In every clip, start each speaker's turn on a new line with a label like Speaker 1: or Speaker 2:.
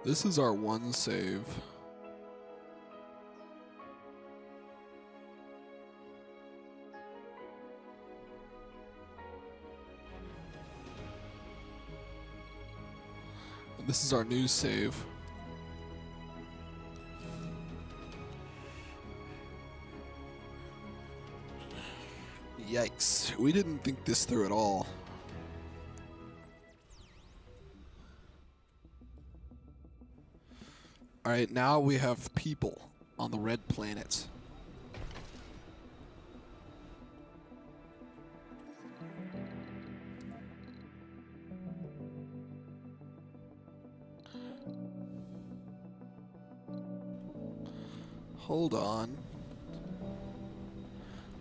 Speaker 1: This is our one save. And this is our new save. Yikes. We didn't think this through at all. Alright, now we have people on the red planet. Hold on.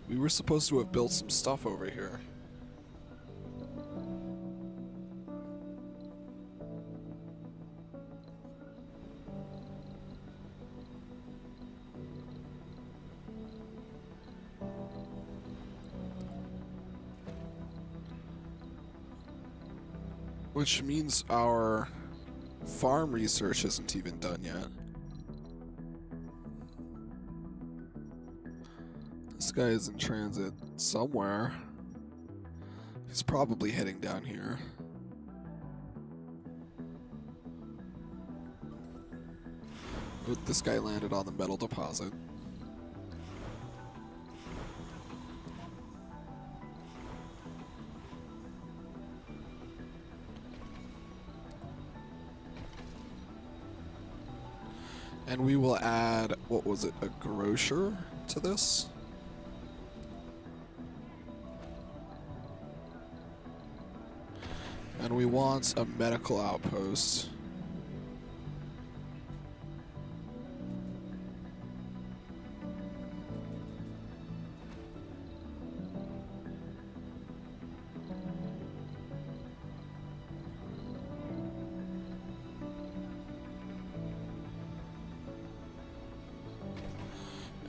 Speaker 1: We were supposed to have built some stuff over here. Which means our farm research isn't even done yet. This guy is in transit somewhere. He's probably heading down here. But this guy landed on the metal deposit. And we will add, what was it, a grocer to this? And we want a medical outpost.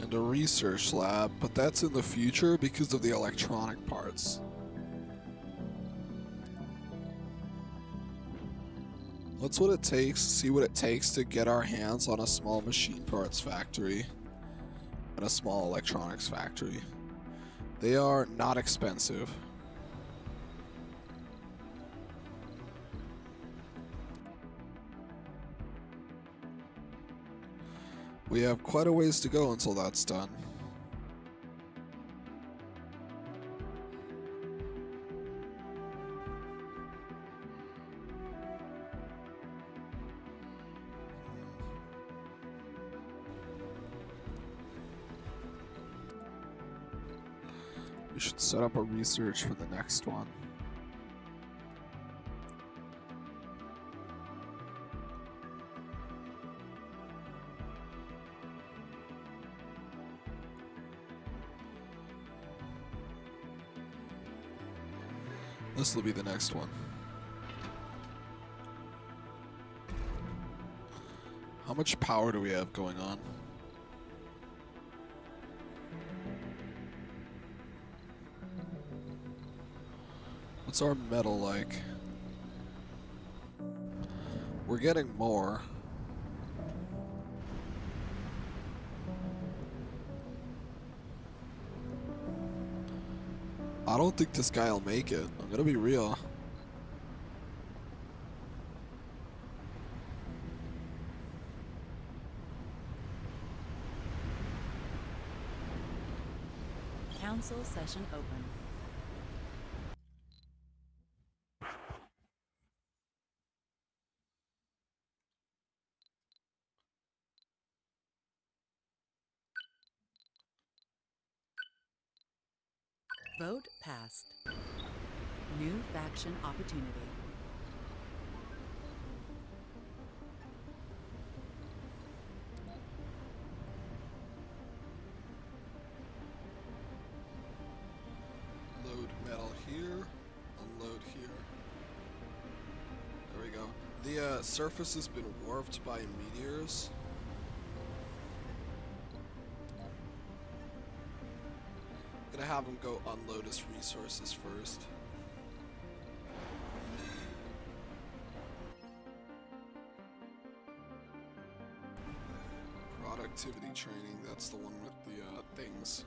Speaker 1: And a research lab, but that's in the future because of the electronic parts. That's what it takes, see what it takes to get our hands on a small machine parts factory and a small electronics factory. They are not expensive. We have quite a ways to go until that's done. We should set up a research for the next one. This will be the next one. How much power do we have going on? What's our metal like? We're getting more. I don't think this guy will make it. I'm gonna be real.
Speaker 2: Council session open. Vote passed. New faction opportunity.
Speaker 1: Load metal here, unload here. There we go. The surface has been warped by meteors. Gonna have him go unload his resources first. productivity training. That's the one with the things.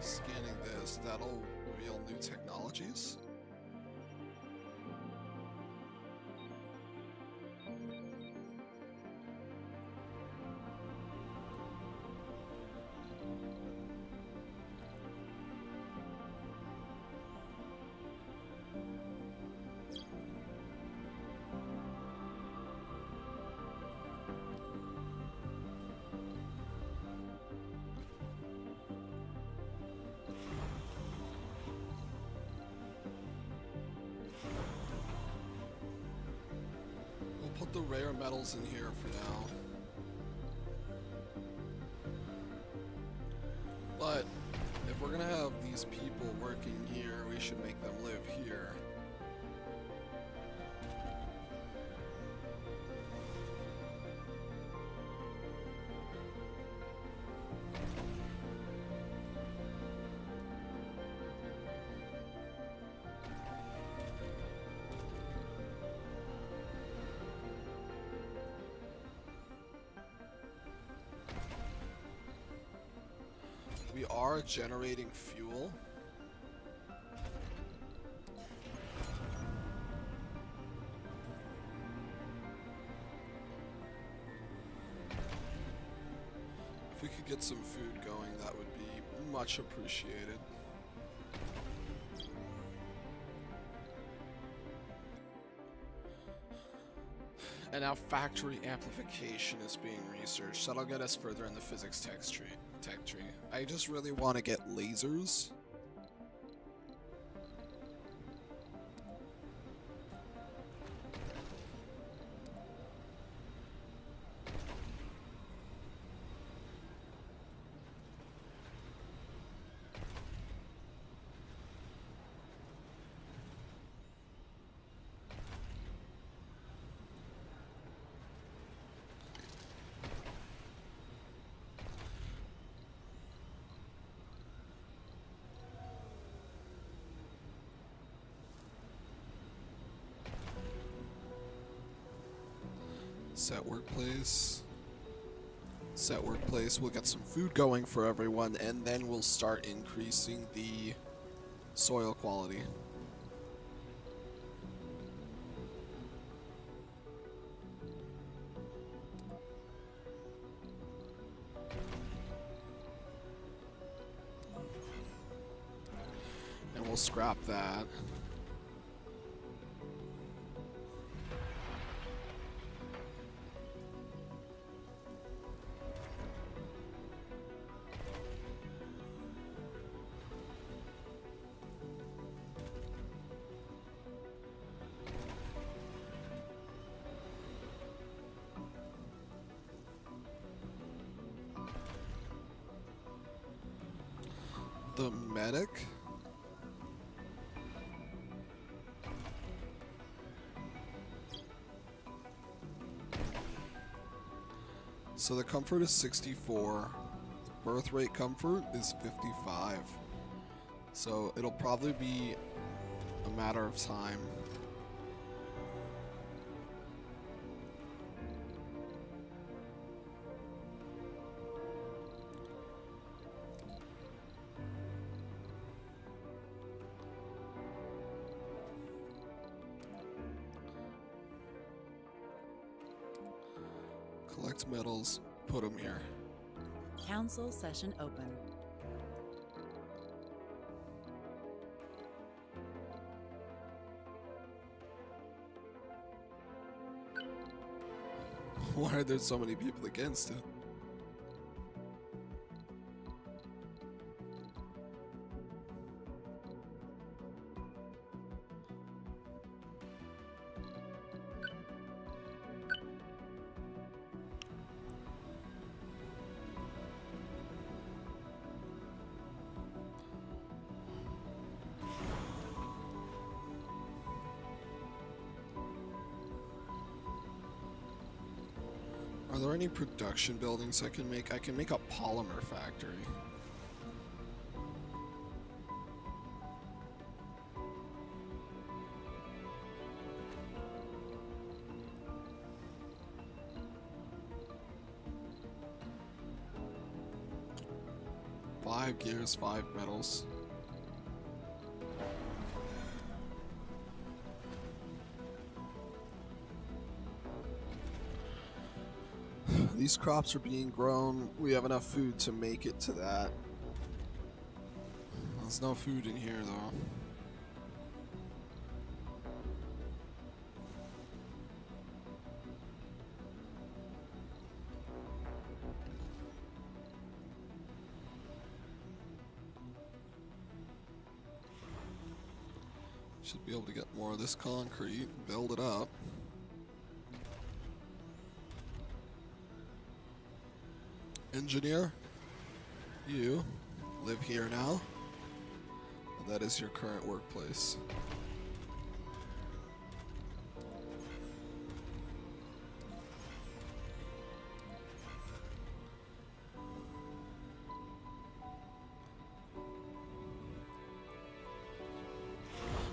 Speaker 1: Scanning this, that'll reveal new technologies. Put the rare metals in here for now. But if we're gonna have these people working here, we should make them live here. We are generating fuel. If we could get some food going, that would be much appreciated. And now factory amplification is being researched. That'll get us further in the physics tech tree. I just really want to get lasers. Set workplace. Set workplace. We'll get some food going for everyone, and then we'll start increasing the soil quality. And we'll scrap that. The medic? So the comfort is 64. The birth rate comfort is 55. So it'll probably be a matter of time. Collect metals, put them here.
Speaker 2: Council session open.
Speaker 1: Why are there so many people against it? Are there any production buildings I can make? I can make a polymer factory. Five gears, 5 metals. These crops are being grown. We have enough food to make it to that. There's no food in here though. Should be able to get more of this concrete, build it up. Engineer, you live here now. And that is your current workplace.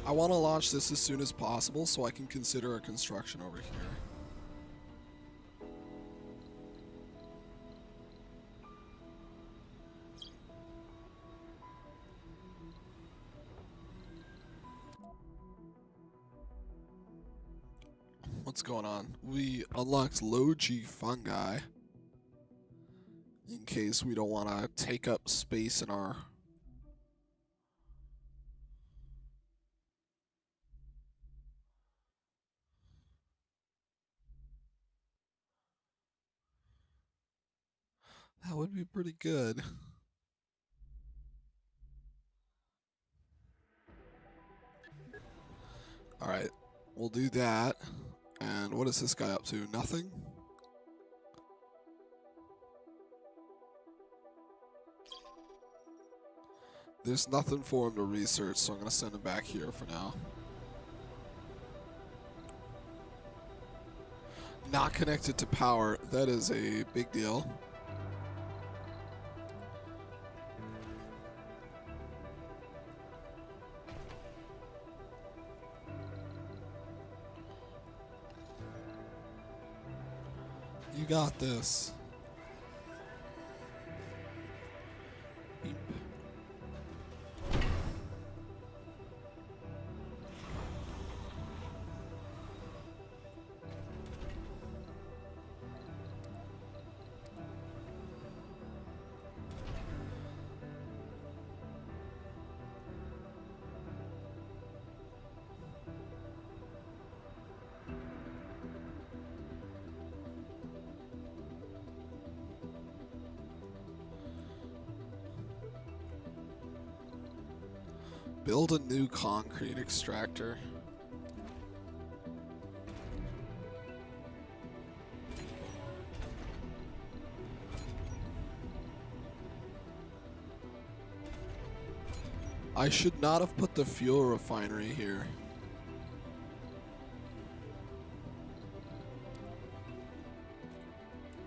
Speaker 1: I want to launch this as soon as possible so I can consider a construction over here. What's going on? We unlocked low G fungi in case we don't want to take up space in our... That would be pretty good. Alright, we'll do that. And what is this guy up to? Nothing? There's nothing for him to research, so I'm going to send him back here for now. Not connected to power. That is a big deal. You got this. Beep. Build a new concrete extractor. I should not have put the fuel refinery here.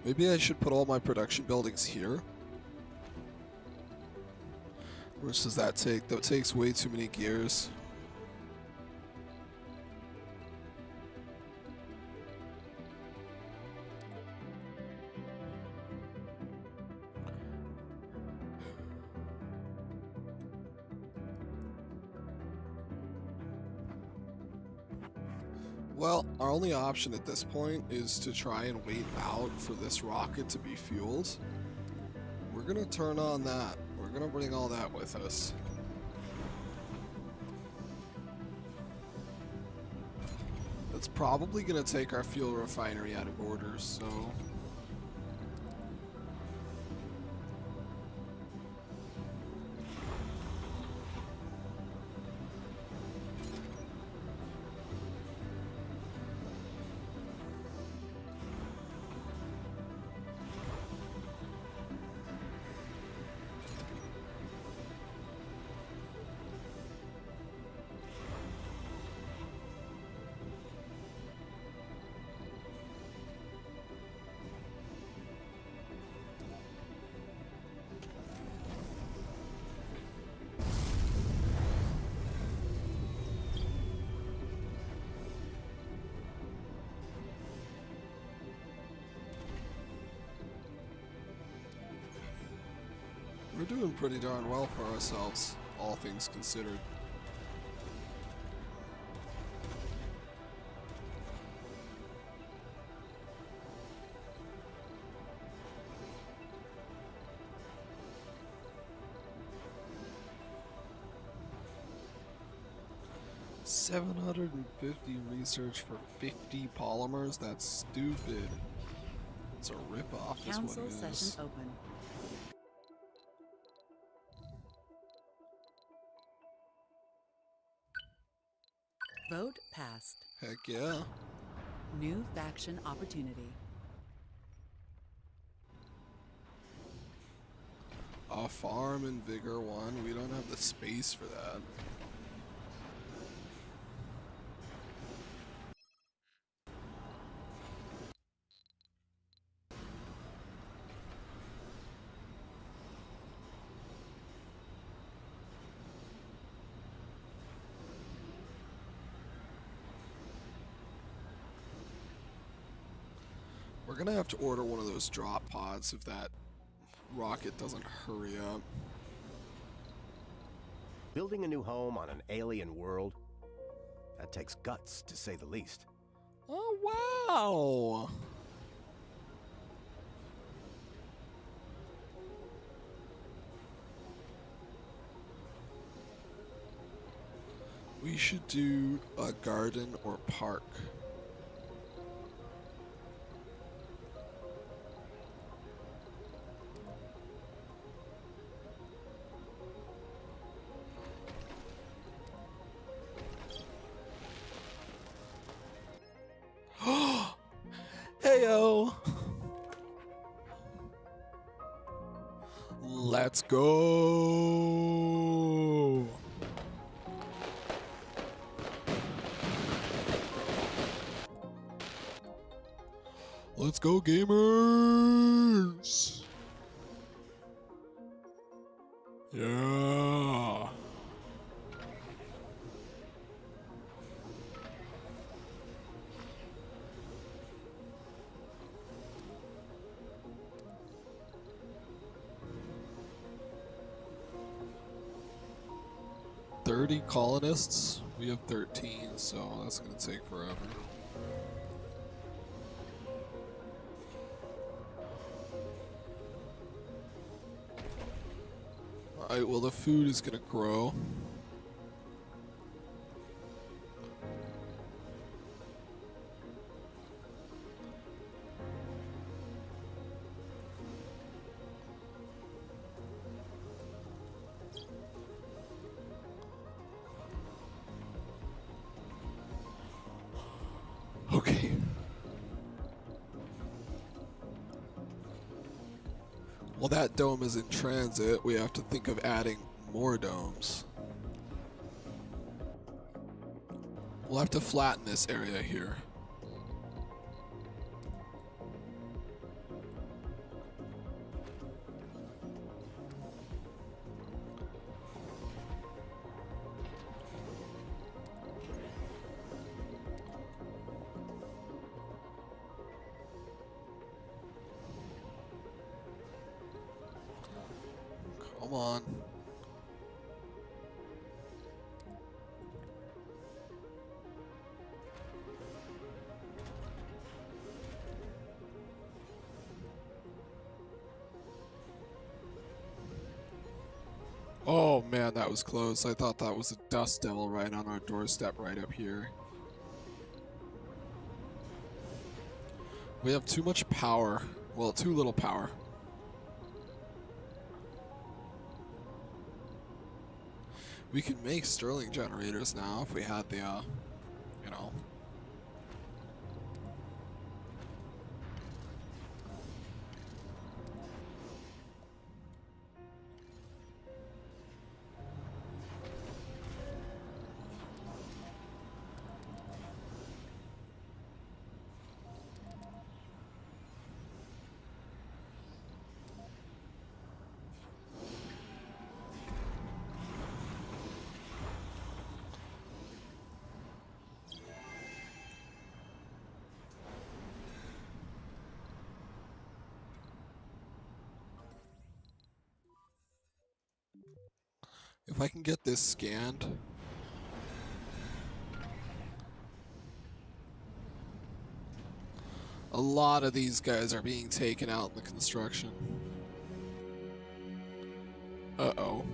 Speaker 1: Maybe I should put all my production buildings here. How much does that take? That takes way too many gears. Well, our only option at this point is to try and wait out for this rocket to be fueled. We're gonna turn on that. We're gonna bring all that with us. That's probably gonna take our fuel refinery out of order, so... We're doing pretty darn well for ourselves, all things considered. $750 research for 50 polymers? That's stupid. It's a ripoff, is what
Speaker 2: Council
Speaker 1: it
Speaker 2: session
Speaker 1: is.
Speaker 2: open. Vote passed.
Speaker 1: Heck yeah.
Speaker 2: New faction opportunity.
Speaker 1: A farm in Vigor 1. We don't have the space for that. We're gonna have to order one of those drop pods if that rocket doesn't hurry up.
Speaker 3: Building a new home on an alien world? That takes guts, to say the least.
Speaker 1: Oh, wow! We should do a garden or park. Heyo! Let's go! Let's go, gamers! Yeah! $30 colonists. We have 13, so that's gonna take forever. Alright, well, the food is gonna grow. Okay. Well, that dome is in transit. We have to think of adding more domes. We'll have to flatten this area here. Come on. Oh man, that was close. I thought that was a dust devil right on our doorstep right up here. We have too much power. Well, too little power. We could make Stirling generators now if we had the, you know. If I can get this scanned. A lot of these guys are being taken out in the construction. Uh-oh.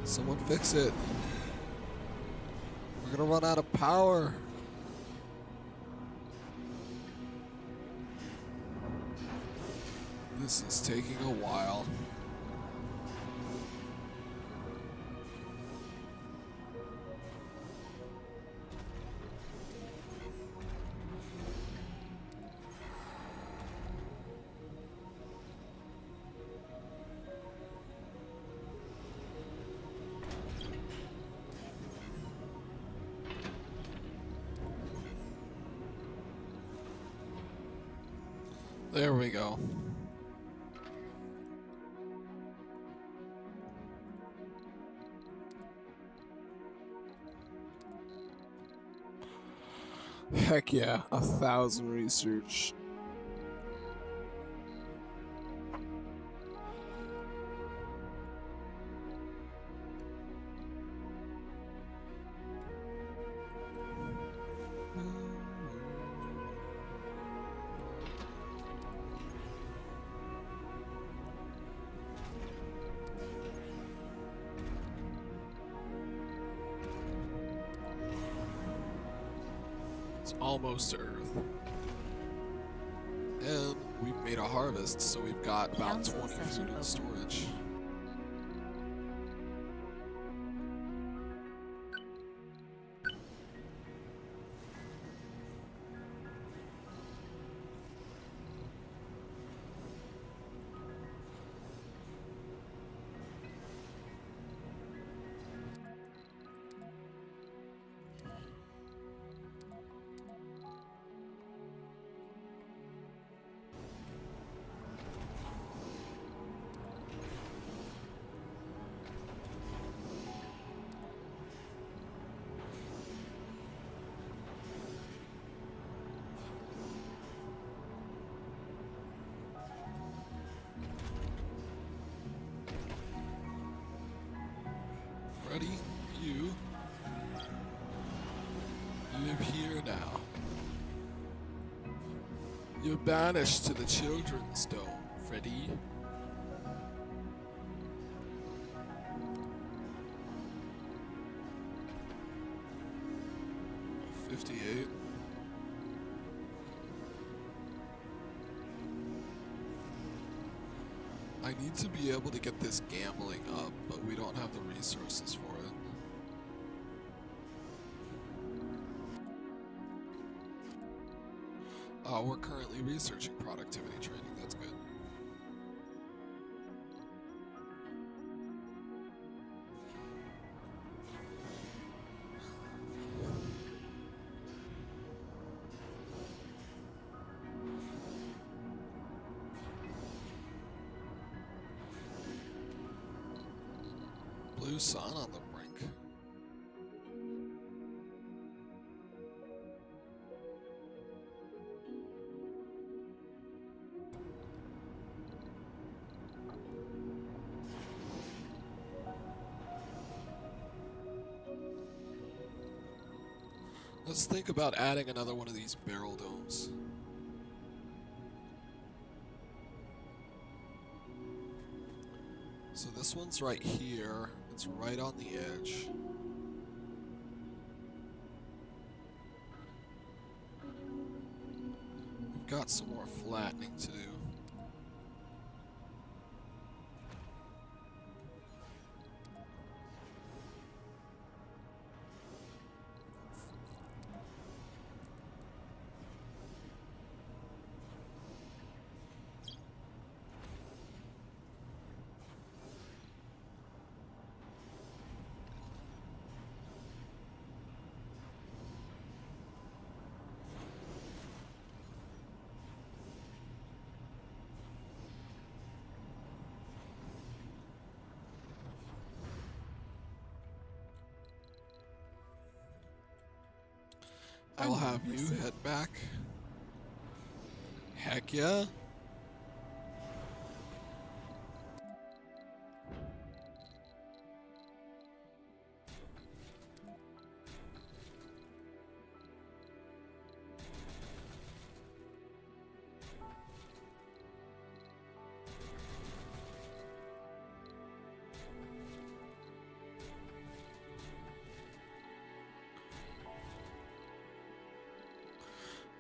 Speaker 1: Someone fix it. We're gonna run out of power. This is taking a while. There we go. Heck yeah, 1,000 research. It's almost to Earth. And we've made a harvest, so we've got about
Speaker 2: Council
Speaker 1: 20
Speaker 2: session
Speaker 1: food in
Speaker 2: open.
Speaker 1: storage. Freddy, you live here now. You're banished to the children's dome, Freddy. $58. I need to be able to get this gambling up, but we don't have the resources for it. We're currently researching productivity training. That's good. Blue sun on the brink. Let's think about adding another one of these barrel domes. So this one's right here. It's right on the edge. We've got some more flattening to do. I will have you head back. Heck yeah.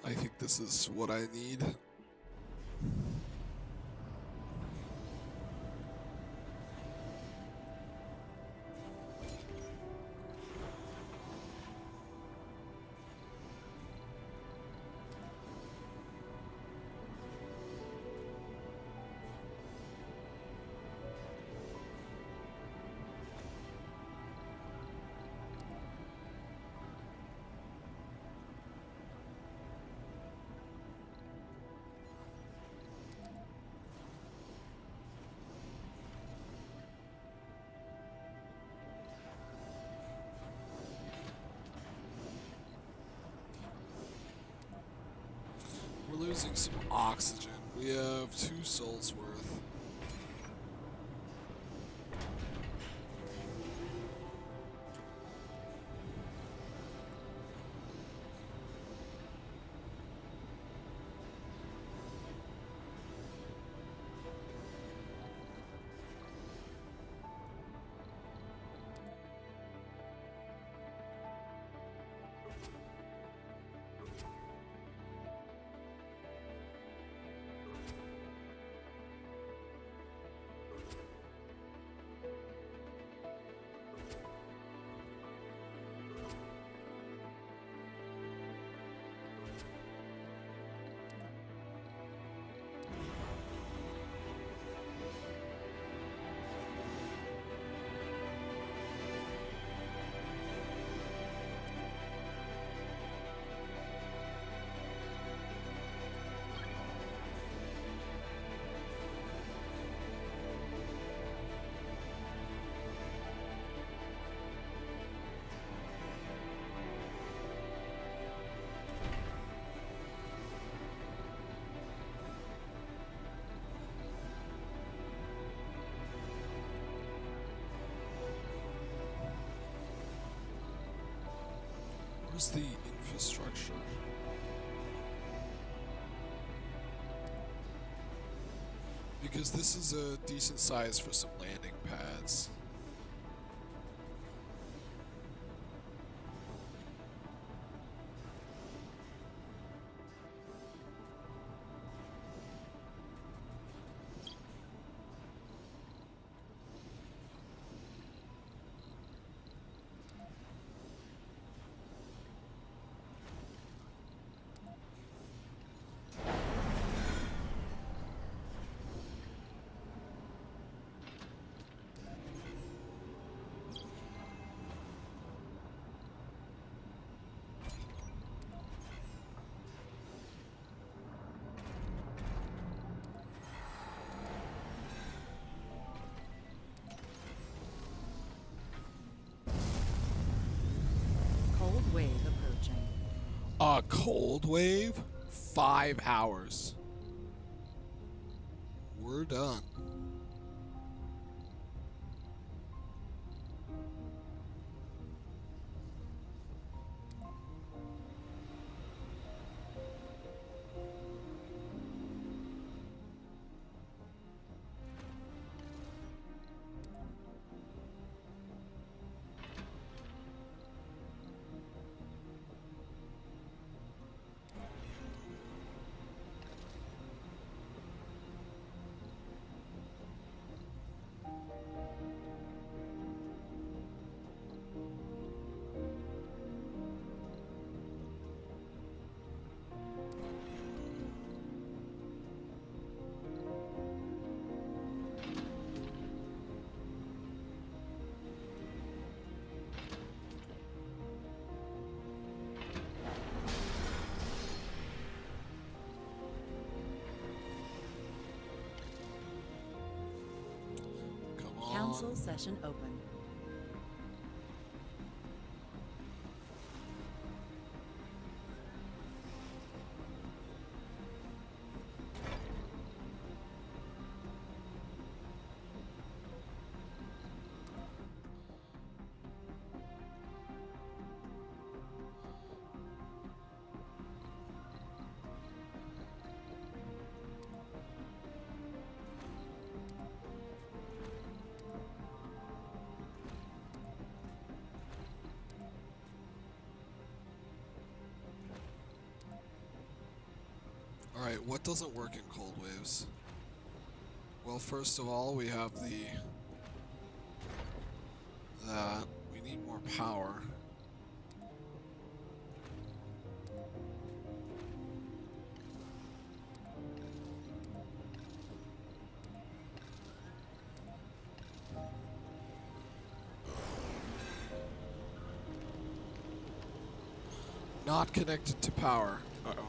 Speaker 1: I think this is what I need. We're losing some oxygen. We have 2 souls worth. Where's the infrastructure? Because this is a decent size for some landing pads.
Speaker 2: Cold wave approaching.
Speaker 1: A cold wave? 5 hours. We're done.
Speaker 2: Council session open.
Speaker 1: Alright, what doesn't work in cold waves? Well, first of all, we have that we need more power. Not connected to power. Uh-oh.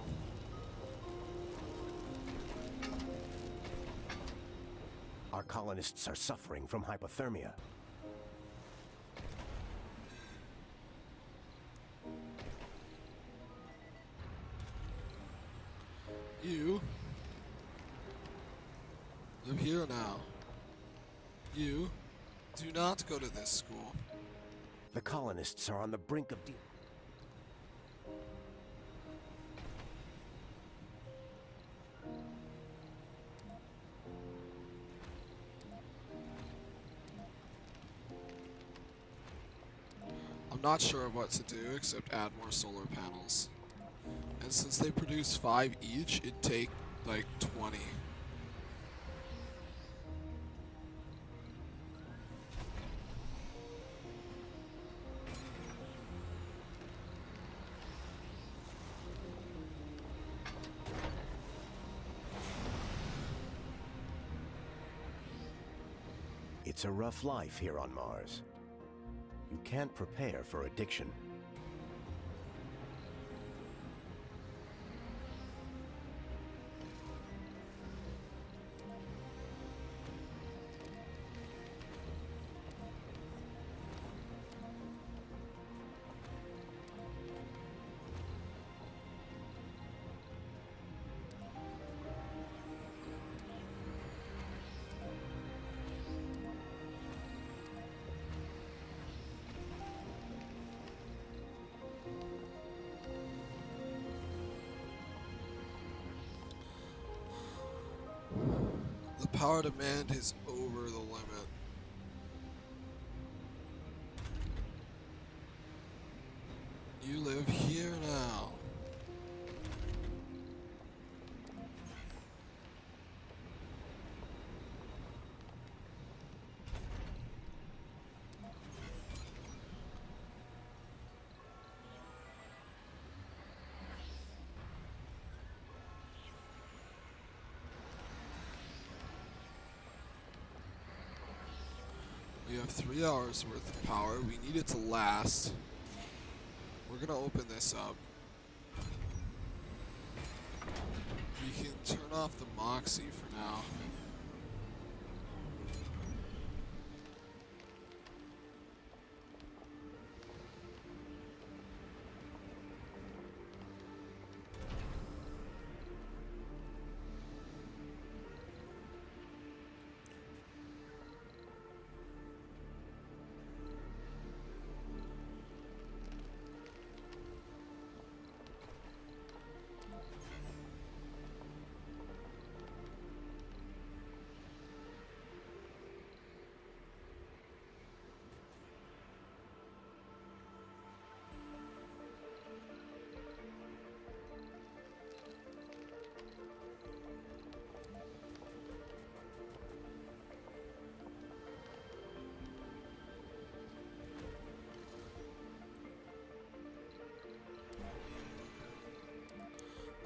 Speaker 3: Our colonists are suffering from hypothermia.
Speaker 1: You live here now. You do not go to this school.
Speaker 3: The colonists are on the brink of
Speaker 1: I'm not sure of what to do except add more solar panels. And since they produce 5 each, it'd take like 20.
Speaker 3: It's a rough life here on Mars. You can't prepare for addiction.
Speaker 1: The power demand is over the limit. You live here now. We have 3 hours worth of power. We need it to last. We're gonna open this up. We can turn off the Moxie for now.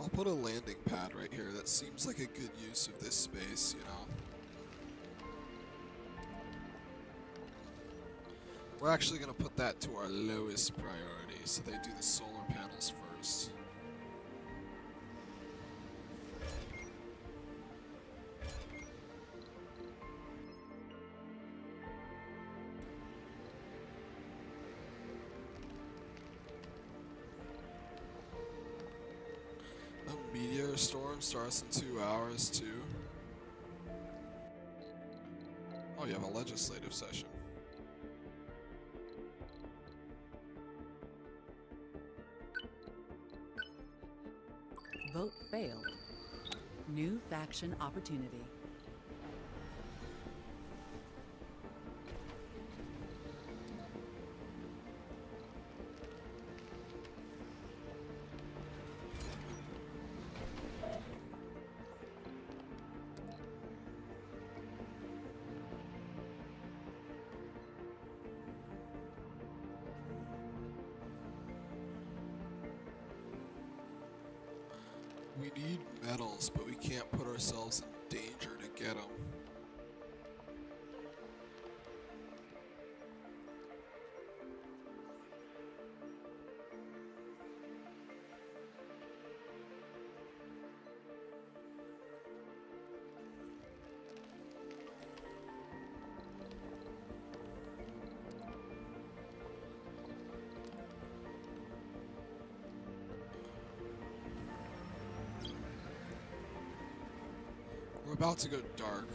Speaker 1: I'll put a landing pad right here. That seems like a good use of this space, you know. We're actually going to put that to our lowest priority, so they do the solar panels first. A meteor storm starts in 2 hours, too. Oh, you have a legislative session.
Speaker 2: Vote failed. New faction opportunity.
Speaker 1: We need metals, but we can't put ourselves in danger to get them. We're about to go dark.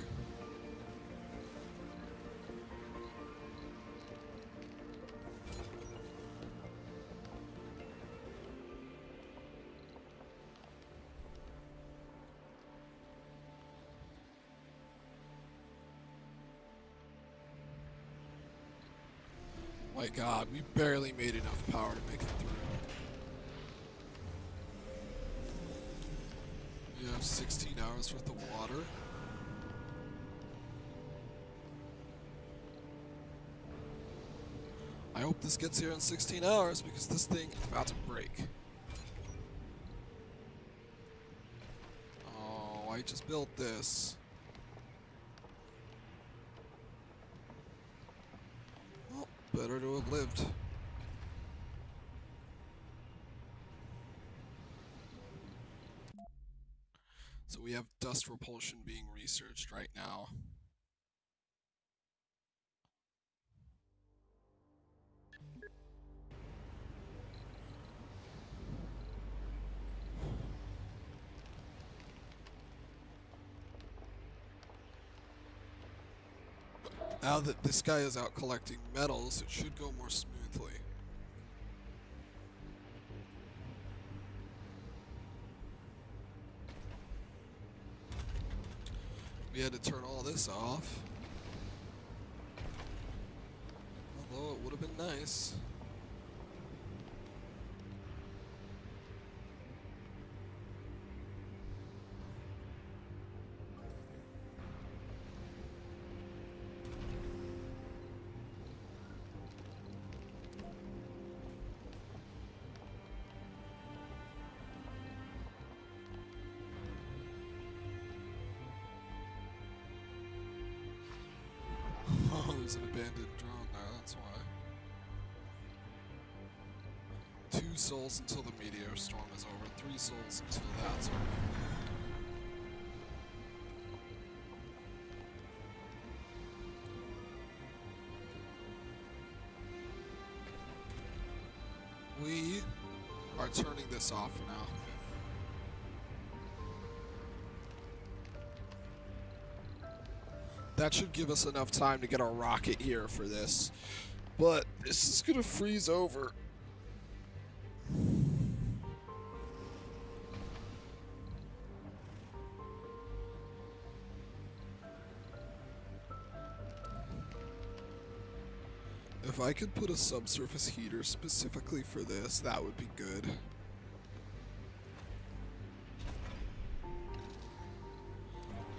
Speaker 1: My God, we barely made enough power to make it through. We have 16 hours worth of water. I hope this gets here in 16 hours because this thing is about to break. Oh, I just built this. Well, better to have lived. So we have dust repulsion being researched right now. Now that this guy is out collecting metals, it should go more smoothly. We had to turn all this off. Although it would have been nice. Oh, there's an abandoned drone there, that's why. 2 souls until the meteor storm is over, 3 souls until that's over. We are turning this off for now. That should give us enough time to get a rocket here for this. But this is gonna freeze over. If I could put a subsurface heater specifically for this, that would be good.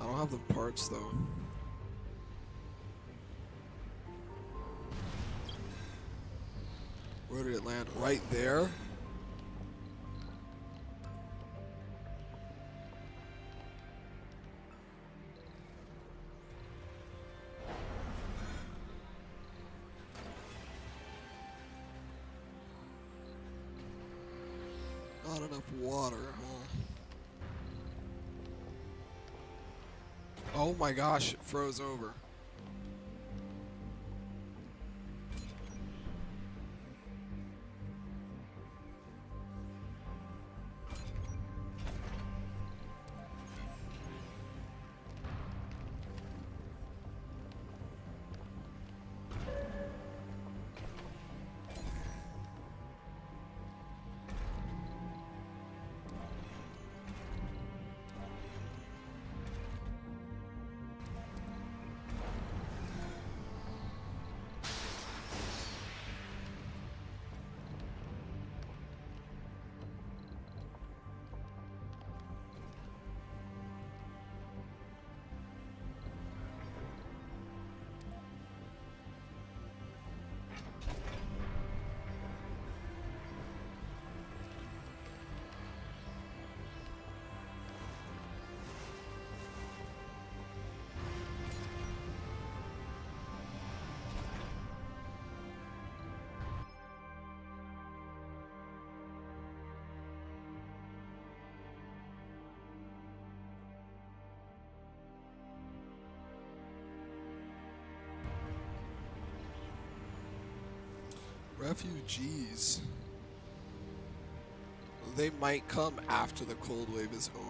Speaker 1: I don't have the parts though. Where did it land? Right there? Not enough water, huh? Oh my gosh, it froze over. Refugees. They might come after the cold wave is over.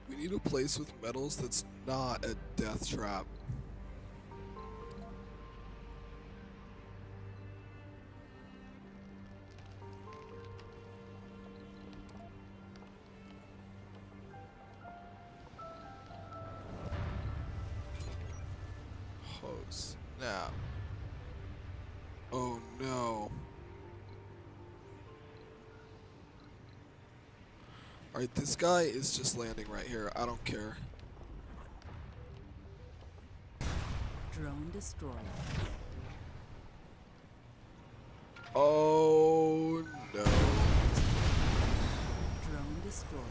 Speaker 1: We need a place with metals that's not a death trap. Oh snap. Oh no. Alright, this guy is just landing right here. I don't care.
Speaker 2: Drone destroyed.
Speaker 1: Oh no.
Speaker 2: Drone destroyed.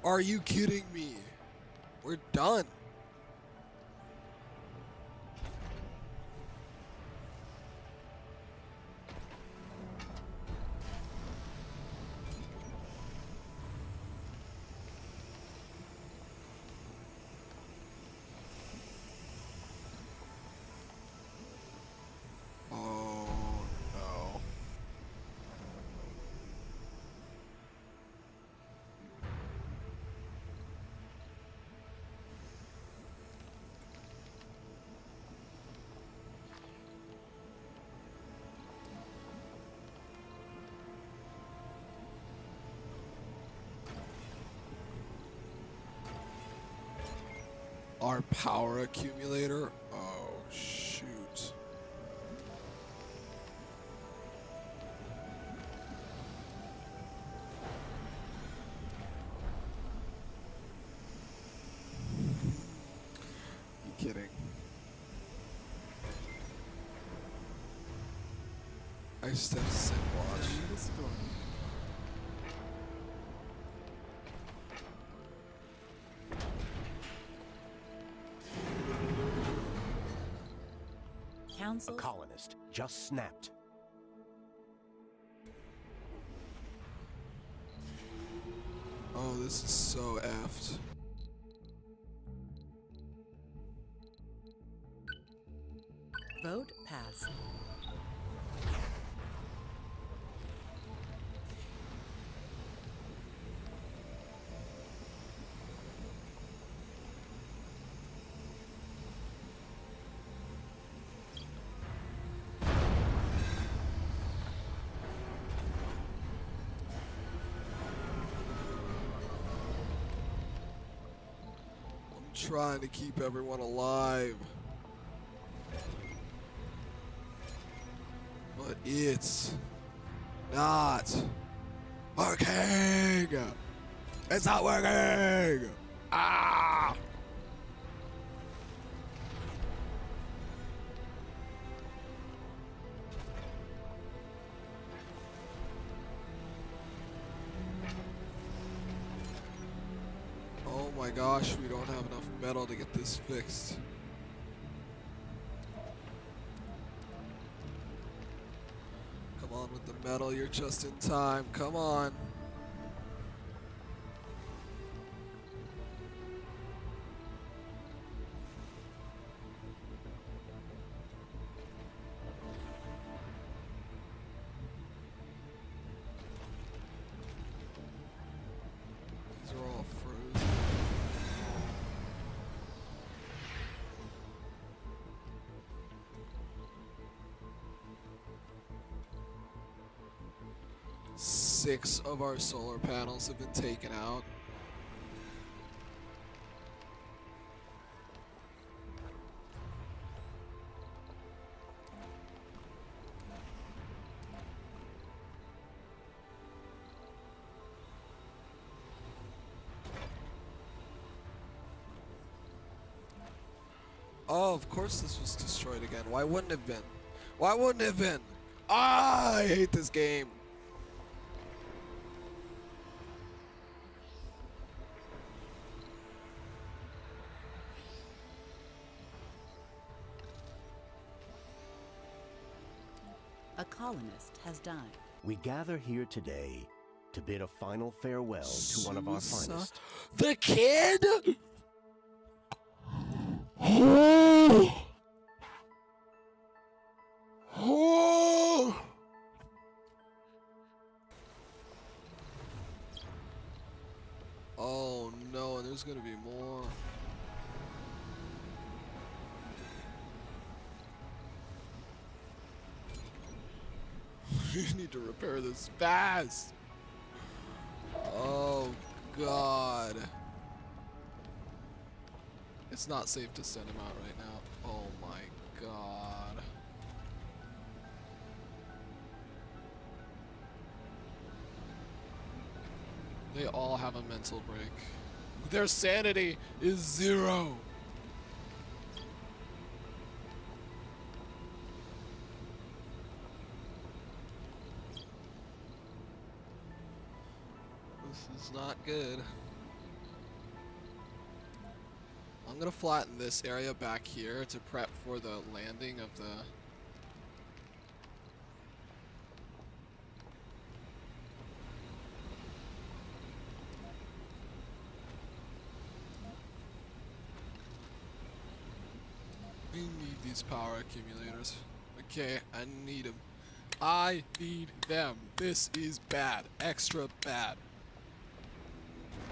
Speaker 1: Are you kidding me? We're done. Oh no. Our power accumulator? Oh, shoot. You kidding? I just have to sit and watch.
Speaker 2: Drone destroyed.
Speaker 3: A
Speaker 2: Council.
Speaker 3: colonist just snapped.
Speaker 1: Oh, this is so effed.
Speaker 2: Vote passed.
Speaker 1: I'm trying to keep everyone alive. But it's not working. It's not working. Ah! Oh my gosh, we don't have enough metal to get this fixed. Come on with the metal, you're just in time. Come on. 6 of our solar panels have been taken out. Oh, of course this was destroyed again. Why wouldn't it have been? Why wouldn't it have been? Ah, I hate this game.
Speaker 2: A colonist has died.
Speaker 3: We gather here today to bid a final farewell to one of our finest.
Speaker 1: The kid? Oh no, and there's gonna be more. You need to repair this fast. Oh god. It's not safe to send him out right now. Oh my god. They all have a mental break. Their sanity is 0. This is not good. I'm gonna flatten this area back here to prep for the landing of the... We need these power accumulators. Okay, I need them. I need them. This is bad. Extra bad.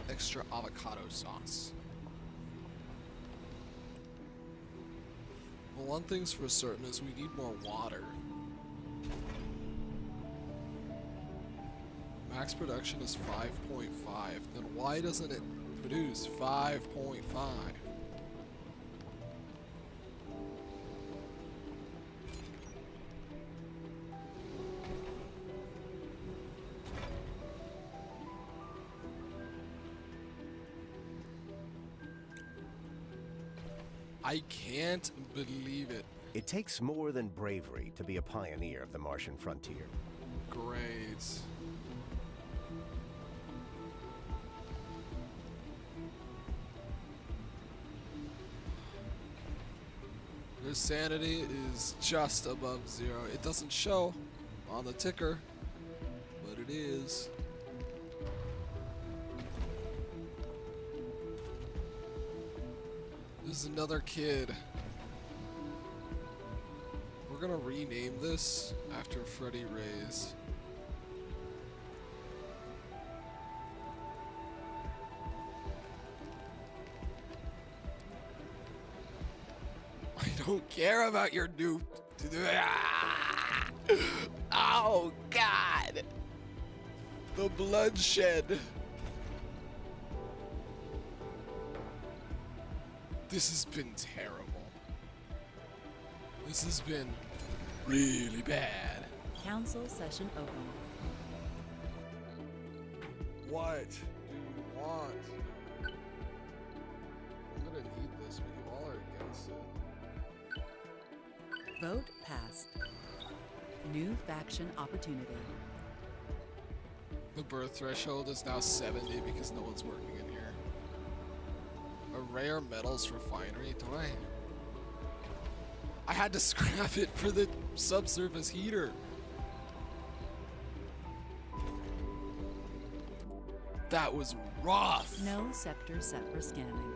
Speaker 1: Extra avocado sauce. Well, one thing's for certain is we need more water. Max production is 5.5. Then why doesn't it produce 5.5? I can't believe it.
Speaker 3: It takes more than bravery to be a pioneer of the Martian frontier.
Speaker 1: Great. Their sanity is just above 0. It doesn't show on the ticker, but it is. There's another kid. We're gonna rename this after Freddy Reyes. I don't care about your new... Oh, God! The bloodshed. This has been terrible. This has been really bad.
Speaker 2: Council session open.
Speaker 1: What do you want? I'm gonna need this, but you all are against it.
Speaker 2: Vote passed. New faction opportunity.
Speaker 1: The birth threshold is now 70 because no one's working in here. A rare metals refinery? Do I had to scrap it for the subsurface heater. That was rough.
Speaker 2: No sector set for scanning.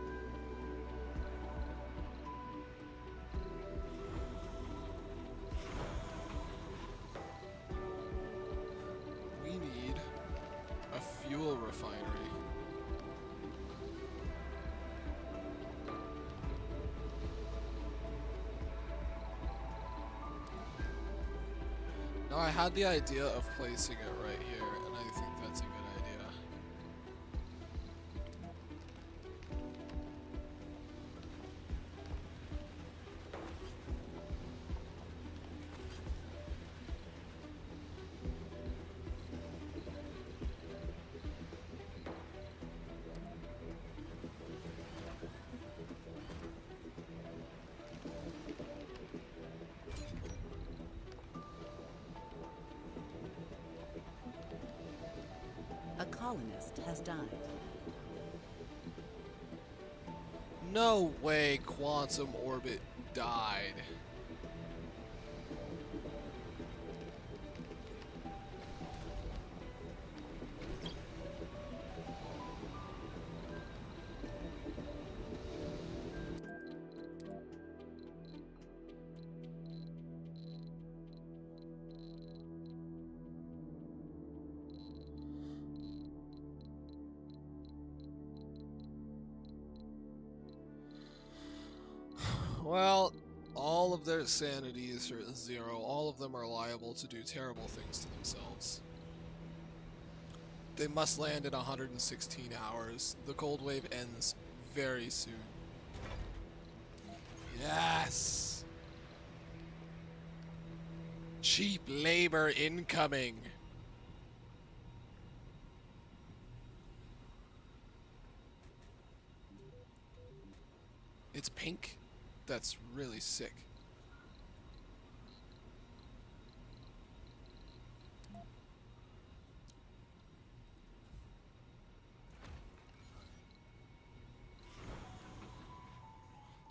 Speaker 1: We need a fuel refinery. Now I had the idea of placing it right here, and I think
Speaker 2: colonist has died.
Speaker 1: No way Quantum Orbit died. Well, all of their sanity is at 0. All of them are liable to do terrible things to themselves. They must land in 116 hours. The cold wave ends very soon. Yes! Cheap labor incoming. It's pink. That's really sick.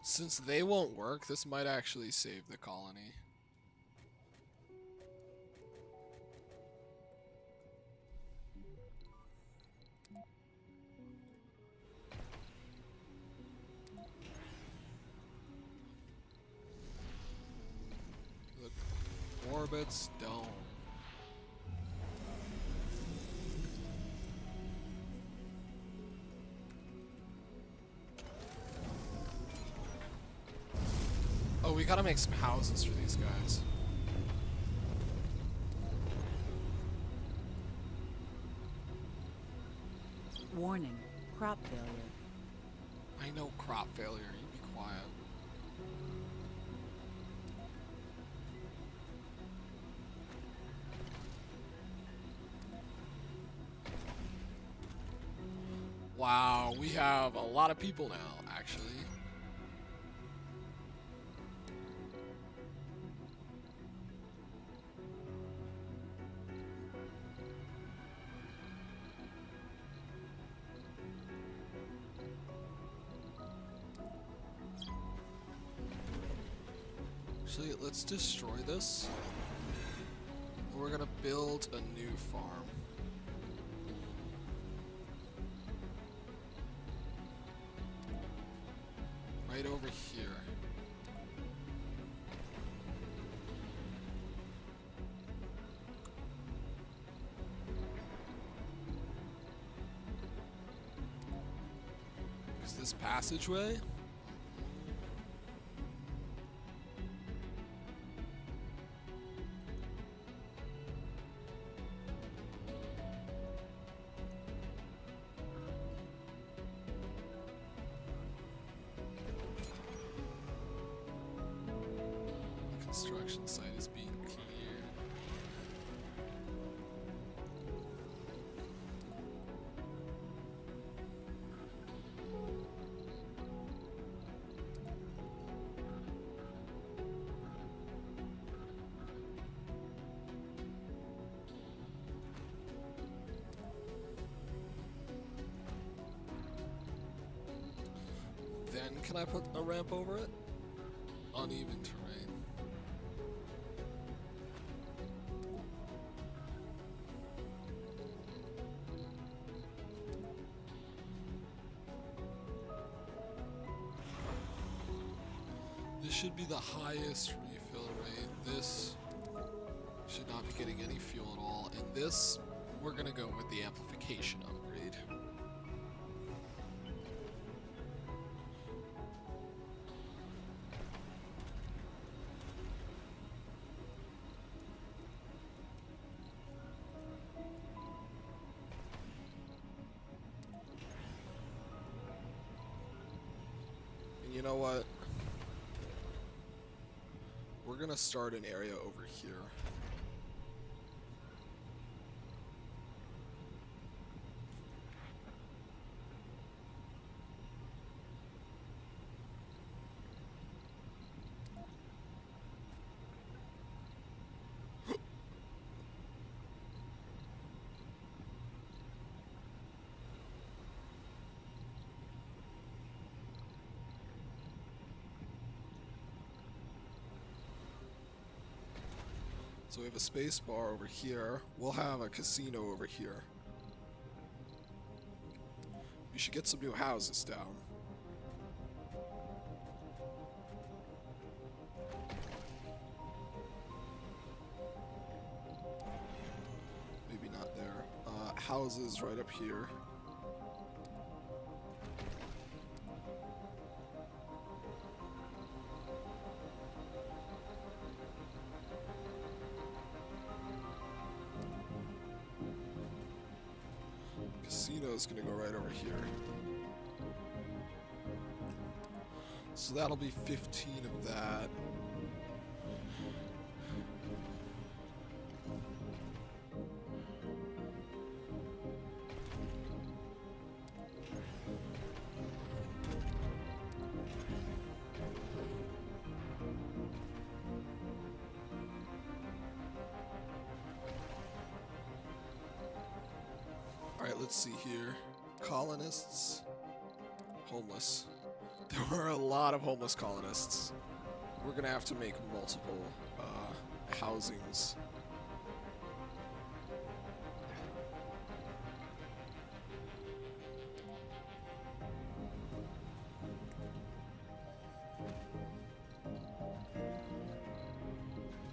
Speaker 1: Since they won't work, this might actually save the colony. The orbits don't. Oh, we gotta make some houses for these guys.
Speaker 2: Warning, crop failure.
Speaker 1: I know crop failure, you be quiet. Wow, we have a lot of people now, actually. Actually, let's destroy this. We're gonna build a new farm. Right over here. Is this passageway? Construction site is being cleared. Then can I put a ramp over it? Uneven terrain. This should be the highest refill rate. This should not be getting any fuel at all. And this, we're gonna go with the amplification upgrade. And you know what? We're gonna start an area over here. So we have a space bar over here. We'll have a casino over here. We should get some new houses down. Maybe not there. Houses right up here. Casino's gonna go right over here. So that'll be 15 of that. Alright, let's see here. Colonists. Homeless. There were a lot of homeless colonists. We're gonna have to make multiple housings.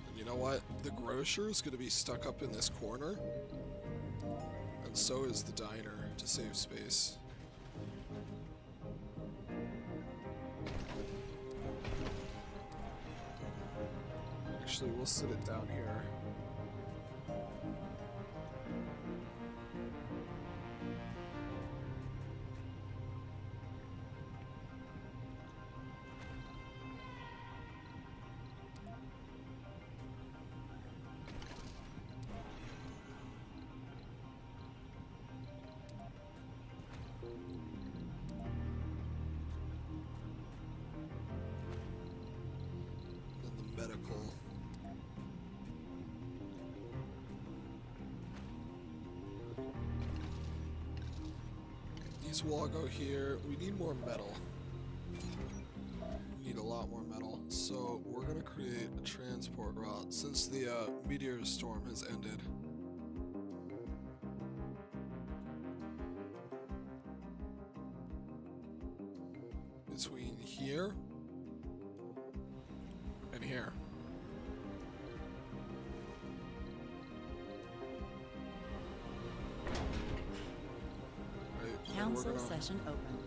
Speaker 1: And you know what? The grocer is gonna be stuck up in this corner. And so is the diner to save space. Actually, we'll sit it down here. Then the medical. These will all go here. We need more metal. We need a lot more metal. So we're gonna create a transport route since the meteor storm has ended. Between here and here. Right, and we're
Speaker 2: Council
Speaker 1: gonna-
Speaker 2: session open.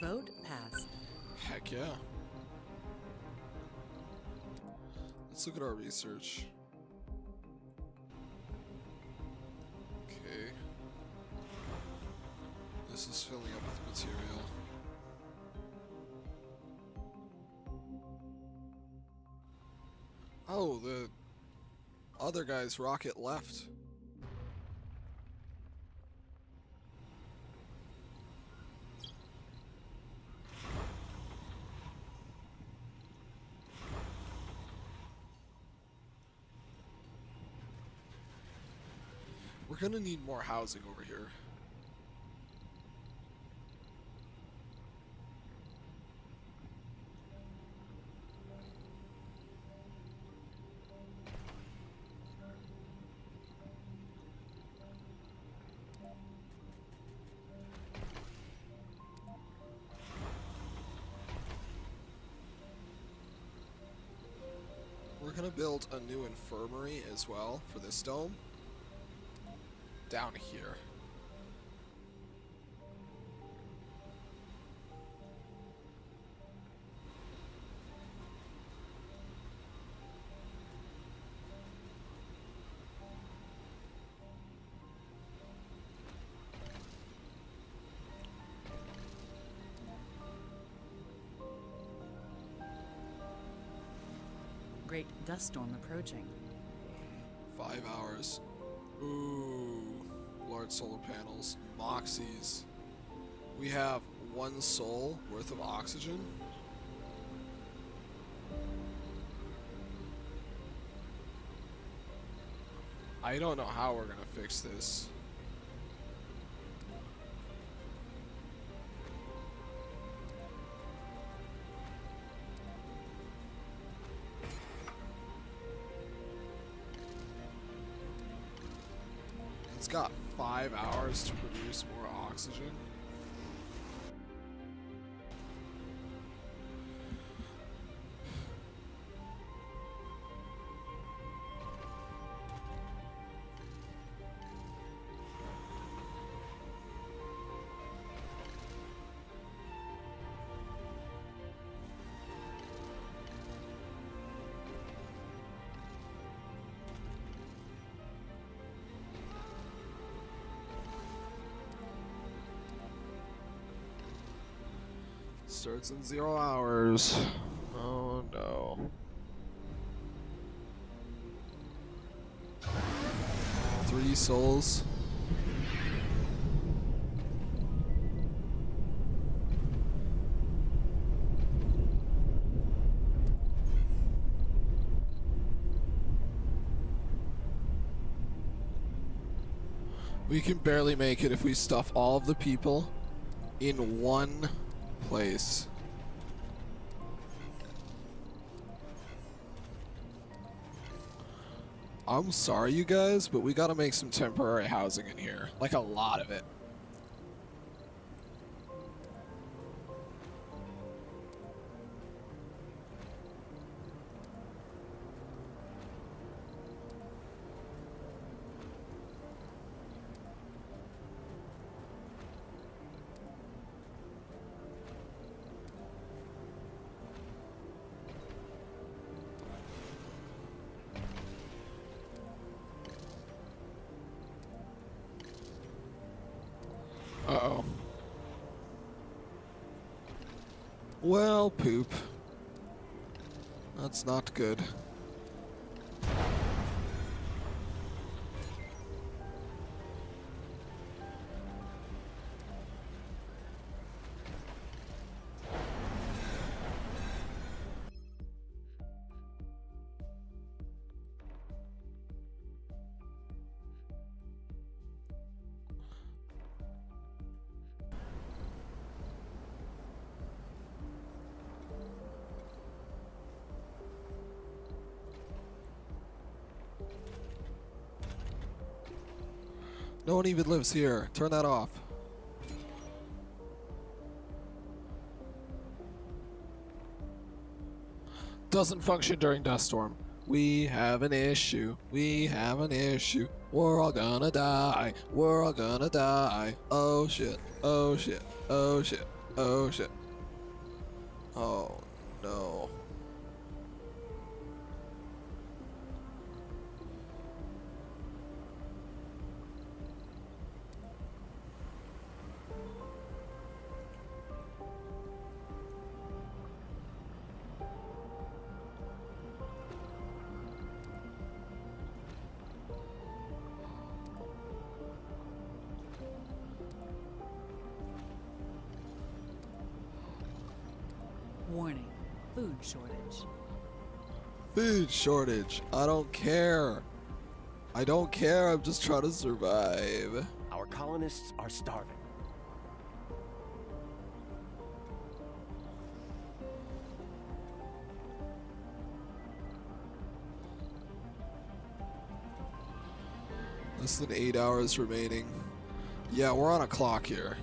Speaker 2: Vote passed.
Speaker 1: Heck yeah. Let's look at our research. Okay. This is filling up with material. Oh, the other guy's rocket left. We're gonna need more housing over here. We're gonna build a new infirmary as well for this dome. Down here.
Speaker 2: Great dust storm approaching.
Speaker 1: 5 hours. Ooh. Large solar panels. Moxies. We have 1 soul worth of oxygen. I don't know how we're gonna fix this. It's got 5 hours to produce more oxygen. Starts in 0 hours. Oh no. 3 souls. We can barely make it if we stuff all of the people in one place. I'm sorry, you guys, but we gotta make some temporary housing in here. Like a lot of it. Uh-oh. Well, poop. That's not good. No one even lives here. Turn that off. Doesn't function during dust storm. We have an issue. We have an issue. We're all gonna die. We're all gonna die. Oh shit. Oh shit. Oh shit. Oh shit. Oh no.
Speaker 2: Warning, food shortage.
Speaker 1: Food shortage. I don't care. I don't care. I'm just trying to survive.
Speaker 3: Our colonists are starving.
Speaker 1: Less than 8 hours remaining. Yeah, we're on a clock here.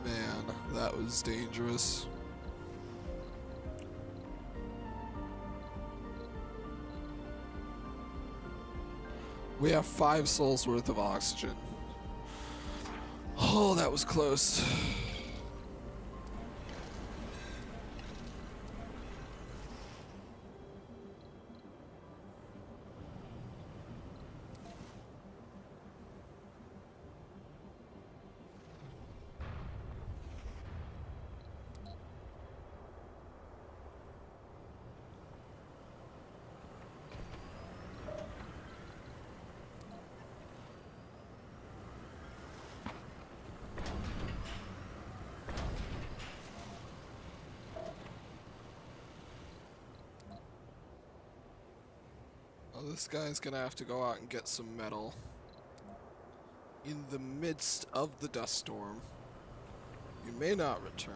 Speaker 1: Man, that was dangerous. We have 5 souls worth of oxygen. Oh, that was close. This guy's gonna have to go out and get some metal in the midst of the dust storm. You may not return.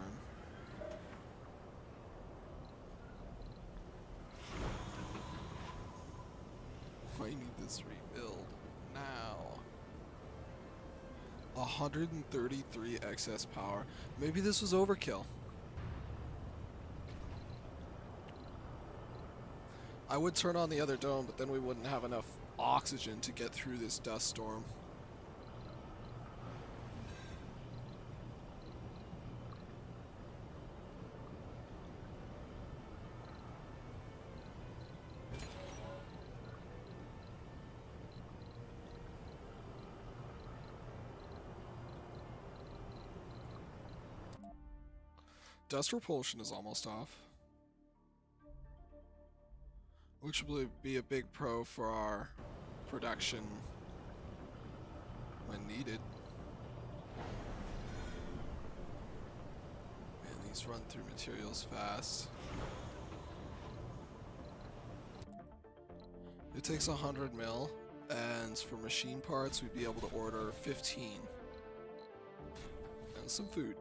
Speaker 1: I need this rebuild now. 133 excess power. Maybe this was overkill. I would turn on the other dome, but then we wouldn't have enough oxygen to get through this dust storm. Dust repulsion is almost off, which will be a big pro for our production when needed. Man, these run through materials fast. It takes 100 mil, and for machine parts we'd be able to order 15. And some food.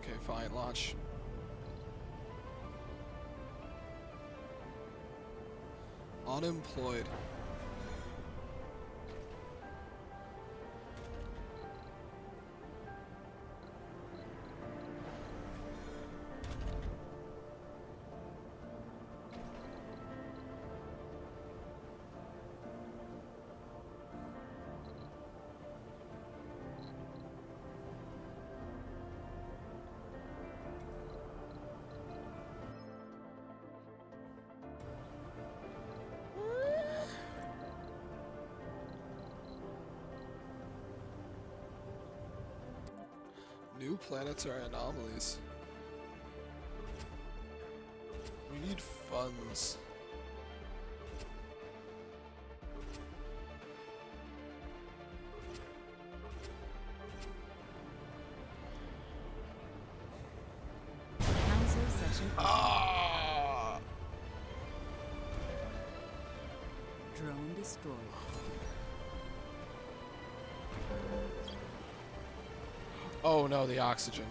Speaker 1: Okay, fine, launch. Unemployed. New planetary anomalies. We need funds.
Speaker 2: Council session.
Speaker 1: Ah!
Speaker 2: Drone destroyed.
Speaker 1: Oh no, the oxygen.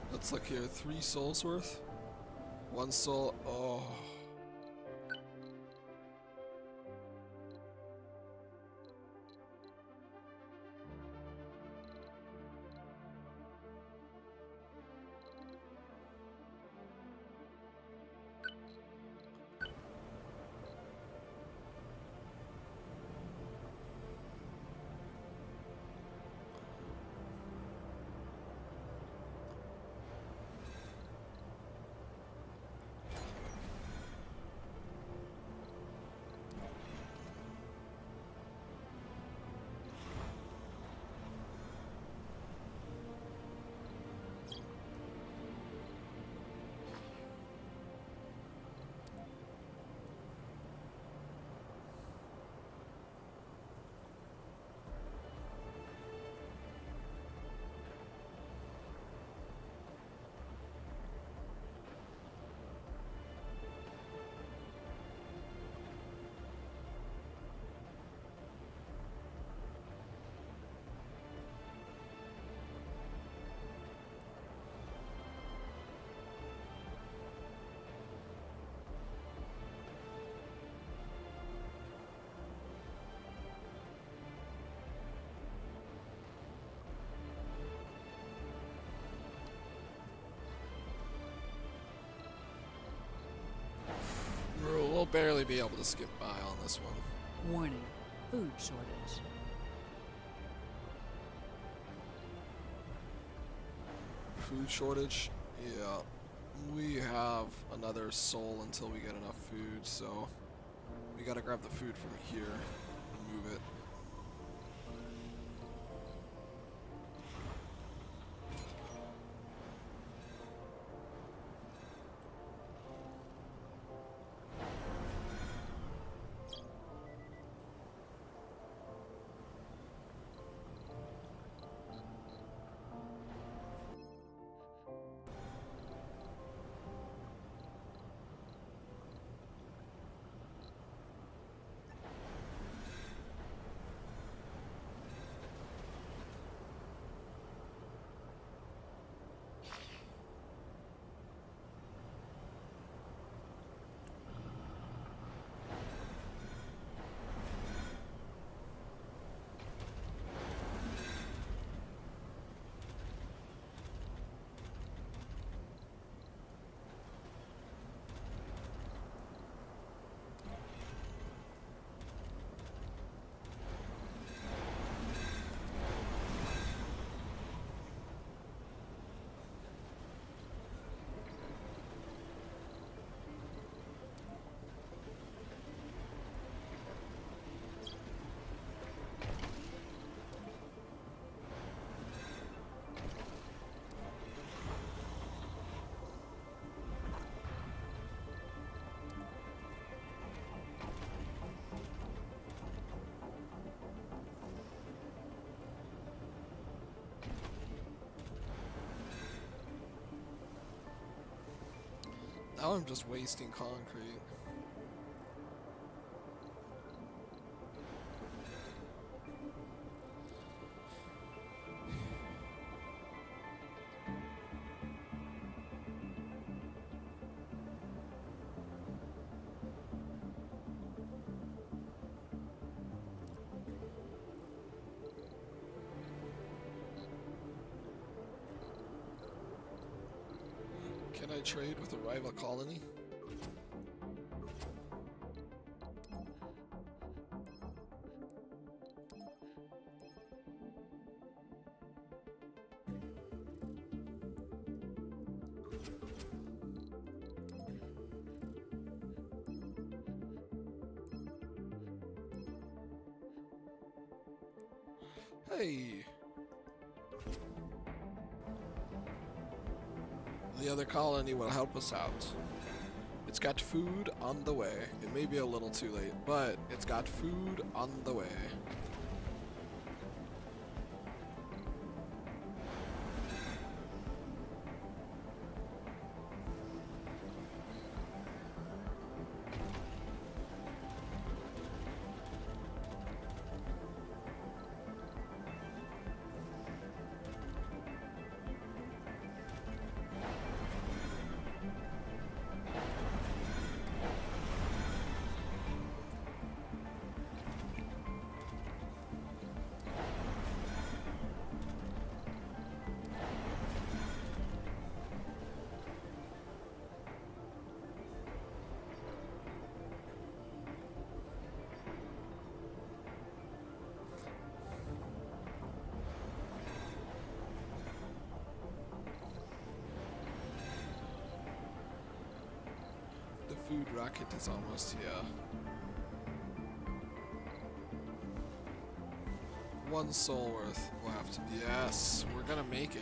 Speaker 1: Let's look here. 3 souls worth. 1 soul. Oh. barely be able to skip by on this one.
Speaker 2: Warning, food shortage.
Speaker 1: Food shortage? Yeah. We have another soul until we get enough food, so we gotta grab the food from here and move it. Now I'm just wasting concrete. Can I trade with a rival colony? Hey! The other colony will help us out. It's got food on the way. It may be a little too late, but it's got food on the way. Food rocket is almost here. One soul worth left. Yes, we're gonna make it.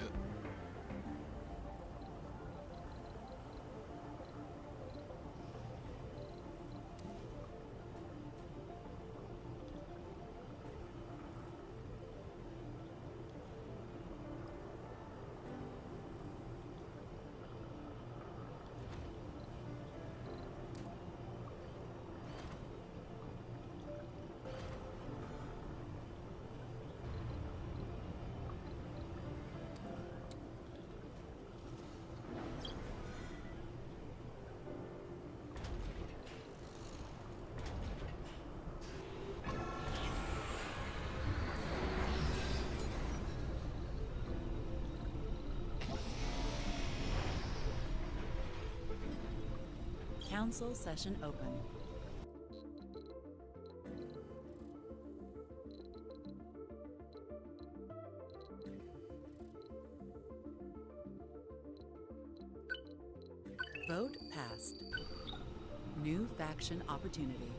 Speaker 2: Council session open. Vote passed. New faction opportunity.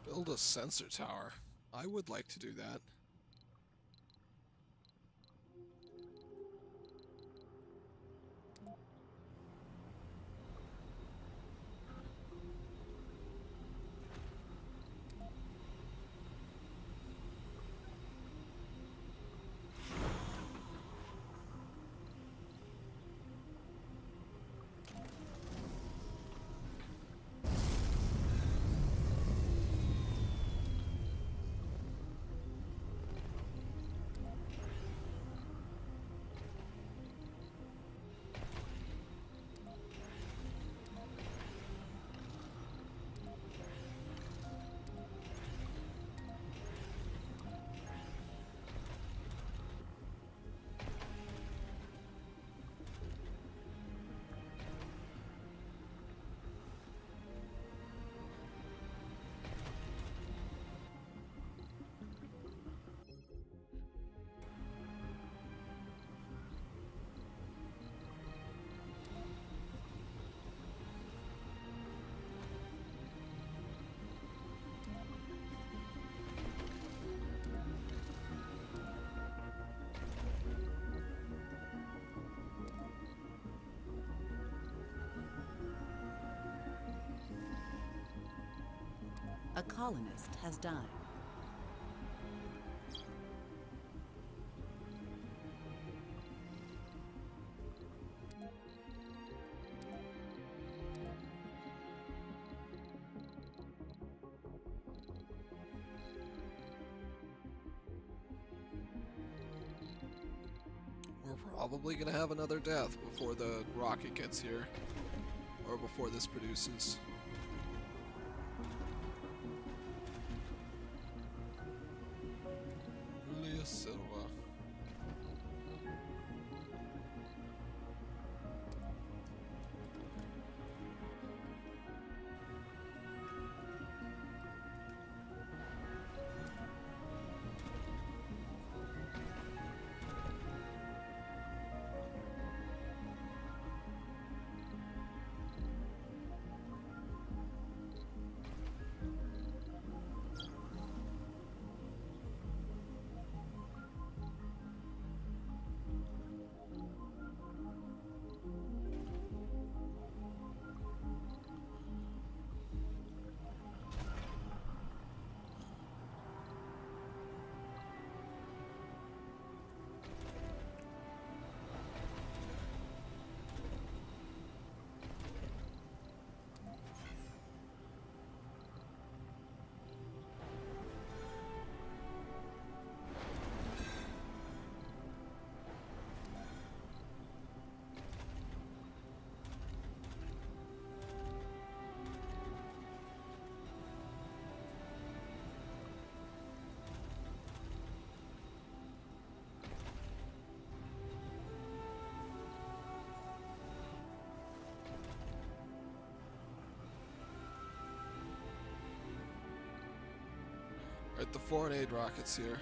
Speaker 1: Build a sensor tower. I would like to do that.
Speaker 2: A colonist has died.
Speaker 1: We're probably gonna have another death before the rocket gets here. Or before this produces. Julia Silva. Alright, the foreign aid rockets here.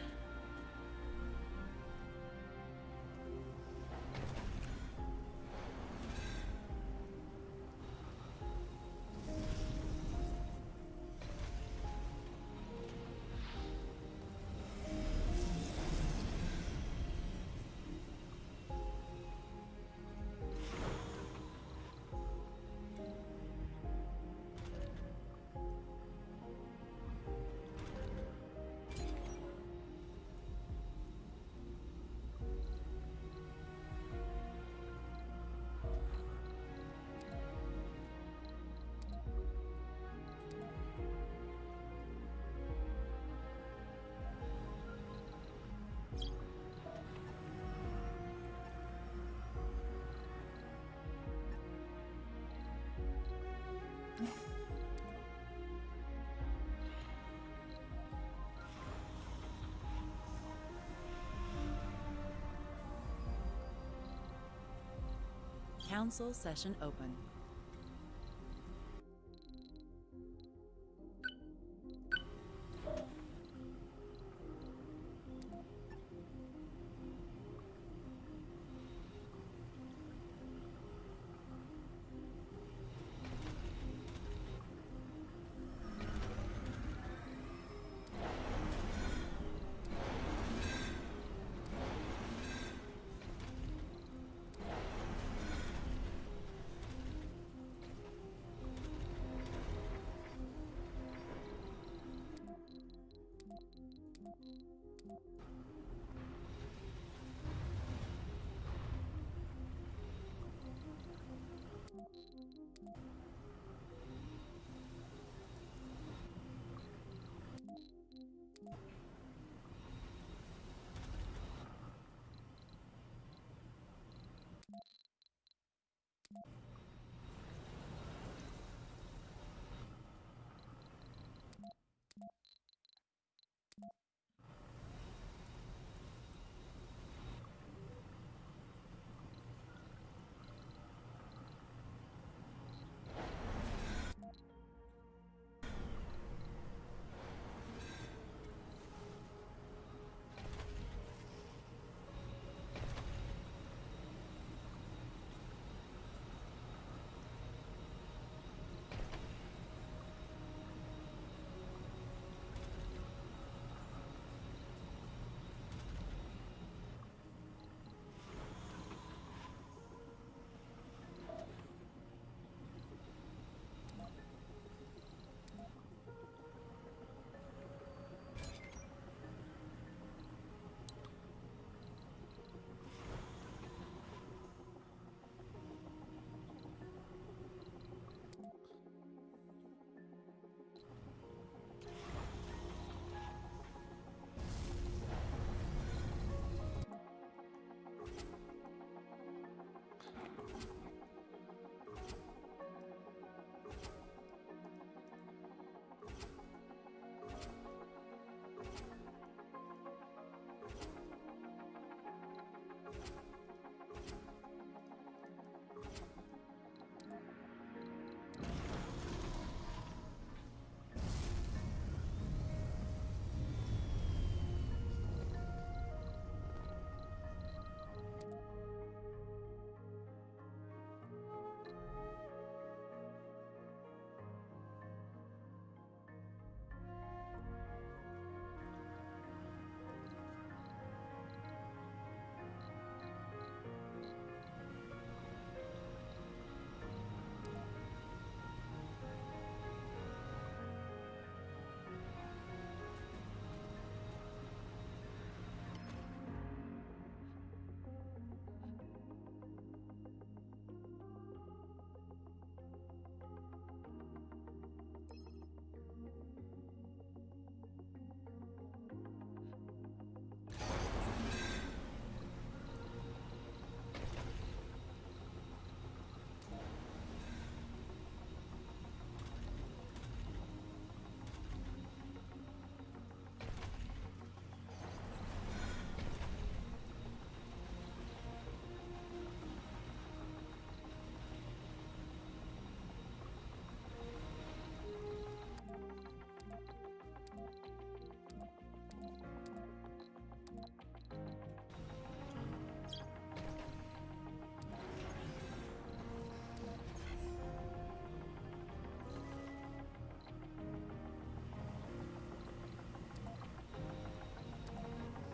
Speaker 2: Council session open.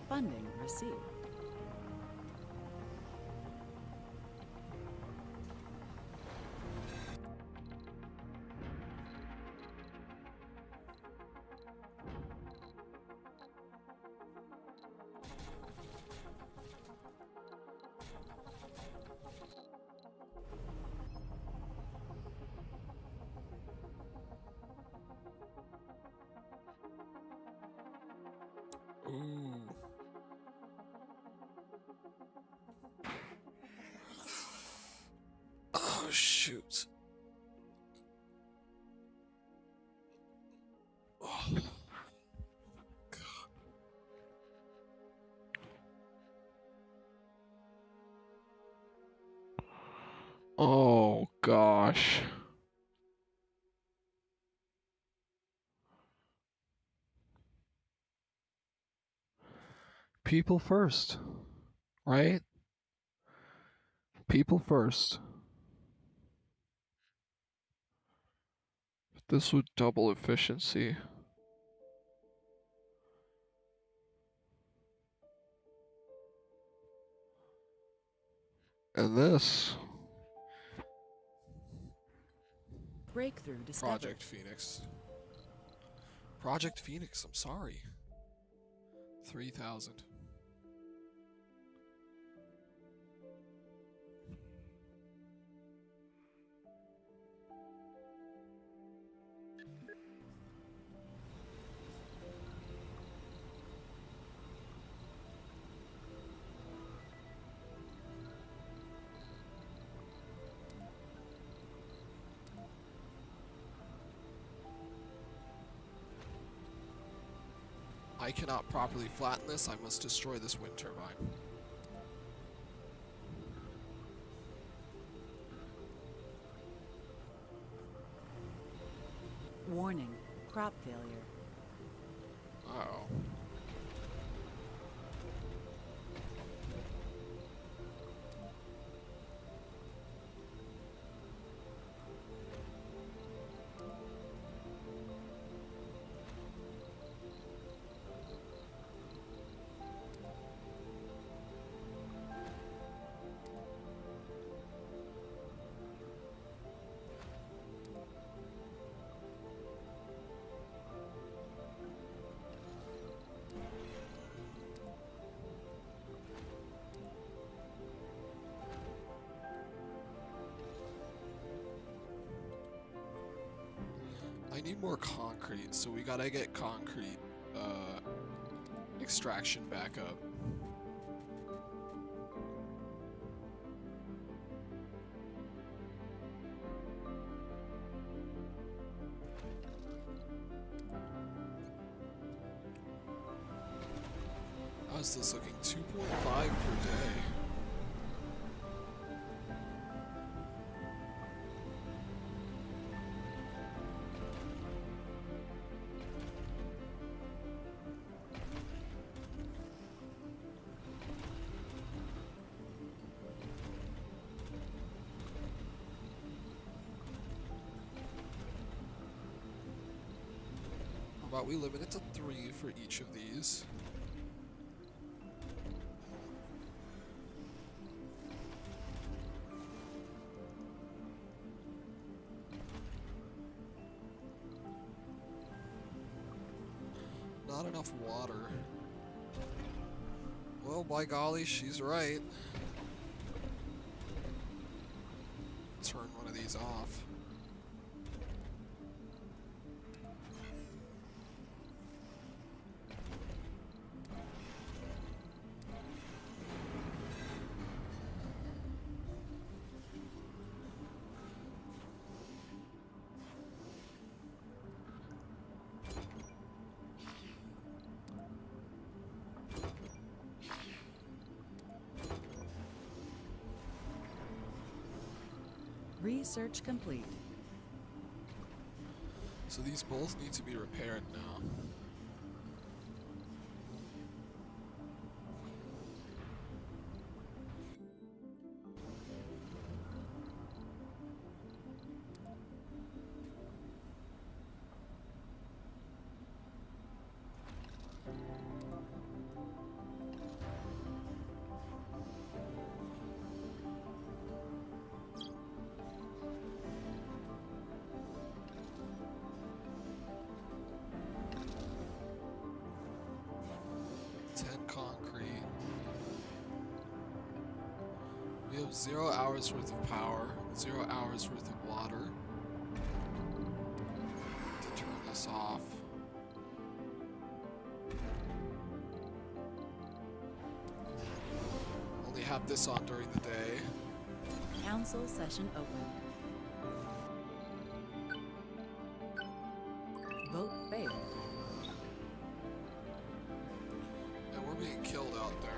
Speaker 2: Funding received.
Speaker 1: Ooh. Oh, shoot. Oh. gosh. People first, right? People first. This would double efficiency. And this.
Speaker 2: Breakthrough discovered.
Speaker 1: Project Phoenix. Project Phoenix, I'm sorry. 3,000. I cannot properly flatten this. I must destroy this wind turbine.
Speaker 2: Warning, crop failure.
Speaker 1: Uh-oh. I need more concrete, so we gotta get concrete extraction back up. How's this looking? 2.5 per day. How about we limit it to 3 for each of these? Not enough water. Well, by golly, she's right. Turn one of these off.
Speaker 2: Research complete.
Speaker 1: So these both need to be repaired now. Concrete. We have 0 hours worth of power, 0 hours worth of water. To turn this off. Only have this on during the day.
Speaker 2: Council session open. Vote failed.
Speaker 1: And we're being killed out there.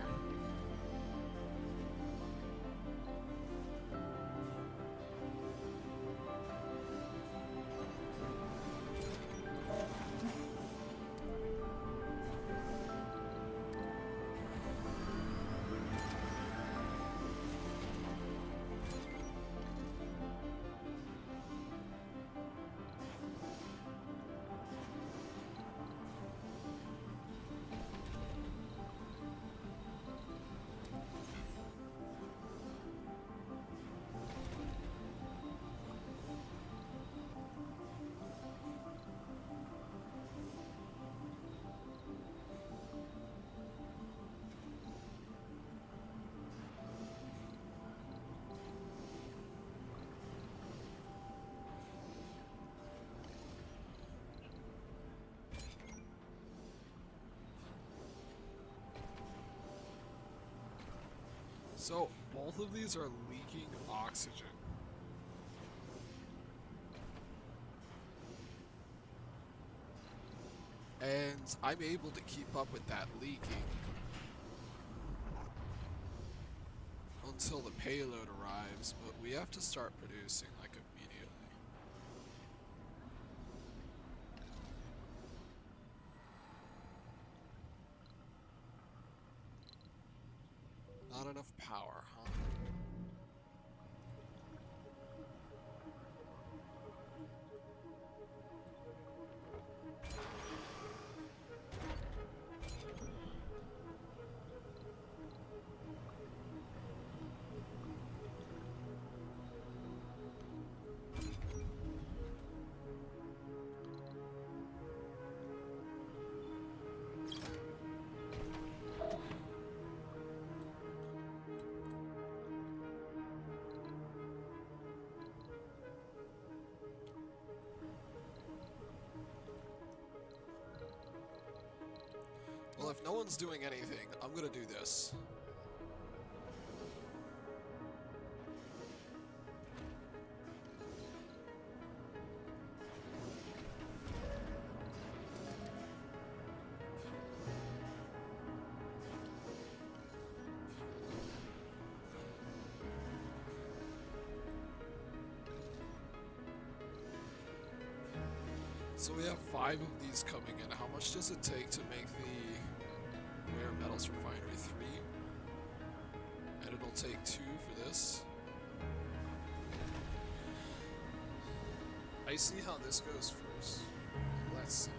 Speaker 1: So, both of these are leaking oxygen. And I'm able to keep up with that leaking until the payload arrives, but we have to start producing like immediately. Not enough power, huh? Well, if no one's doing anything, I'm gonna do this. So we have 5 of these coming in. How much does it take to make the rare metals refinery? 3. And it'll take 2 for this. I see how this goes first. Let's see.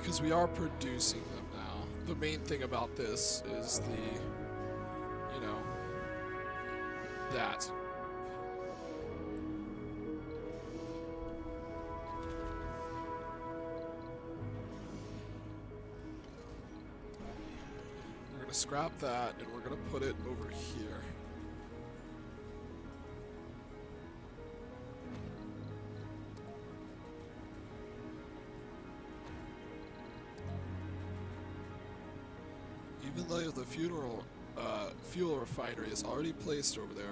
Speaker 1: Because we are producing them now. The main thing about this is the, you know, that. We're going to scrap that and we're going to put it over here. Even though the fuel refinery is already placed over there.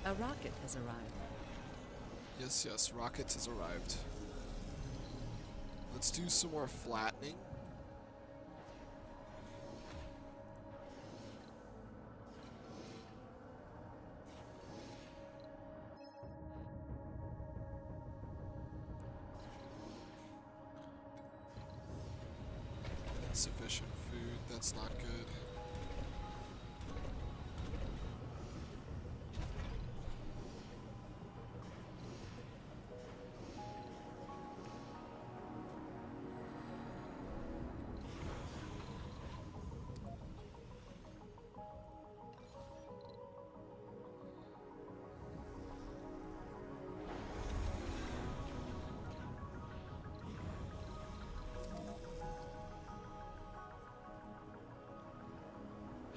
Speaker 2: A rocket has arrived.
Speaker 1: Yes, yes, rocket has arrived. Let's do some more flattening. Insufficient food, that's not good.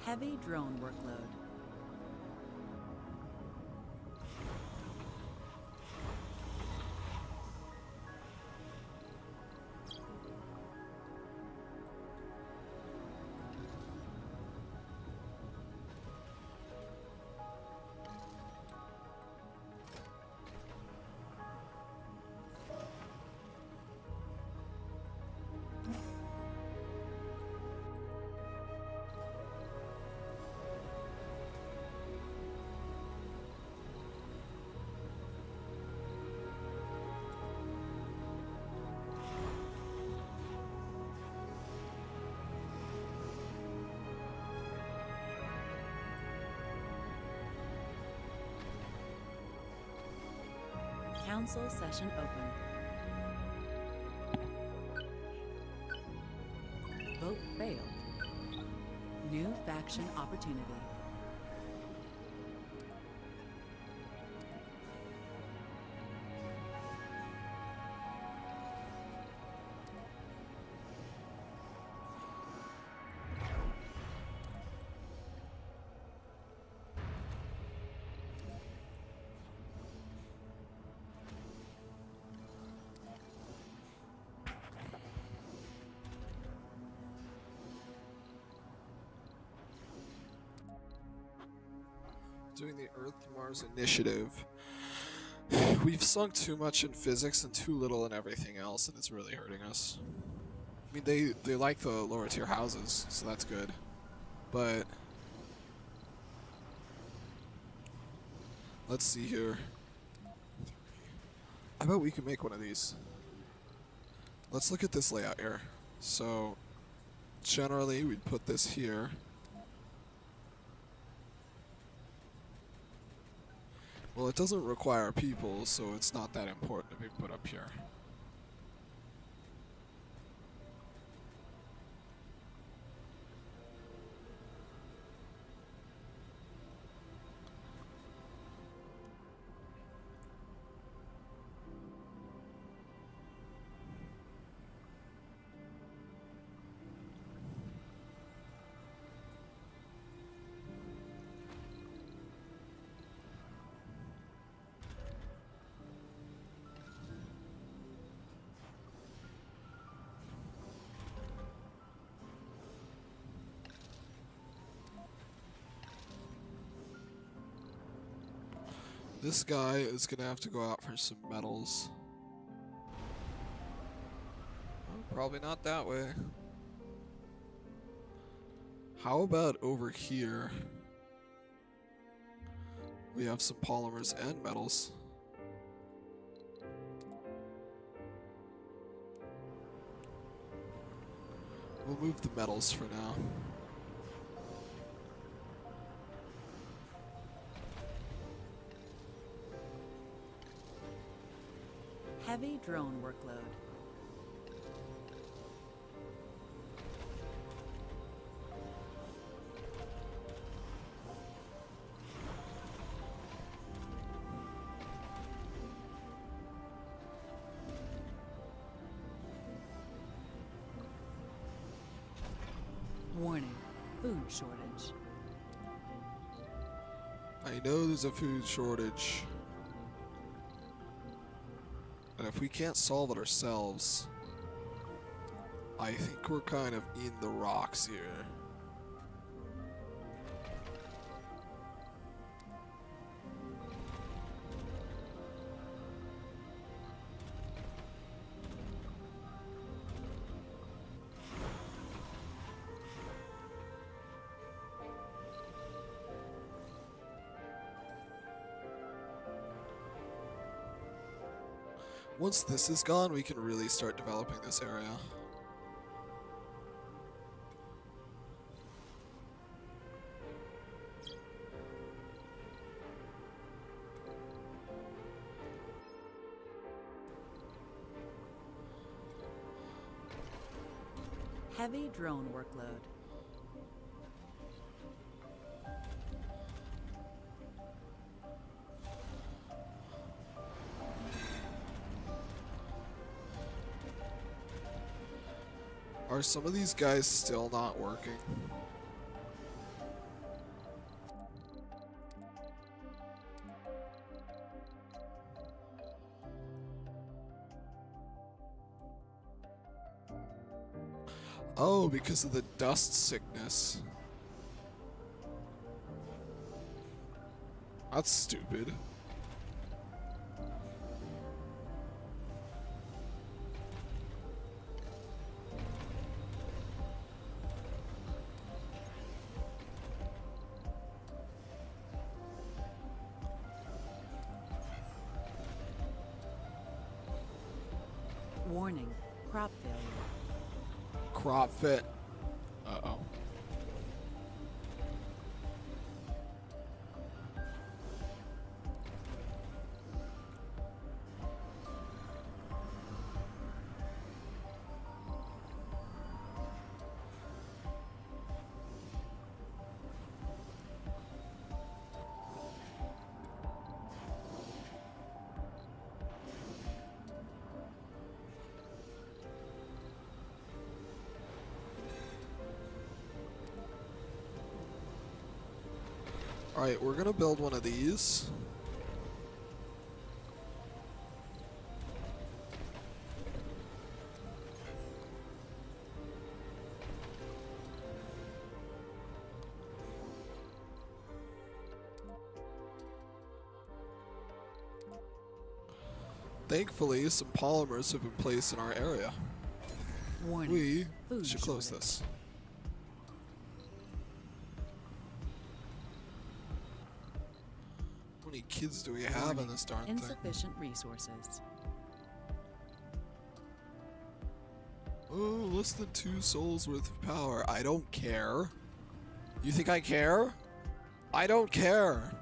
Speaker 2: Heavy drone workload. Council session open. Vote failed. New faction. faction opportunity.
Speaker 1: Doing the Earth-Mars initiative. We've sunk too much in physics and too little in everything else, and it's really hurting us. I mean, they like the lower tier houses, so that's good. But let's see here. I bet we can make one of these. Let's look at this layout here. So generally, we'd put this here. Well, it doesn't require people, so it's not that important to be put up here. This guy is gonna have to go out for some metals. Oh, probably not that way. How about over here? We have some polymers and metals. We'll move the metals for now.
Speaker 2: Heavy drone workload. Warning, food shortage.
Speaker 1: I know there's a food shortage. And if we can't solve it ourselves, I think we're kind of in the rocks here. Once this is gone, we can really start developing this area.
Speaker 2: Heavy drone workload.
Speaker 1: Are some of these guys still not working? Oh, because of the dust sickness. That's stupid.
Speaker 2: Warning, crop failure.
Speaker 1: Crop fit. Uh-oh. Alright, we're gonna build one of these. Thankfully, some polymers have been placed in our area.
Speaker 2: Warning.
Speaker 1: We
Speaker 2: Food
Speaker 1: should close
Speaker 2: shortage.
Speaker 1: this. How many kids do we have in
Speaker 2: Warning.
Speaker 1: this darn thing?
Speaker 2: Insufficient resources.
Speaker 1: Oh, less than 2 souls worth of power. I don't care. You think I care? I don't care.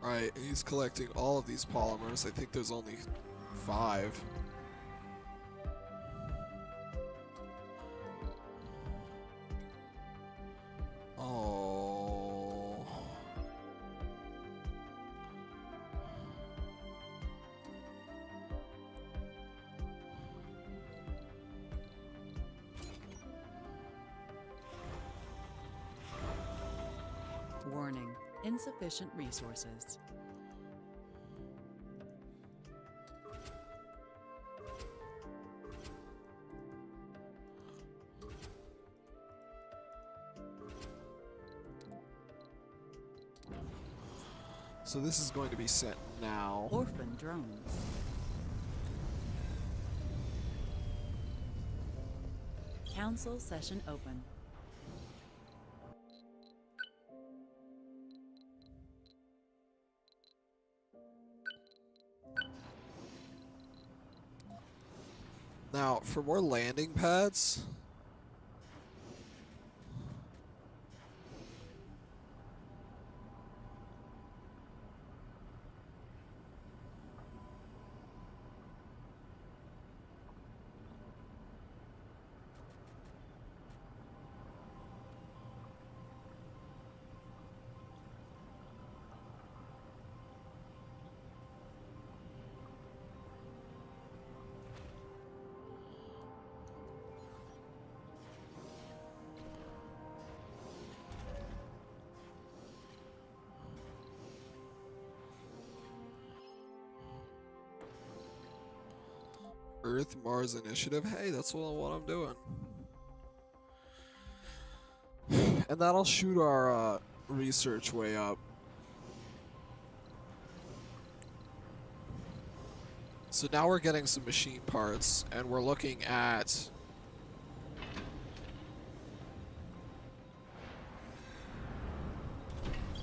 Speaker 1: Right, he's collecting all of these polymers. I think there's only 5. Oh.
Speaker 2: Warning. Insufficient resources.
Speaker 1: So this is going to be sent now.
Speaker 2: Orphan drones. Council session open.
Speaker 1: Now, for more landing pads, Earth Mars Initiative. Hey, that's what I'm doing. And that'll shoot our research way up. So now we're getting some machine parts, and we're looking at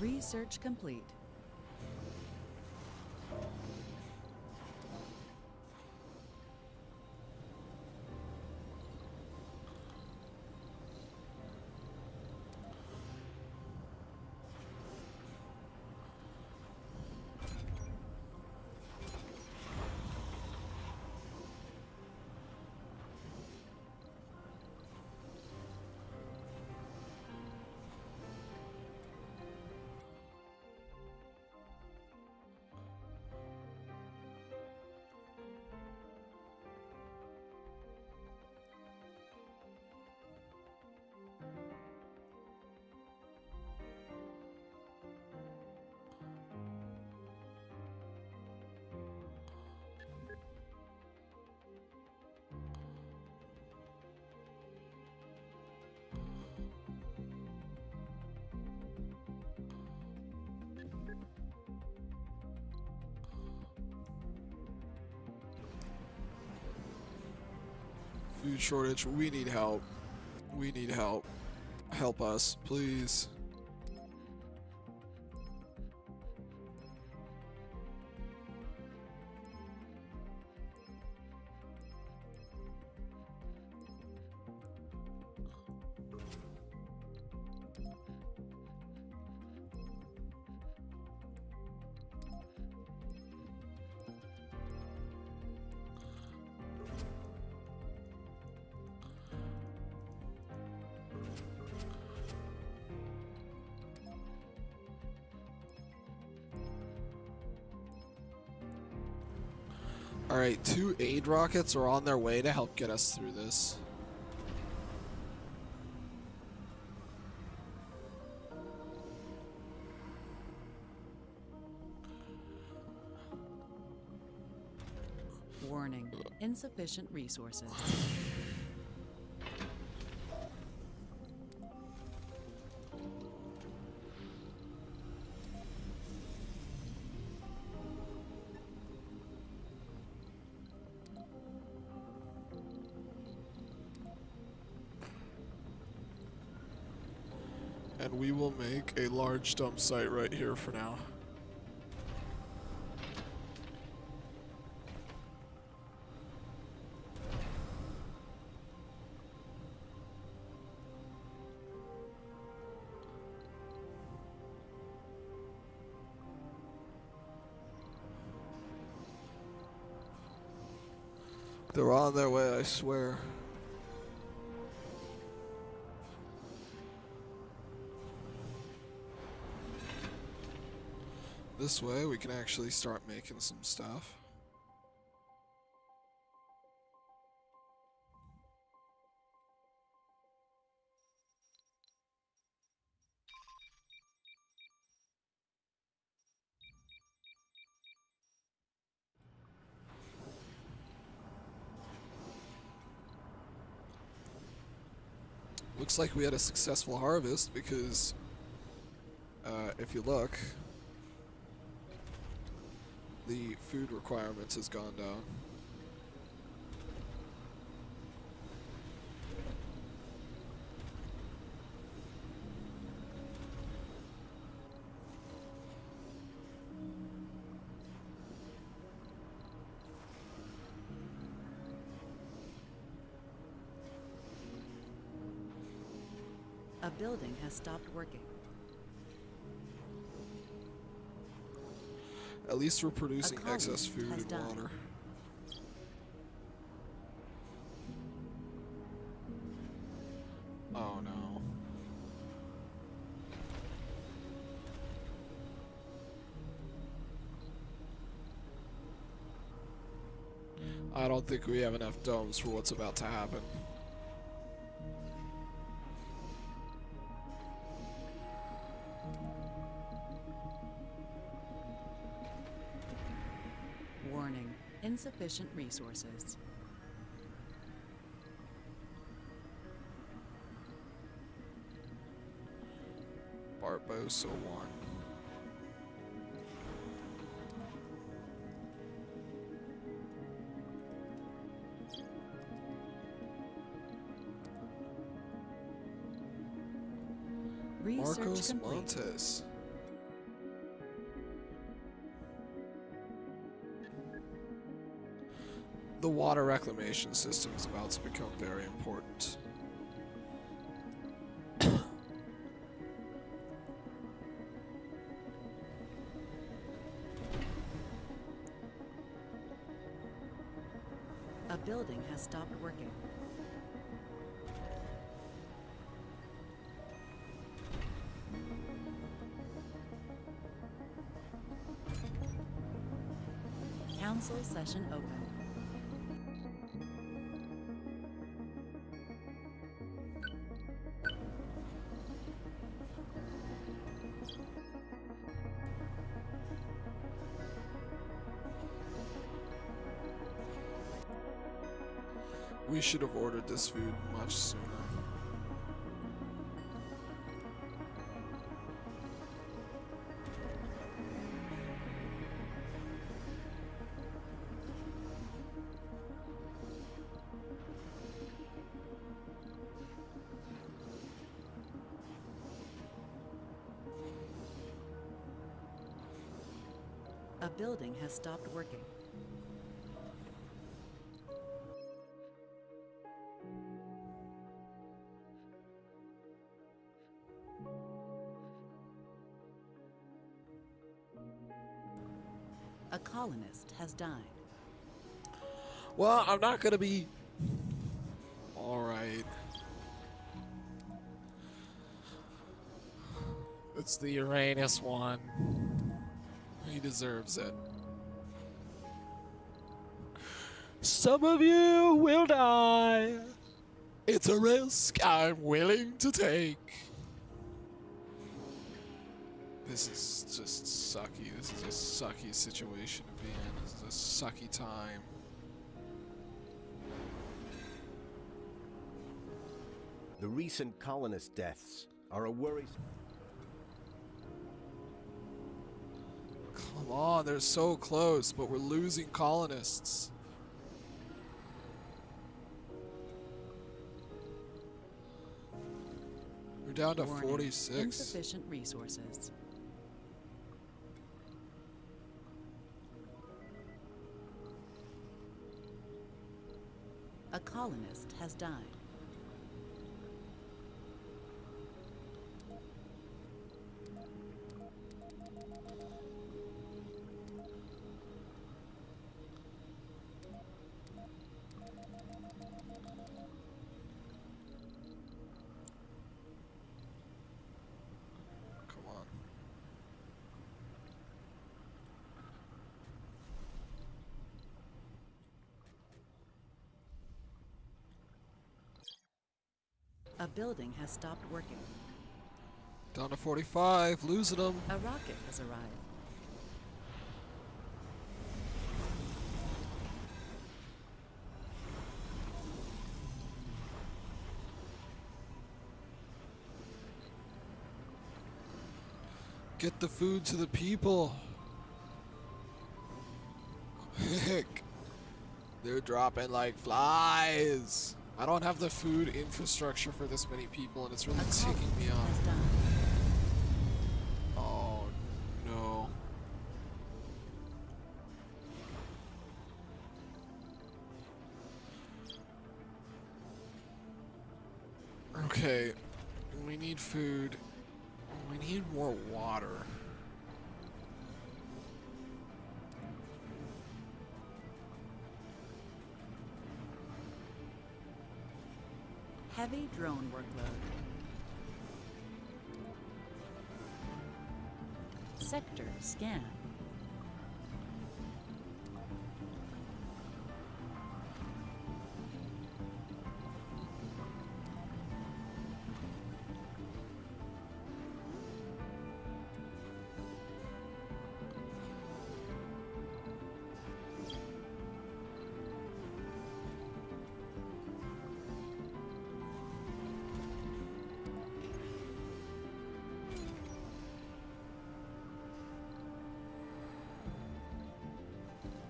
Speaker 2: Research complete.
Speaker 1: food shortage. We need help. We need help. Help us, please. Alright, 2 aid rockets are on their way to help get us through this.
Speaker 2: Warning, insufficient resources.
Speaker 1: And we will make a large dump site right here for now. They're on their way, I swear. This way, we can actually start making some stuff. Looks like we had a successful harvest because if you look, the food requirements has gone down.
Speaker 2: A building has stopped working.
Speaker 1: At least we're producing
Speaker 2: colony
Speaker 1: excess food
Speaker 2: has
Speaker 1: and
Speaker 2: died.
Speaker 1: water. Oh no. I don't think we have enough domes for what's about to happen.
Speaker 2: Warning, insufficient resources.
Speaker 1: Barbosa 1.
Speaker 2: Research
Speaker 1: Marcos
Speaker 2: complete.
Speaker 1: Montes. The water reclamation system is about to become very important.
Speaker 2: A building has stopped working. Council session open.
Speaker 1: We should have ordered this food much sooner.
Speaker 2: A building has stopped working. A colonist has died.
Speaker 1: Well, I'm not gonna be... Alright. It's the Uranus one. He deserves it. Some of you will die. It's a risk I'm willing to take. This is just sucky. This is a sucky situation to be in. This is a sucky time.
Speaker 3: The recent colonist deaths are a worry.
Speaker 1: Come on, they're so close, but we're losing colonists. We're down to
Speaker 2: Warning,
Speaker 1: 46.
Speaker 2: insufficient resources. A colonist has died.
Speaker 1: Come on.
Speaker 2: A building has stopped working.
Speaker 1: Down to 45, losing them.
Speaker 2: A rocket has arrived.
Speaker 1: Get the food to the people. Quick. They're dropping like flies. I don't have the food infrastructure for this many people, and it's really ticking me
Speaker 2: Has
Speaker 1: off.
Speaker 2: died.
Speaker 1: Oh, no. Okay. We need food. We need more water.
Speaker 2: Heavy drone workload. Sector scan.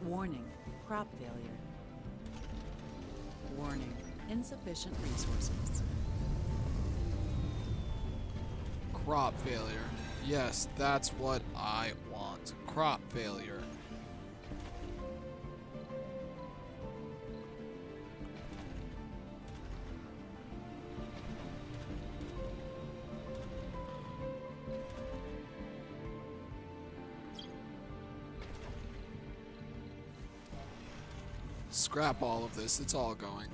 Speaker 2: Warning, crop failure. Warning, insufficient resources.
Speaker 1: Crop failure. Yes, that's what I want. Crop failure. Scrap all of this. It's all going.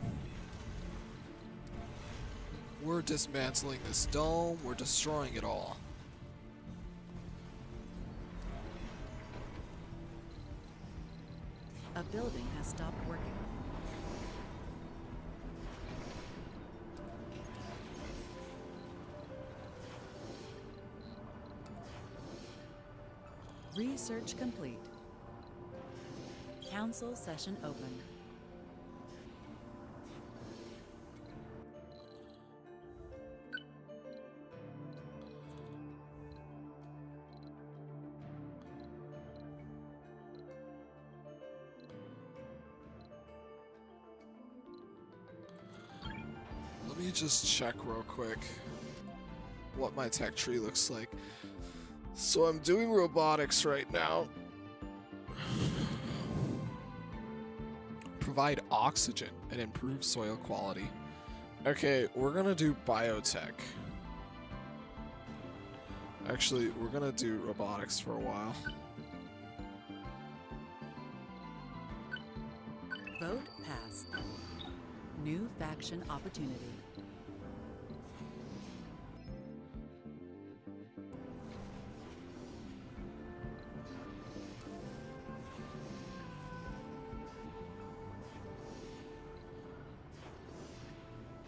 Speaker 1: We're dismantling this dome. We're destroying it all.
Speaker 2: A building has stopped working. Research complete. Council session open.
Speaker 1: Let me just check real quick what my tech tree looks like. So I'm doing robotics right now. Provide oxygen and improve soil quality. Okay, we're gonna do biotech. Actually, we're gonna do robotics for a while.
Speaker 2: Vote passed. New faction opportunity.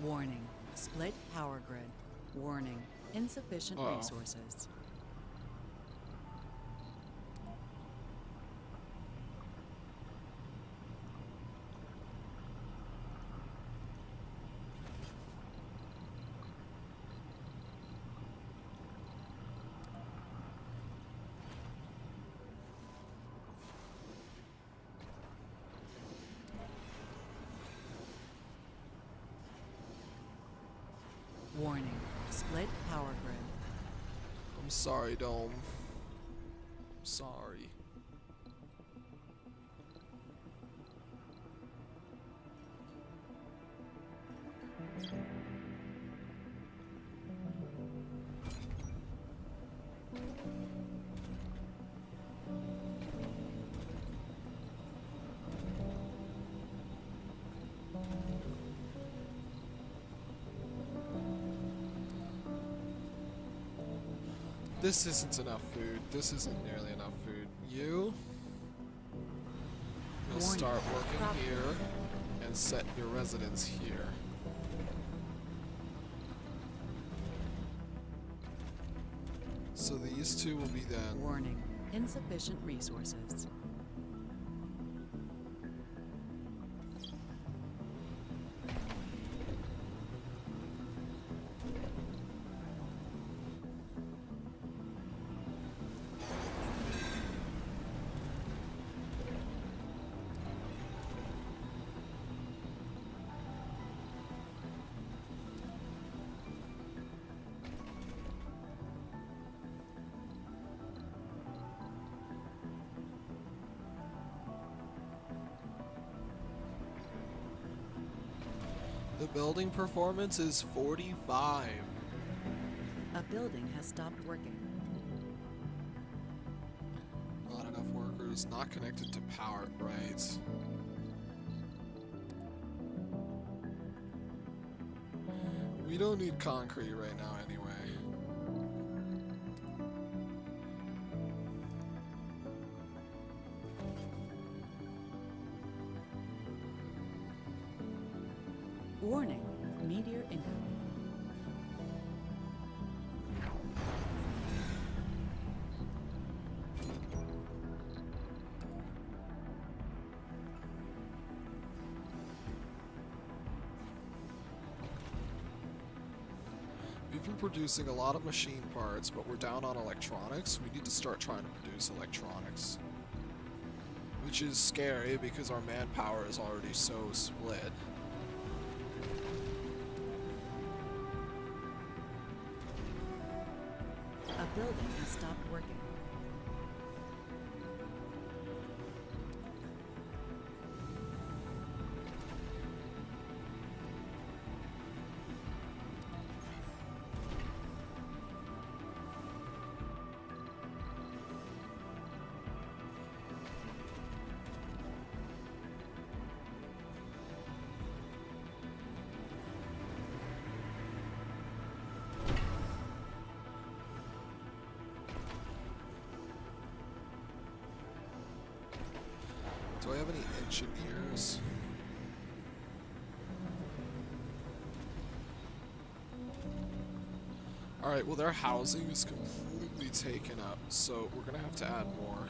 Speaker 2: Warning. Split power grid. Warning. Insufficient
Speaker 1: Uh-oh.
Speaker 2: resources. Warning. Split power grid.
Speaker 1: I'm sorry, Dome. I'm sorry. This isn't enough food. This isn't nearly enough food. You'll
Speaker 2: Warning.
Speaker 1: start working
Speaker 2: Problem.
Speaker 1: here and set your residence here. So these two will be then.
Speaker 2: Warning. Insufficient resources.
Speaker 1: The building performance is 45.
Speaker 2: A building has stopped working.
Speaker 1: Not enough workers, not connected to power, right? We don't need concrete right now anyway.
Speaker 2: Warning. Meteor incoming.
Speaker 1: We've been producing a lot of machine parts, but we're down on electronics. We need to start trying to produce electronics. Which is scary because our manpower is already so split.
Speaker 2: A building has stopped working.
Speaker 1: Do I have any engineers? Alright, well their housing is completely taken up, so we're gonna have to add more.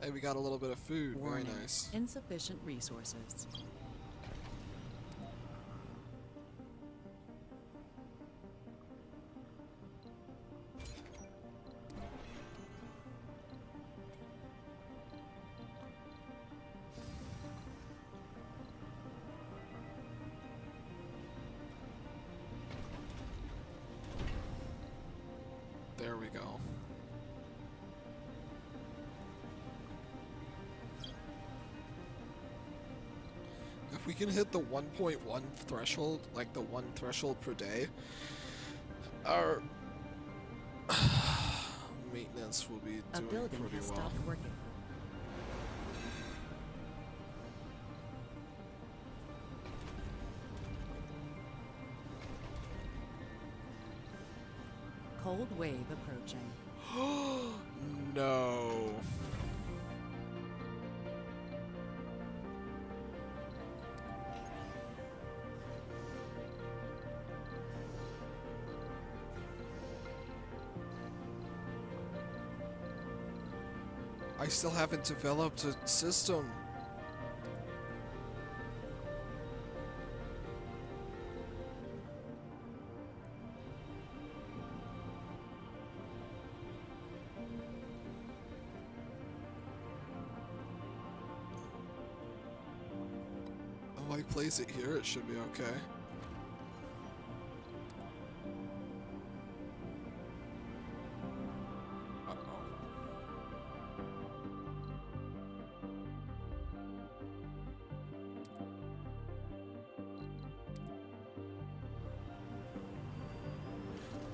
Speaker 1: Hey, we got a little bit of food.
Speaker 2: Warning.
Speaker 1: Very nice.
Speaker 2: Insufficient resources.
Speaker 1: There we go. if we can hit the 1.1 threshold, like the one threshold per day, our maintenance will be
Speaker 2: A
Speaker 1: doing
Speaker 2: building
Speaker 1: pretty
Speaker 2: has
Speaker 1: well.
Speaker 2: stopped working. Cold wave approaching.
Speaker 1: No. I still haven't developed a system. Oh, I place it here, it should be okay. Uh-oh.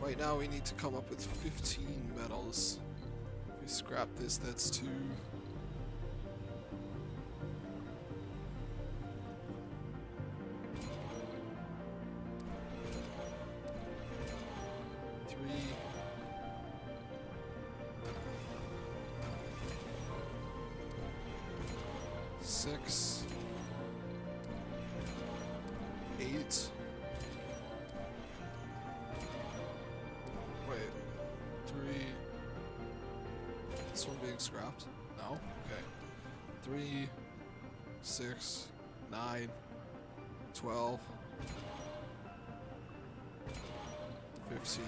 Speaker 1: Right now we need to come up with 15 metals. If we scrap this, that's 2. Six, 8. Wait, 3. This one being scrapped? No? Okay. 3, 6, 9, 12, 15.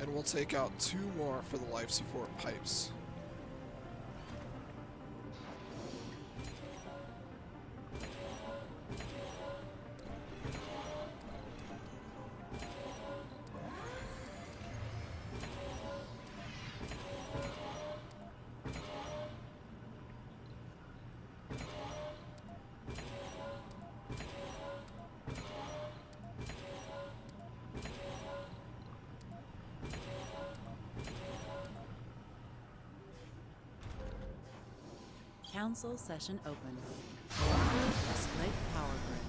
Speaker 1: And we'll take out 2 more for the life support pipes.
Speaker 2: Council session open. Split power grid.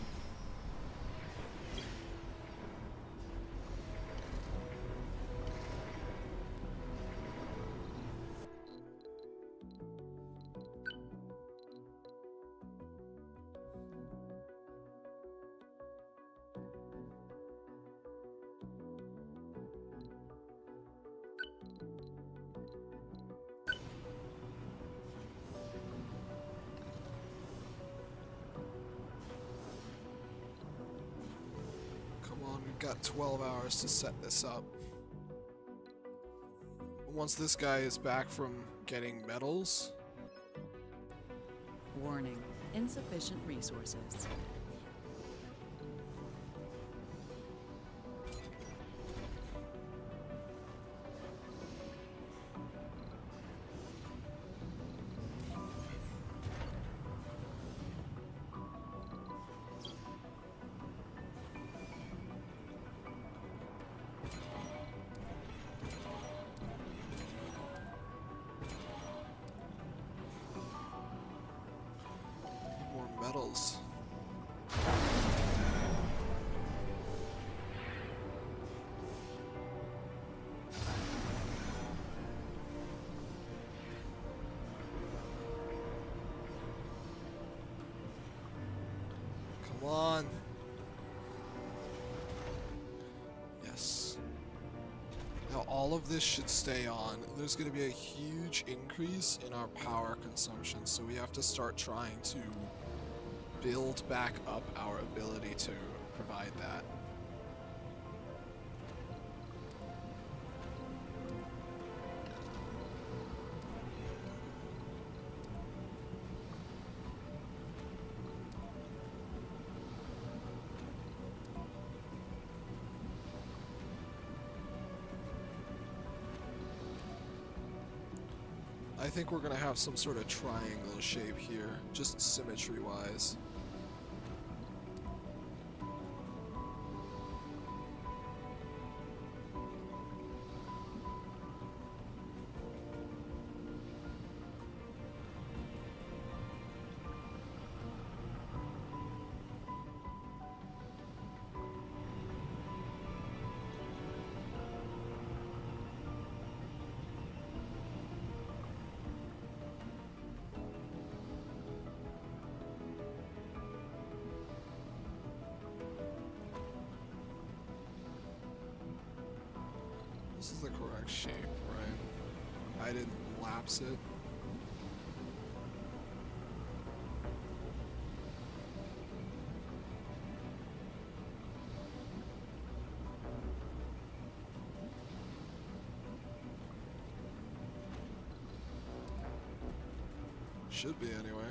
Speaker 2: We've got 12 hours to set this up. Once this guy is back from getting metals... Warning. Insufficient resources.
Speaker 1: metals. Come on. Yes. Now all of this should stay on. There's going to be a huge increase in our power consumption, so we have to start trying to build back up our ability to provide that. I think we're gonna have some sort of triangle shape here, just symmetry-wise. This is the correct shape, right? I didn't lapse it. Should be anyway.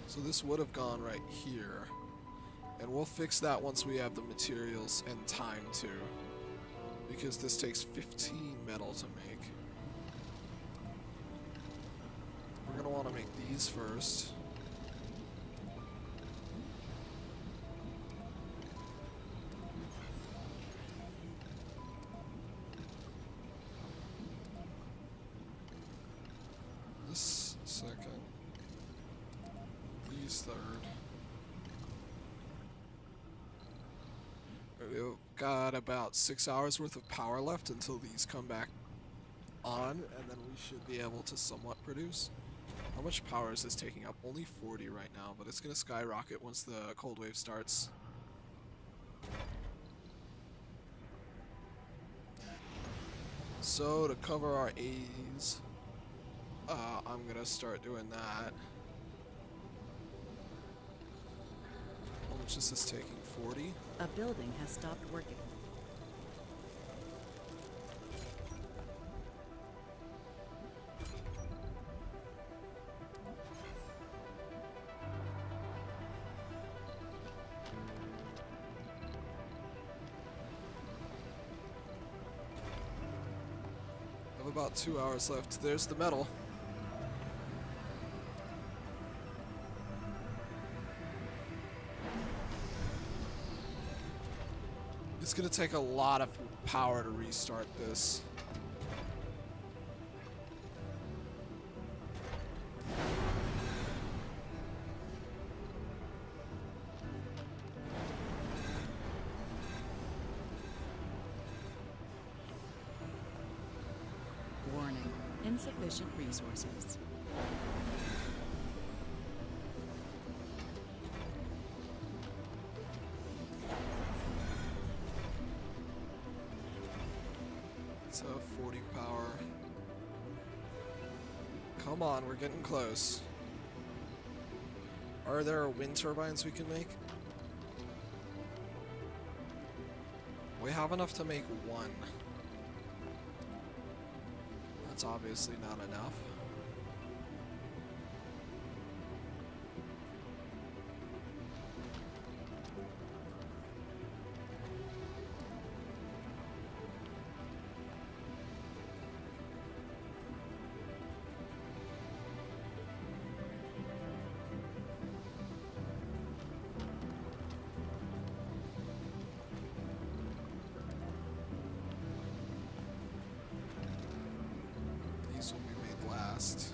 Speaker 1: So this would have gone right here, and we'll fix that once we have the materials and time to, because this takes 15 metal to make. We're gonna want to make these first. This second. These third. We've got about 6 hours worth of power left until these come back on, and then we should be able to somewhat produce. How much power is this taking up? Only 40 right now, but it's going to skyrocket once the cold wave starts. So to cover our A's, I'm going to start doing that. How much is this taking? 40?
Speaker 2: A building has stopped working.
Speaker 1: I have about 2 hours left. There's the metal. It's gonna take a lot of power to restart this.
Speaker 2: Warning, insufficient resources.
Speaker 1: It's a 40 power. Come on, we're getting close. Are there wind turbines we can make? We have enough to make one. That's obviously not enough. These will be made last.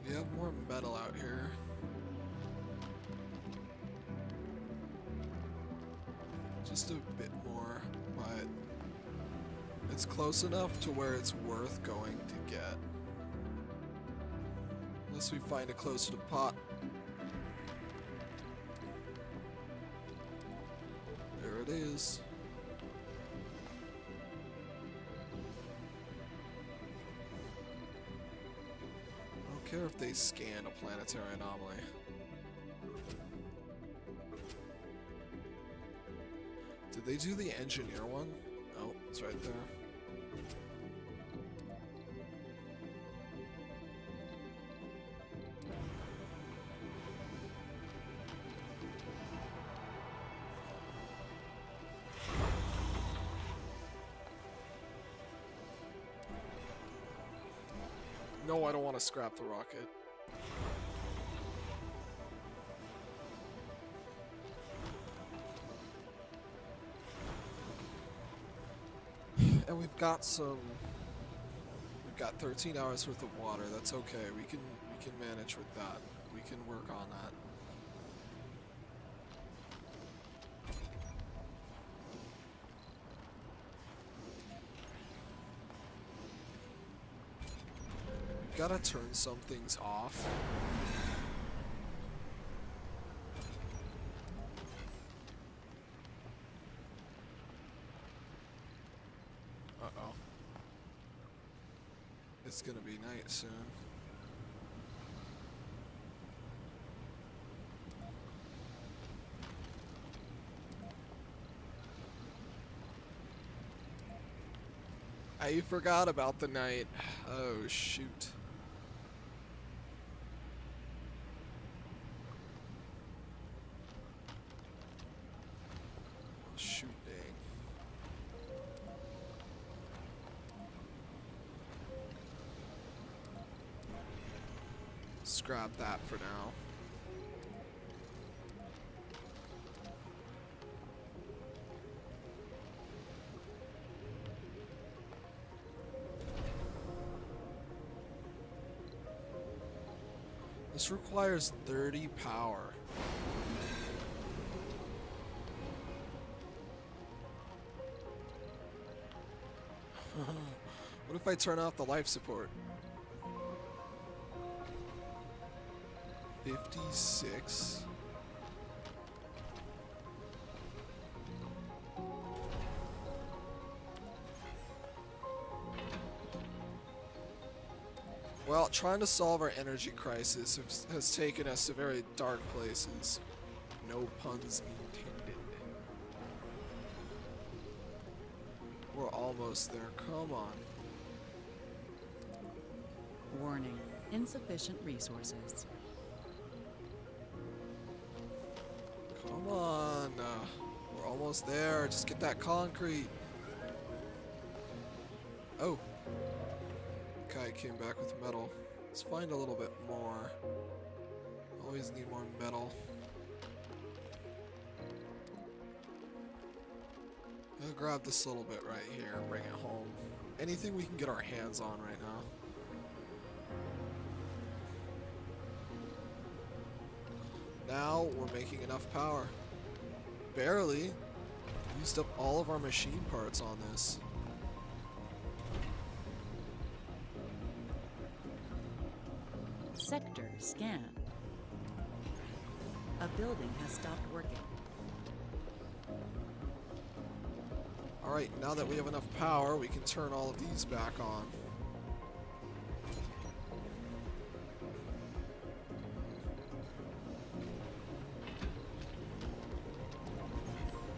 Speaker 1: We have more metal out here. Just a bit more, but it's close enough to where it's worth going to get. Unless we find it closer to the pot. There it is. I don't care if they scan a planetary anomaly. Did they do the engineer one? Oh, it's right there. No, I don't want to scrap the rocket. And we've got 13 hours worth of water. That's okay. We can manage with that. We can work on that. We've got to turn some things off. Uh-oh. It's gonna be night soon. I forgot about the night. Oh, shoot. Shoot, dang. Scrap that for now. This requires 30 power. What if I turn off the life support? 56. Well, trying to solve our energy crisis has taken us to very dark places. No puns intended. We're almost there. Come on.
Speaker 2: Warning. Insufficient resources.
Speaker 1: Come on. We're almost there. Just get that concrete. Oh. Guy came back with metal. Let's find a little bit more. Always need more metal. I'll grab this little bit right here and bring it home. Anything we can get our hands on right now. Now we're making enough power. Barely. Used up all of our machine parts on this.
Speaker 2: Sector scan. A building has stopped working.
Speaker 1: Alright, now that we have enough power, we can turn all of these back on.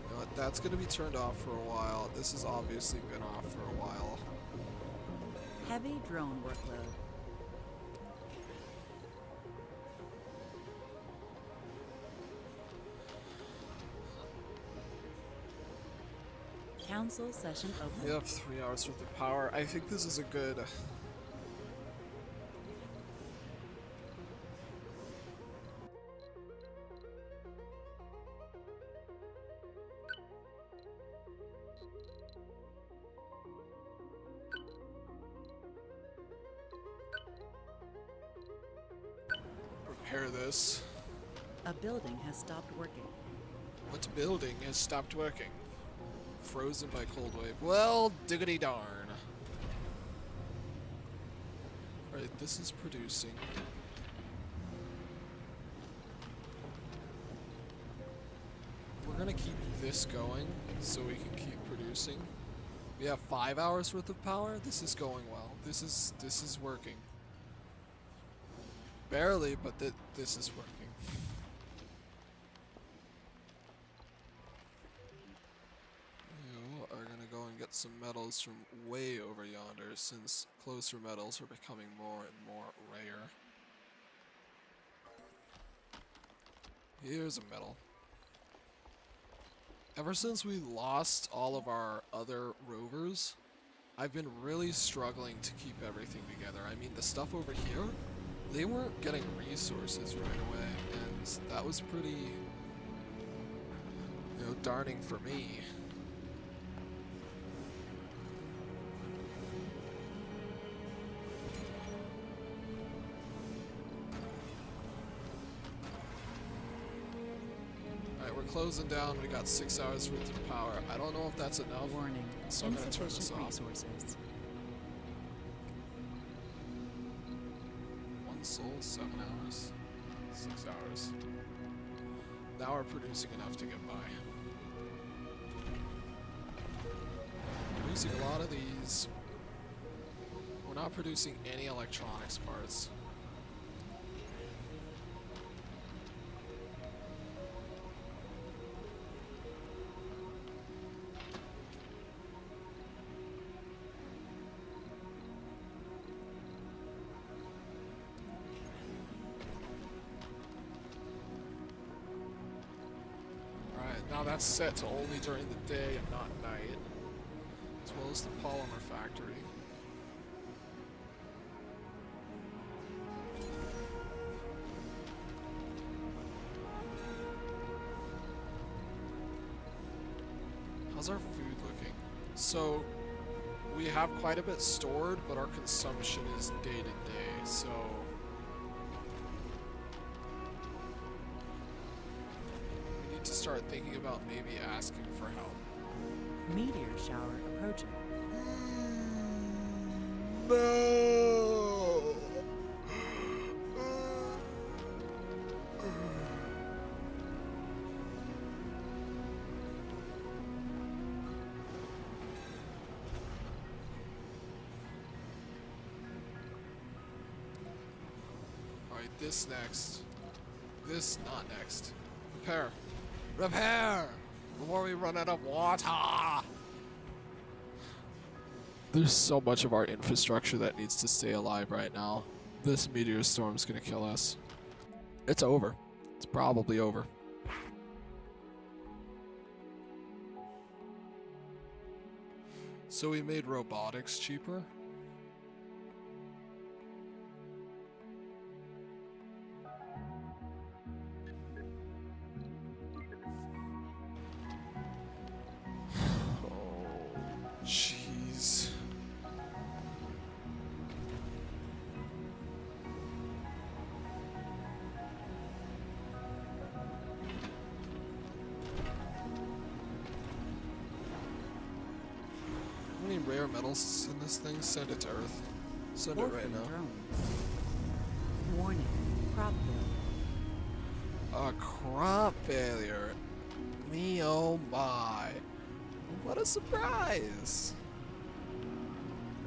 Speaker 1: You know what, that's going to be turned off for a while. This has obviously been off for a while.
Speaker 2: Heavy drone workload. Council session open.
Speaker 1: We have 3 hours worth of power. I think this is a good... repair this.
Speaker 2: A building has stopped working.
Speaker 1: What building has stopped working? Frozen by cold wave. Well, diggity darn. Alright, this is producing. we're gonna keep this going so we can keep producing. We have 5 hours worth of power. This is going well. This is working. Barely, but this is working. You are gonna go and get some metals from way over yonder, since closer metals are becoming more and more rare. Here's a metal. Ever since we lost all of our other rovers, I've been really struggling to keep everything together. I mean, the stuff over here, they weren't getting resources right away, and that was pretty, you know, darning for me. Alright, we're closing down. We got 6 hours worth of power. I don't know if that's enough.
Speaker 2: Warning.
Speaker 1: So I'm gonna turn this
Speaker 2: Insufficient
Speaker 1: off.
Speaker 2: resources.
Speaker 1: 1 soul, 7 hours, 6 hours. Now we're producing enough to get by. Producing a lot of these. We're not producing any electronics parts. Now that's set to only during the day and not night, as well as the polymer factory. How's our food looking? So, we have quite a bit stored, but our consumption is day to day, so... to start thinking about maybe asking for help.
Speaker 2: Meteor shower approaching.
Speaker 1: No. Alright, this next. This not next. Repair. Repair! Before we run out of water! There's so much of our infrastructure that needs to stay alive right now. This meteor storm's gonna kill us. It's over. It's probably over. So we made robotics cheaper. Jeez. How many rare metals in this thing? Send it to Earth. Send it right
Speaker 2: Orphan
Speaker 1: now.
Speaker 2: drone. Warning. Crop failure.
Speaker 1: A crop failure. Me oh my. What a surprise.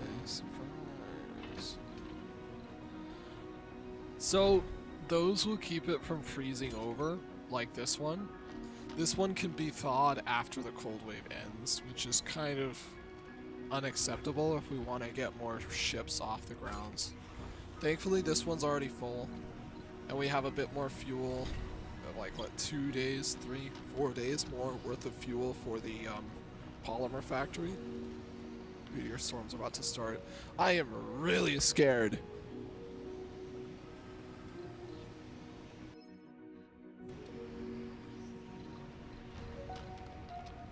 Speaker 1: A surprise. So, those will keep it from freezing over, like this one. This one can be thawed after the cold wave ends, which is kind of unacceptable if we want to get more ships off the grounds. Thankfully, this one's already full, and we have a bit more fuel, like what, 2 days, 3, 4 days more worth of fuel for the polymer factory. Meteor storm's about to start. I am really scared.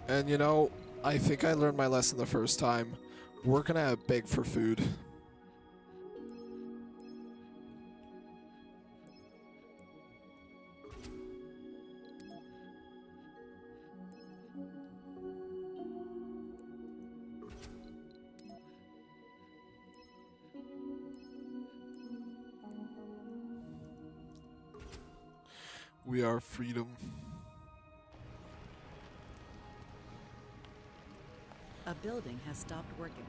Speaker 1: And you know, I think I learned my lesson the first time. We're gonna beg for food. We are freedom.
Speaker 2: A building has stopped working.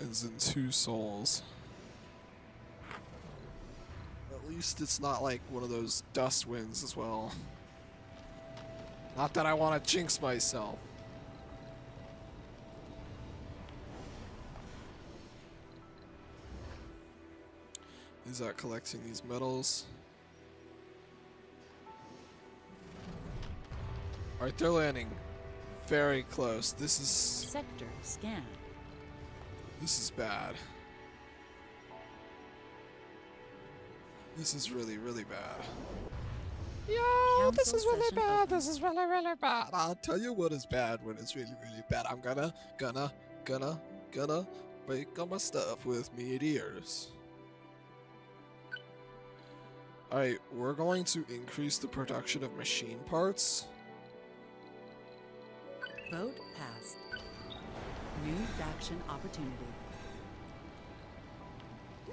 Speaker 1: Ends in 2 souls. At least it's not like one of those dust winds as well. Not that I want to jinx myself. Is that collecting these metals? Alright, they're landing very close. This is
Speaker 2: Sector scan.
Speaker 1: bad. This is really, really bad. Yo, this
Speaker 2: Council
Speaker 1: is really
Speaker 2: session
Speaker 1: bad.
Speaker 2: open.
Speaker 1: This is really, really bad. I'll tell you what is bad when it's really, really bad. I'm gonna break all my stuff with meteors. Alright, we're going to increase the production of machine parts.
Speaker 2: Vote passed. New faction opportunity.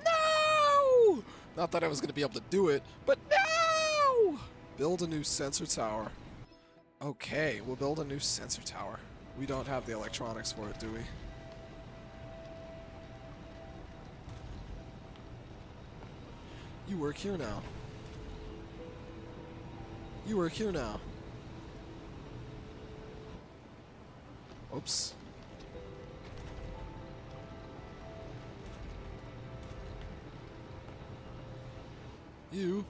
Speaker 1: No! Not that I was going to be able to do it, but no! Build a new sensor tower. Okay, we'll build a new sensor tower. We don't have the electronics for it, do we? You work here now. You work here now. Oops. You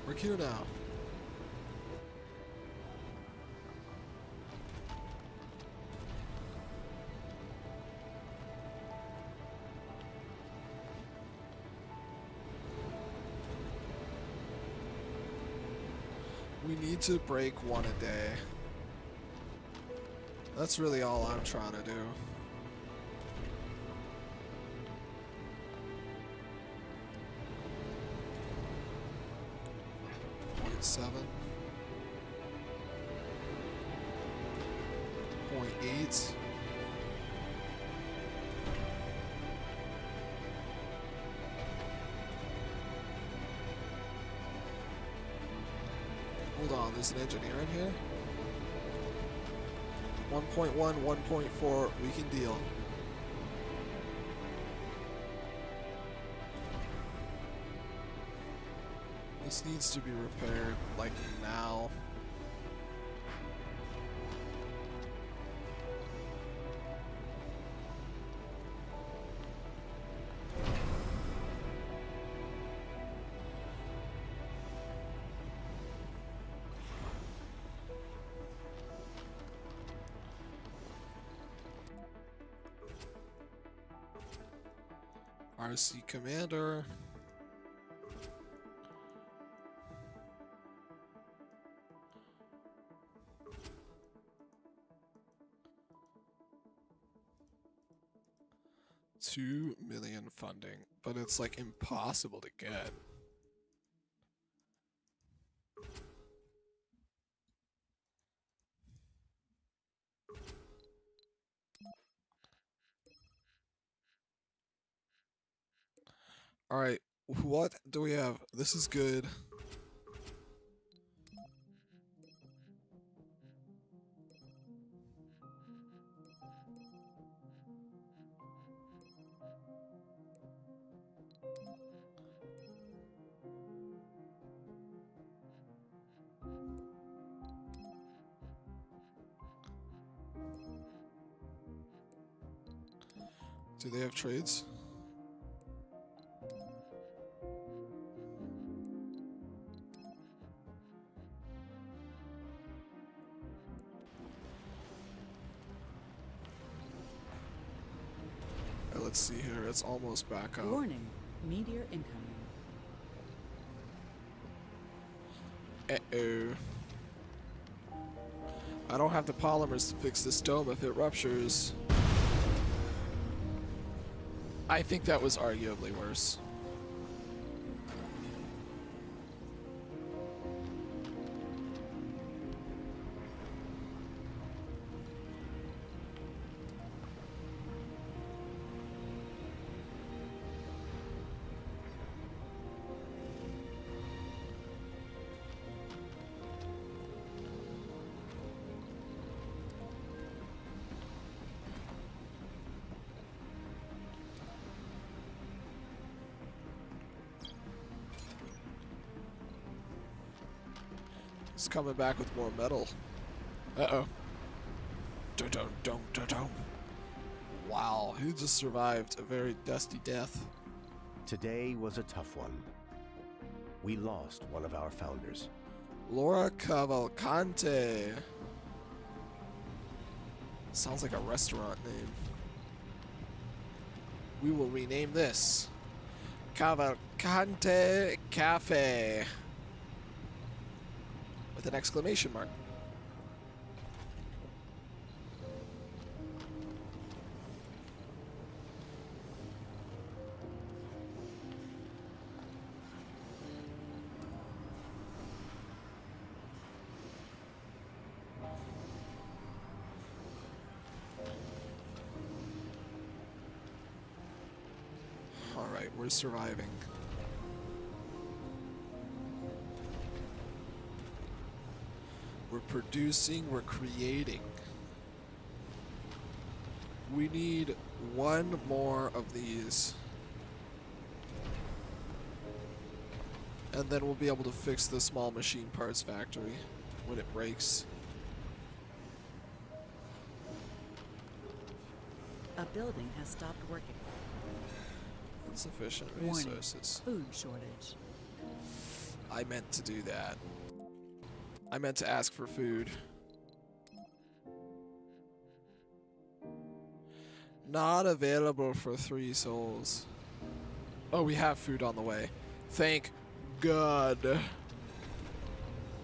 Speaker 1: work here now. We need to break 1 a day. That's really all I'm trying to do. 0.7. 0.8. Hold on, there's an engineer in here. 1.1, 1.4, we can deal. This needs to be repaired, like, now. RC Commander. $2 million funding, but it's like impossible to get. All right, what do we have? This is good. Do they have trades? Let's see here. It's almost back up.
Speaker 2: Warning, meteor incoming.
Speaker 1: Uh-oh. I don't have the polymers to fix this dome if it ruptures. I think that was arguably worse. He's coming back with more metal. Uh-oh. Dun-dun-dun-dun-dun. Wow, he just survived a very dusty death.
Speaker 3: Today was a tough one. We lost one of our founders.
Speaker 1: Laura Cavalcante. Sounds like a restaurant name. We will rename this Cavalcante Cafe. With an exclamation mark. All right, we're surviving. We're producing, we're creating. We need one more of these. And then we'll be able to fix the small machine parts factory when it breaks.
Speaker 2: A building has stopped working.
Speaker 1: Insufficient
Speaker 2: Warning,
Speaker 1: resources.
Speaker 2: food shortage.
Speaker 1: I meant to do that. I meant to ask for food. Not available for 3 souls. Oh, we have food on the way. Thank God.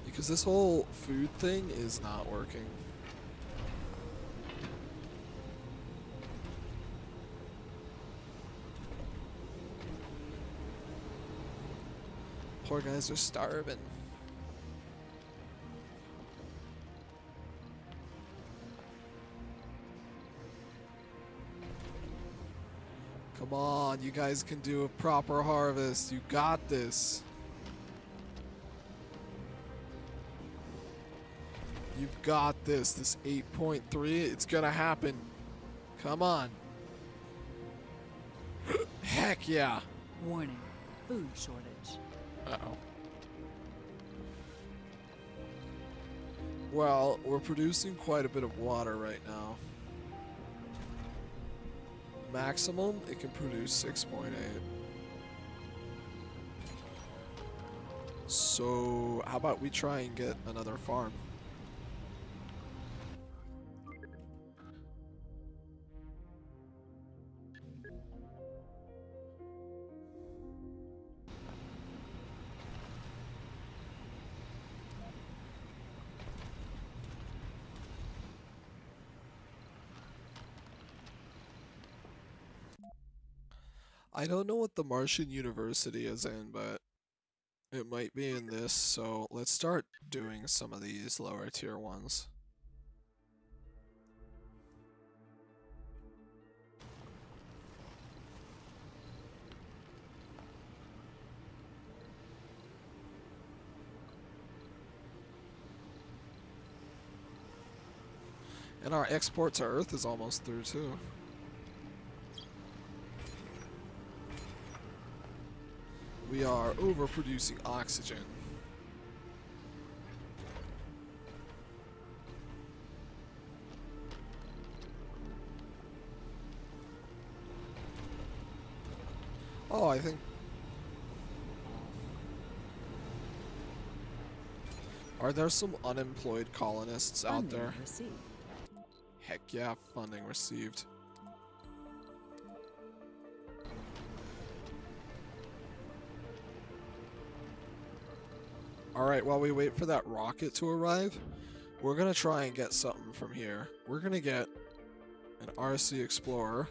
Speaker 1: Because this whole food thing is not working. Poor guys are starving. Come on, you guys can do a proper harvest. You got this. You've got this. This 8.3, it's gonna happen. Come on. Heck yeah.
Speaker 2: Warning, food shortage.
Speaker 1: Uh-oh. Well, we're producing quite a bit of water right now. Maximum, it can produce 6.8. So, how about we try and get another farm? I don't know what the Martian University is in, but it might be in this, so let's start doing some of these lower tier ones. And our export to Earth is almost through too. We are overproducing oxygen. Oh, I think... Are there some unemployed colonists out
Speaker 2: Funding
Speaker 1: there?
Speaker 2: received.
Speaker 1: Heck yeah, funding received. Alright, while we wait for that rocket to arrive, we're gonna try and get something from here. We're gonna get an RC Explorer.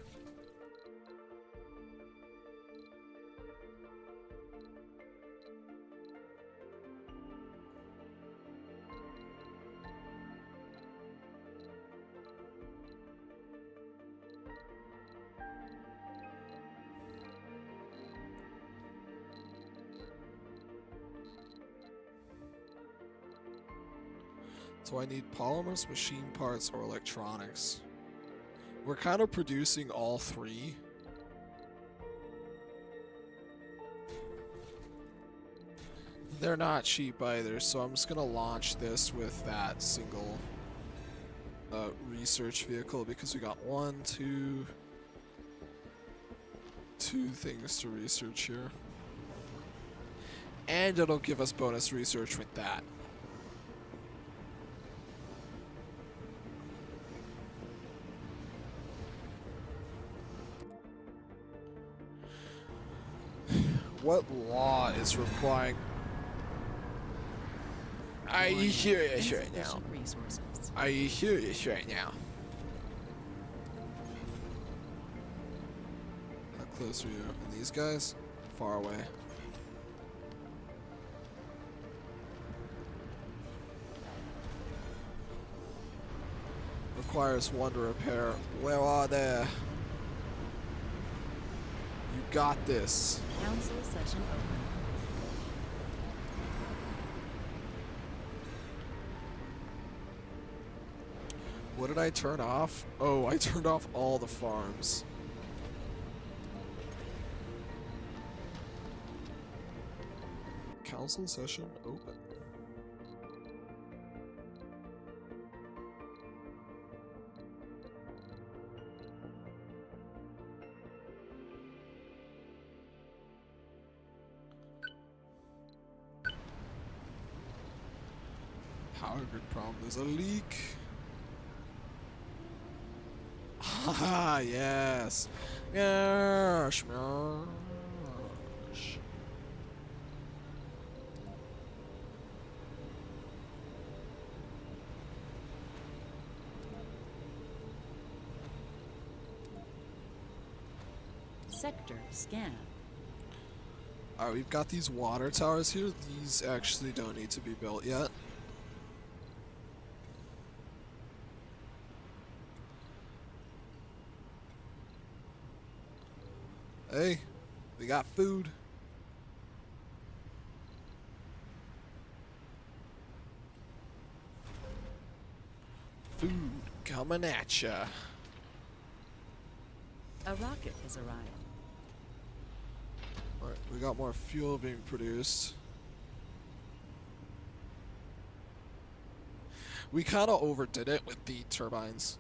Speaker 1: Do I need polymers, machine parts, or electronics? We're kind of producing all three. They're not cheap either, so I'm just gonna launch this with that single research vehicle because we got two things to research here. And it'll give us bonus research with that. What law is requiring? Are you serious right now?
Speaker 2: Insufficient resources.
Speaker 1: Are you serious right now? How close are you? And these guys? Far away. Requires one to repair. Where are they? You got this.
Speaker 2: Council session open.
Speaker 1: What did I turn off? Oh, I turned off all the farms. Council session open. Power grid problem. There's a leak. Haha, yes. Yes, yes.
Speaker 2: Sector scan.
Speaker 1: Alright, we've got these water towers here. These actually don't need to be built yet. Hey, we got food. Food coming at ya.
Speaker 2: A rocket has arrived.
Speaker 1: Alright, we got more fuel being produced. We kind of overdid it with the turbines.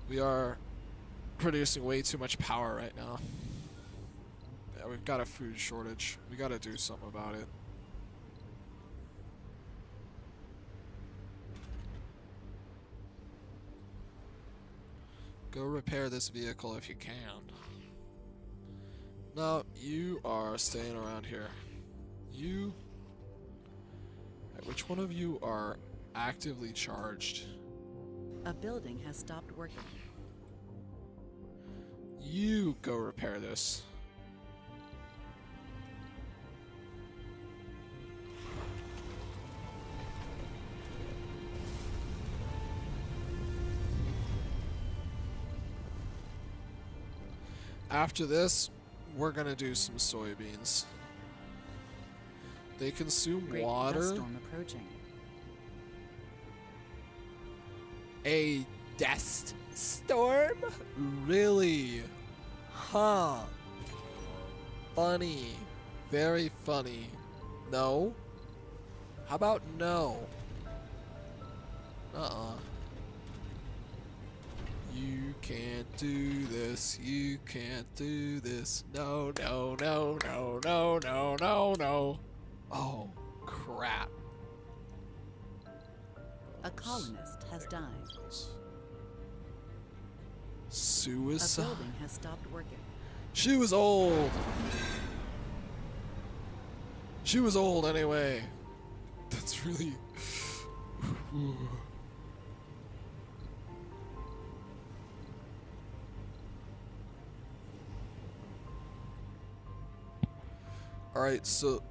Speaker 1: We are producing way too much power right now. Yeah, we've got a food shortage. We gotta do something about it. Go repair this vehicle if you can. No, you are staying around here. You... Which one of you are actively charged?
Speaker 2: A building has stopped working.
Speaker 1: You go repair this. After this, we're gonna do some soybeans. They consume
Speaker 2: Great
Speaker 1: water.
Speaker 2: dust storm approaching.
Speaker 1: A dust storm? Really? Huh. Funny. Very funny. No? How about no? You can't do this. You can't do this. No, no, no, no, no, no, no, no. Oh, crap.
Speaker 2: A colonist has died. A
Speaker 1: Suicide.
Speaker 2: building has stopped working.
Speaker 1: She was old. She was old anyway. That's really... Alright, so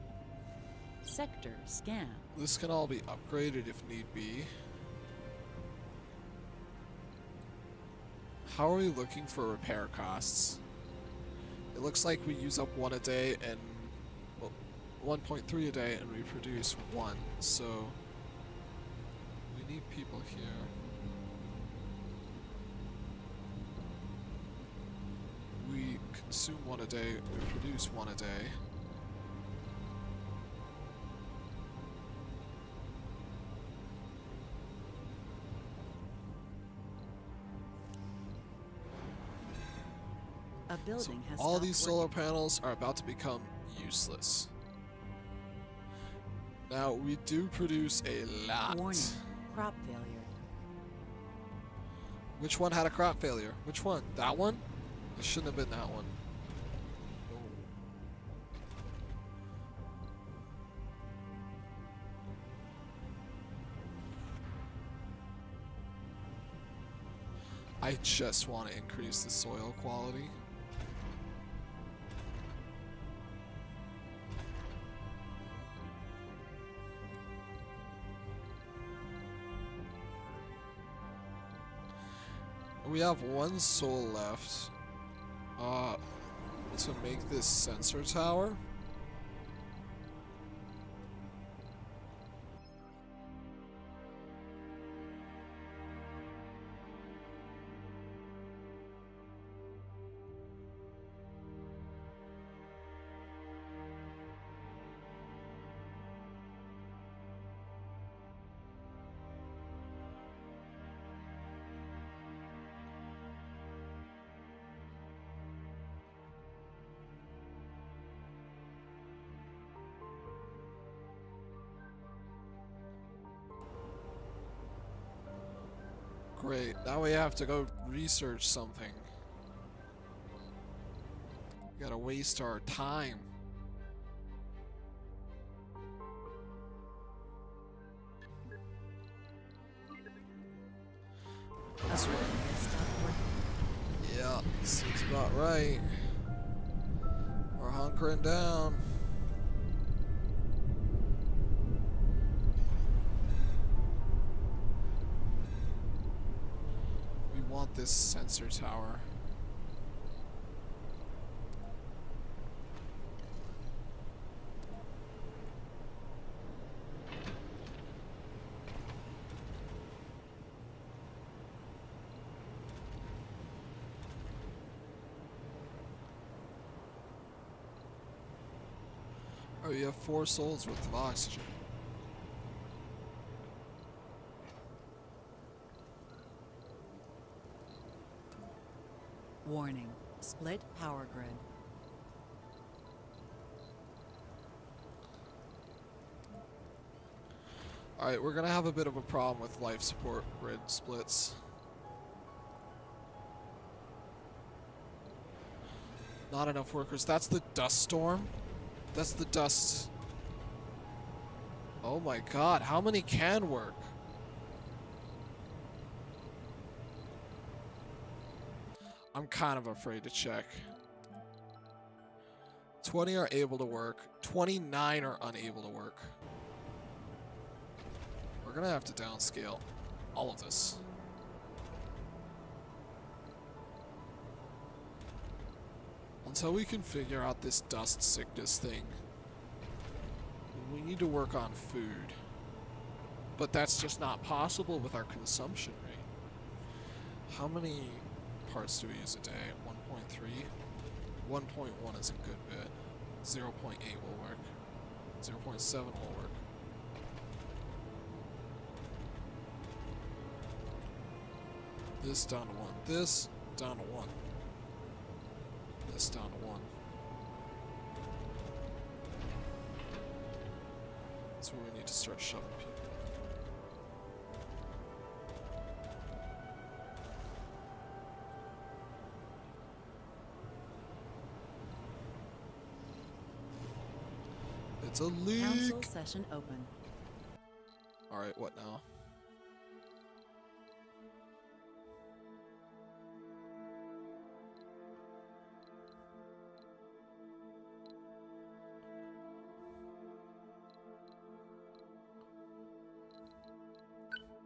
Speaker 2: Sector scan.
Speaker 1: this can all be upgraded if need be. How are we looking for repair costs? It looks like we use up 1 a day and... well, 1.3 a day and we produce 1, so... we We need people here. We consume one a day, we produce one a day.
Speaker 2: A building has
Speaker 1: All
Speaker 2: stopped
Speaker 1: these solar
Speaker 2: working.
Speaker 1: panels are about to become useless. Now, we do produce a lot.
Speaker 2: Warning, crop failure.
Speaker 1: Which one had a crop failure? Which one? That one? It shouldn't have been that one. No. I just want to increase the soil quality. We have one soul left to make this sensor tower. Great, now we have to go research something. We gotta waste our time.
Speaker 2: A building has stopped working.
Speaker 1: Yeah, seems about right. We're hunkering down. We want this sensor tower. Oh, you have 4 souls worth of oxygen.
Speaker 2: Warning, split power grid.
Speaker 1: Alright, we're gonna have a bit of a problem with life support grid splits. Not enough workers. That's the dust storm? That's the dust. Oh my god, how many can work? I'm kind of afraid to check. 20 are able to work. 29 are unable to work. We're gonna have to downscale all of this. Until we can figure out this dust sickness thing, we need to work on food. But that's just not possible with our consumption rate. How many parts do we use a day? 1.3? 1.1 is a good bit. 0.8 will work. 0.7 will work. This down to 1. This down to 1. This down to 1. That's where we need to start shoving people. It's a leak!
Speaker 2: Council session open.
Speaker 1: Alright, what now?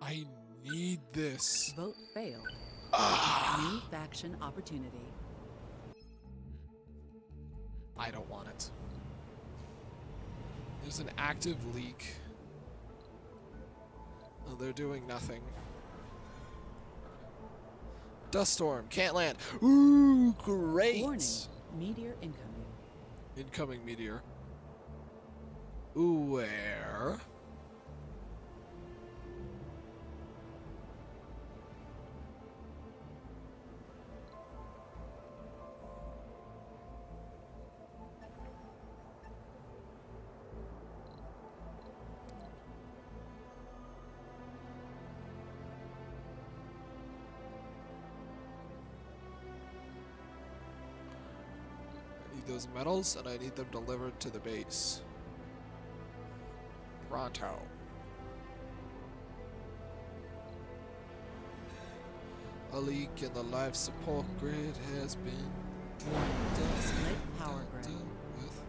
Speaker 1: I need this.
Speaker 2: Vote failed. New faction opportunity.
Speaker 1: I don't want it. There's an active leak. Oh, they're doing nothing. Dust storm, can't land. Ooh, great!
Speaker 2: Warning, meteor incoming.
Speaker 1: Incoming meteor. Ooh, where? I need those metals, and I need them delivered to the base. Pronto. A leak in the life support grid has been
Speaker 2: Split power grid.
Speaker 1: dealt with.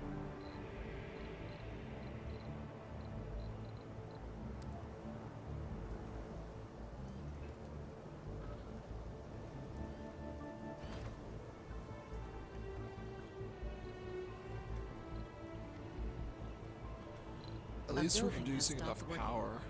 Speaker 1: At least we're
Speaker 2: building has
Speaker 1: producing
Speaker 2: stopped
Speaker 1: enough
Speaker 2: working.
Speaker 1: power.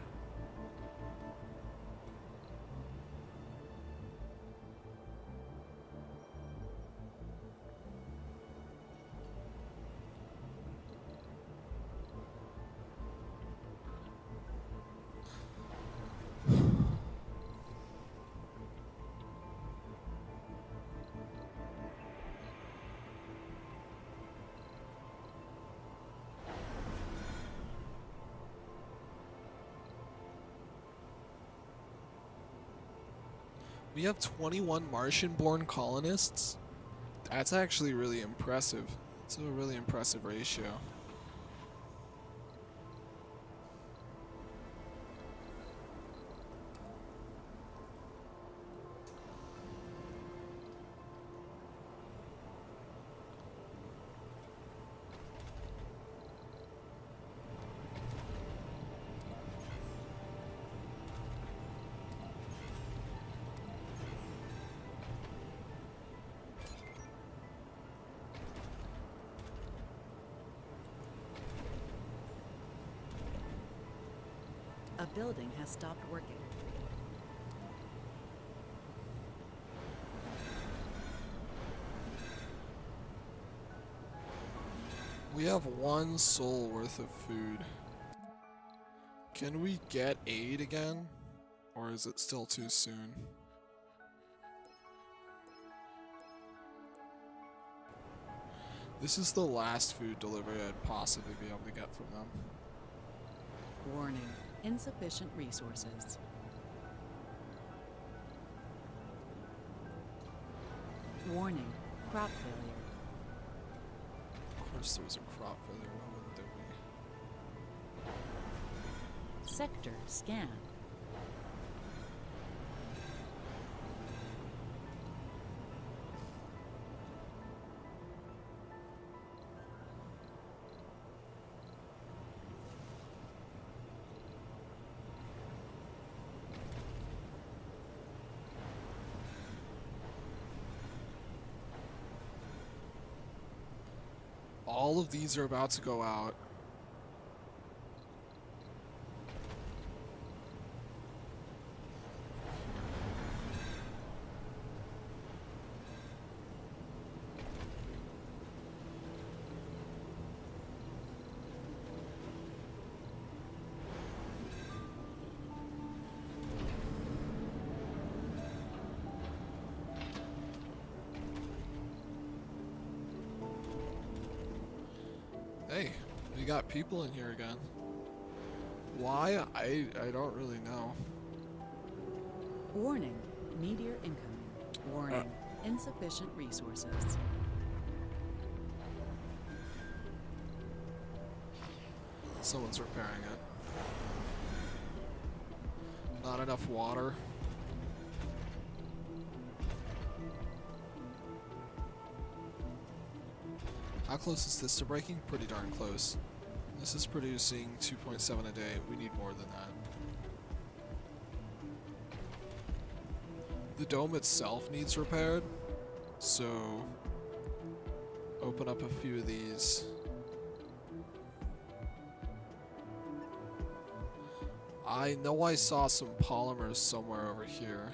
Speaker 1: We have 21 Martian-born colonists. That's actually really impressive. It's a really impressive ratio.
Speaker 2: A building has stopped working.
Speaker 1: We have 1 soul worth of food. Can we get aid again? Or is it still too soon? This is the last food delivery I'd possibly be able to get from them.
Speaker 2: Warning, insufficient resources. Warning, crop failure.
Speaker 1: Of course there was a crop failure, why wouldn't there be?
Speaker 2: Sector scan.
Speaker 1: All of these are about to go out. Hey, we got people in here again. Why? I don't really know.
Speaker 2: Warning, meteor incoming. Warning, insufficient resources.
Speaker 1: Someone's repairing it. Not enough water. How close is this to breaking? Pretty darn close. This is producing 2.7 a day. We need more than that. The dome itself needs repaired, so open up a few of these. I know I saw some polymers somewhere over here.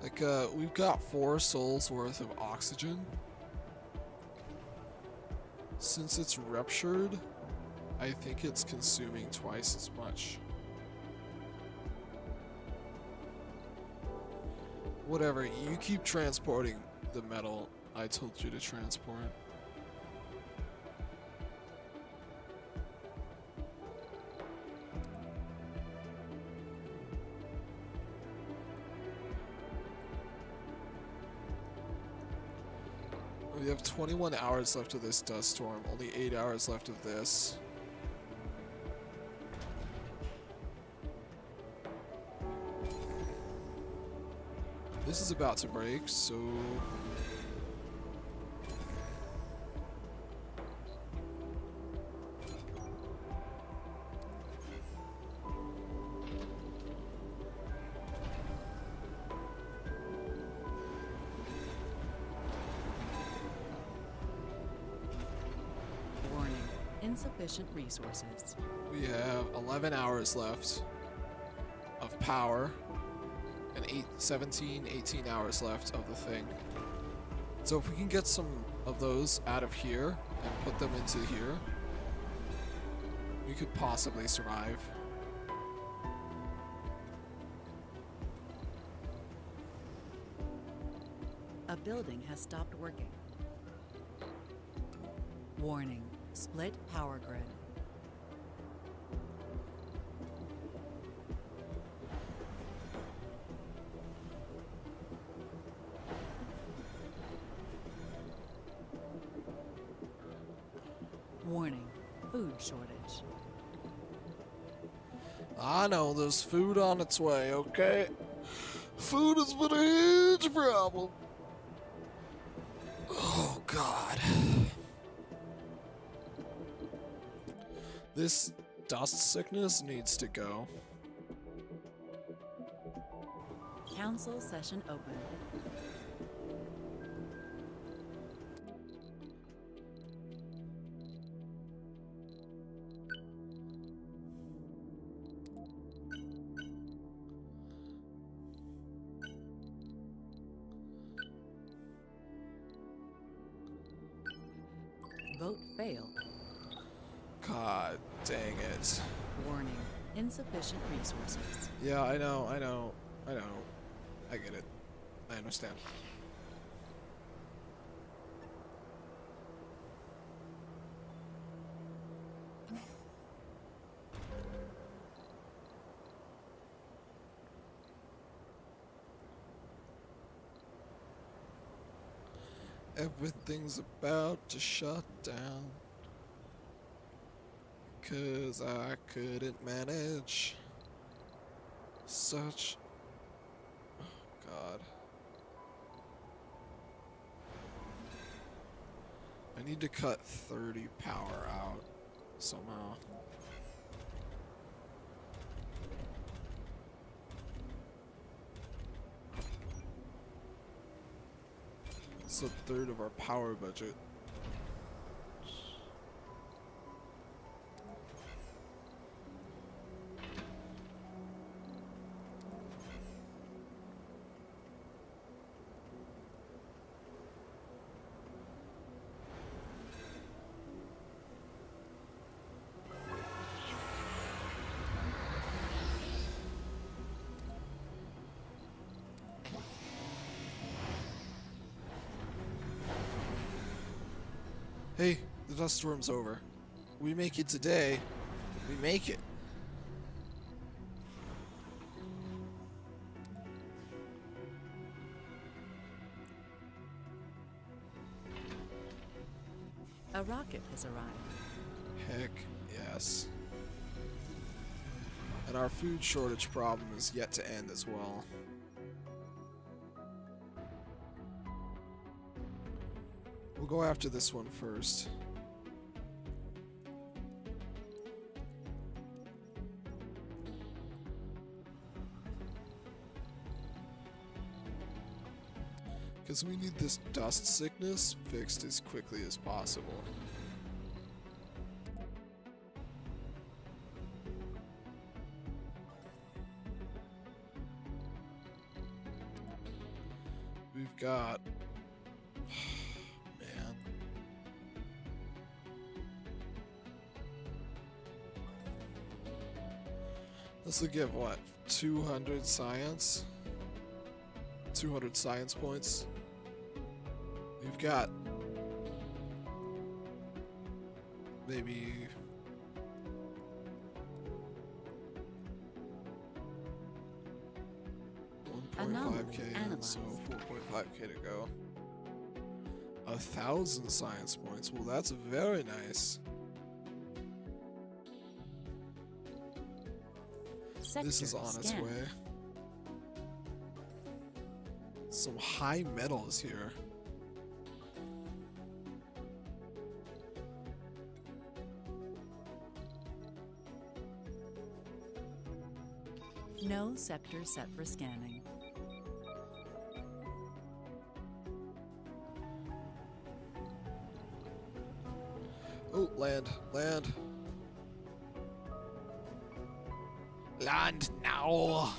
Speaker 1: Like, we've got 4 souls worth of oxygen. Since it's ruptured, I think it's consuming twice as much. Whatever, you keep transporting the metal I told you to transport. We have 21 hours left of this dust storm, only 8 hours left of this. This is about to break, so...
Speaker 2: Warning. Insufficient resources.
Speaker 1: We have 11 hours left of power and 18 hours left of the thing. So if we can get some of those out of here and put them into here, we could possibly survive.
Speaker 2: A building has stopped working. Warning. Split power grid. Warning. Food shortage.
Speaker 1: I know there's food on its way, okay? Food has been a huge problem. Oh, God. This dust sickness needs to go.
Speaker 2: Council session open. Vote failed.
Speaker 1: God dang it.
Speaker 2: Warning. Insufficient resources.
Speaker 1: Yeah, I know. I get it. I understand. Everything's about to shut down. 'Cause I couldn't manage such... Oh, God. I need to cut 30 power out somehow. It's a third of our power budget. Hey, the dust storm's over. We make it today. We make it.
Speaker 2: A rocket has arrived.
Speaker 1: Heck yes. And our food shortage problem is yet to end as well. We'll go after this one first. Because we need this dust sickness fixed as quickly as possible. we've got... Man. This will give what? 200 science? 200 science points. We've got maybe 1.5k, so 4.5k to go. 1,000 science points. Well, that's very nice. This is on its way. Some high metals here.
Speaker 2: No sector set for scanning.
Speaker 1: Oh, land, land. Land now.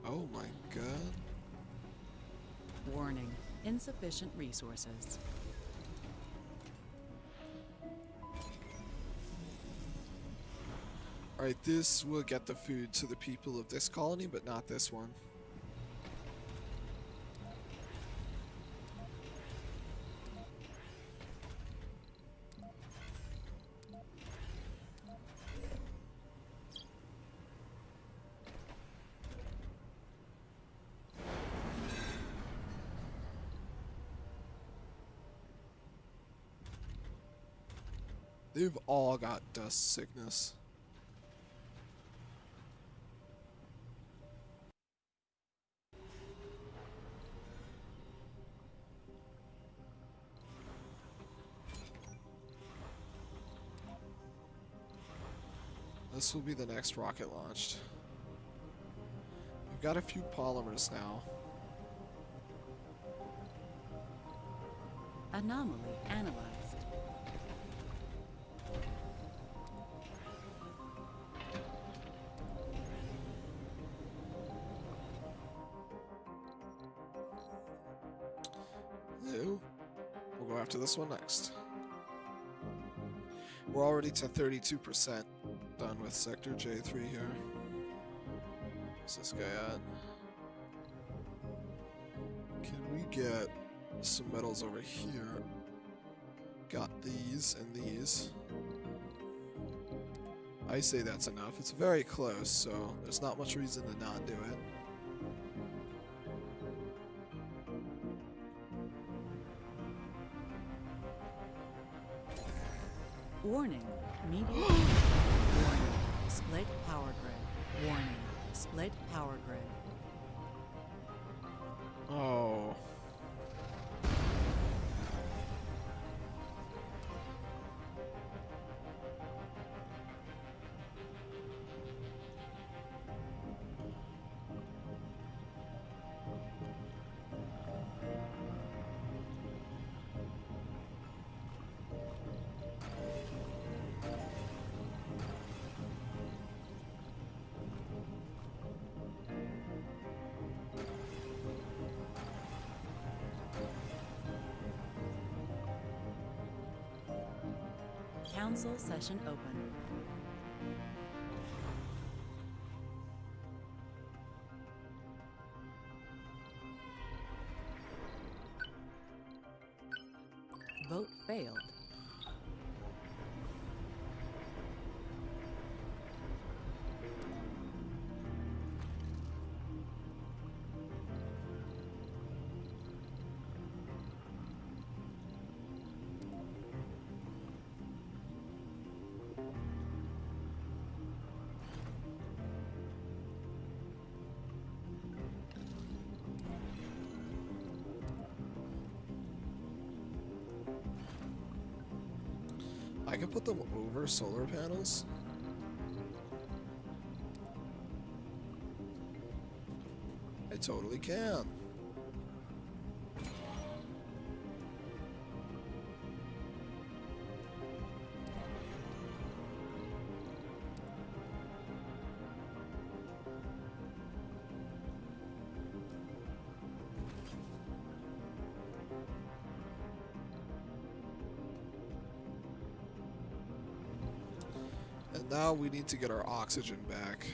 Speaker 1: Oh my god.
Speaker 2: Warning, insufficient resources.
Speaker 1: Alright, this will get the food to the people of this colony, but not this one. They've all got dust sickness. This will be the next rocket launched. We've got a few polymers now.
Speaker 2: Anomaly analyzed.
Speaker 1: Ew. We'll go after this one next. We're already to 32% done with Sector J3 here. Where's this guy at? Can we get some metals over here? Got these and these. I say that's enough. It's very close, so there's not much reason to not do it.
Speaker 2: Warning, media. Warning, split power grid. Warning, split power grid.
Speaker 1: Oh.
Speaker 2: Council session open. Vote failed.
Speaker 1: I can put them over solar panels. I totally can. And now we need to get our oxygen back.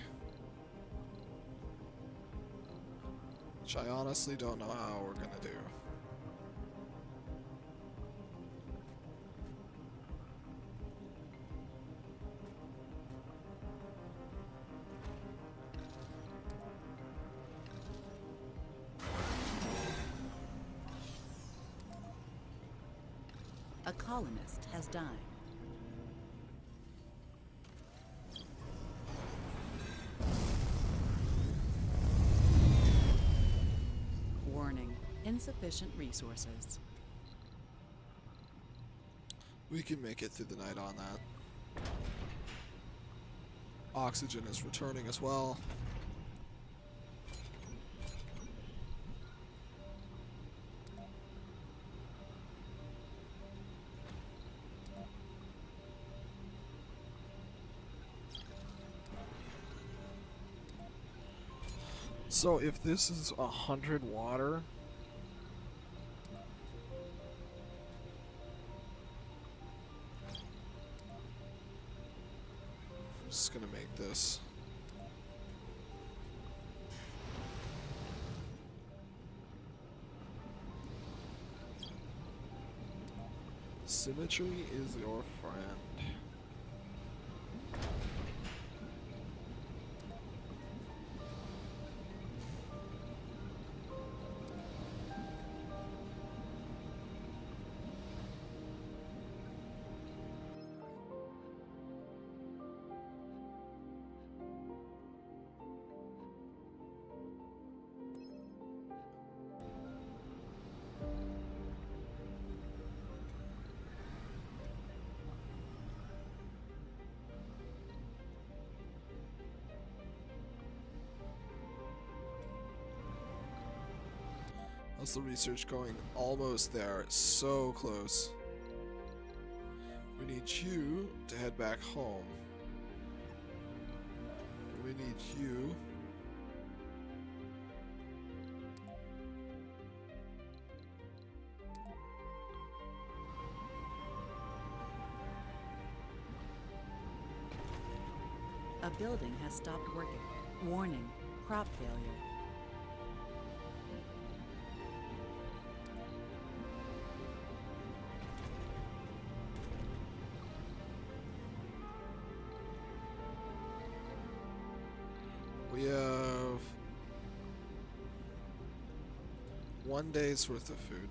Speaker 1: Which I honestly don't know how we're gonna do.
Speaker 2: A colonist has died. Warning, insufficient resources.
Speaker 1: We can make it through the night on that. Oxygen is returning as well. So if this is 100 water, I'm just gonna make this. Symmetry is your friend. How's the research going? Almost there. So close. We need you to head back home. We need you.
Speaker 2: A building has stopped working. Warning, crop failure.
Speaker 1: We have 1 day's worth of food.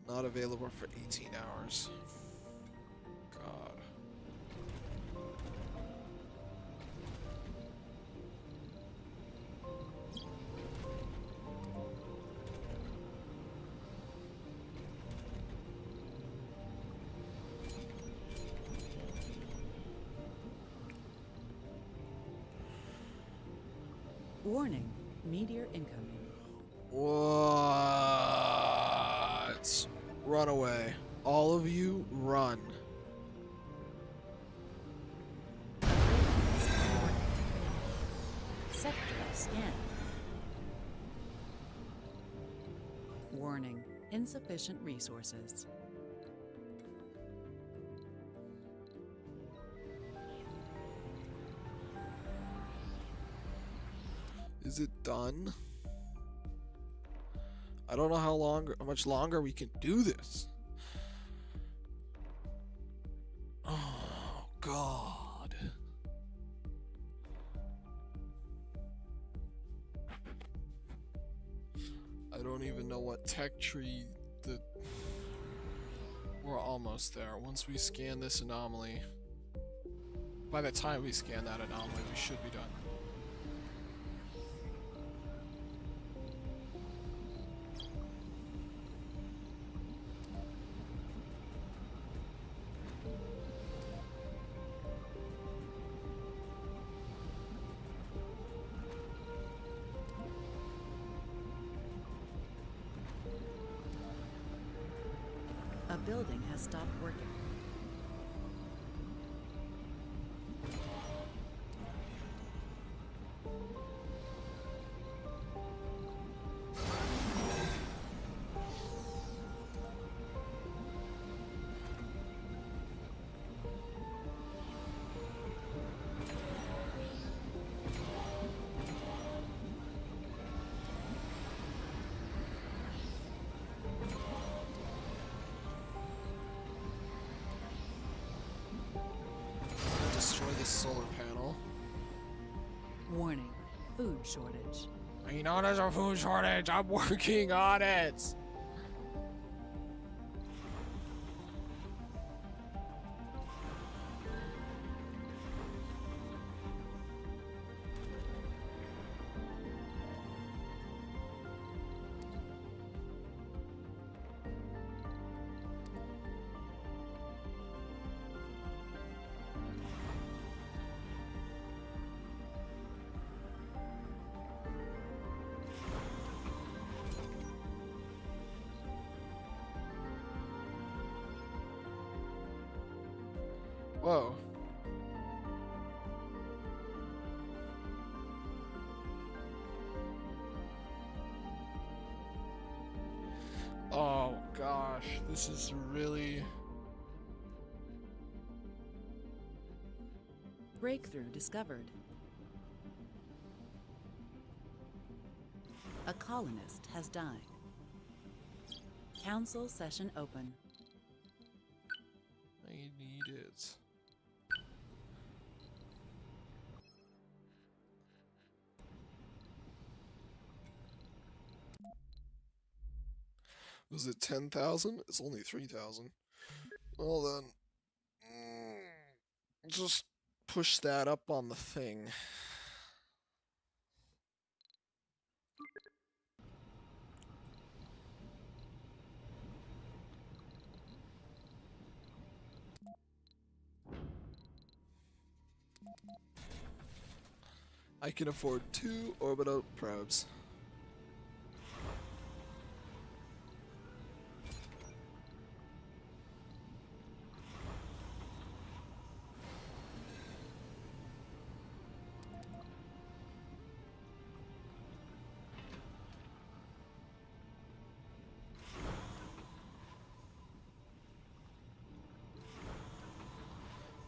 Speaker 1: Not available for 18 hours. God.
Speaker 2: Warning, meteor incoming.
Speaker 1: What? Run away. All of you, run.
Speaker 2: Sector scan. Warning, insufficient resources.
Speaker 1: Is it done? I don't know how much longer we can do this. Oh, God. I don't even know what tech tree the... We're almost there. Once we scan this anomaly, by the time we scan that anomaly, we should be done.
Speaker 2: building has stopped working.
Speaker 1: Destroy this solar panel.
Speaker 2: Warning, food shortage.
Speaker 1: You know there's a food shortage. I'm working on it. Whoa. Oh gosh, this is really...
Speaker 2: Breakthrough discovered. A colonist has died. Council session open.
Speaker 1: I need it. Was it 10,000? It's only 3,000. Well then, just push that up on the thing. I can afford 2 orbital probes.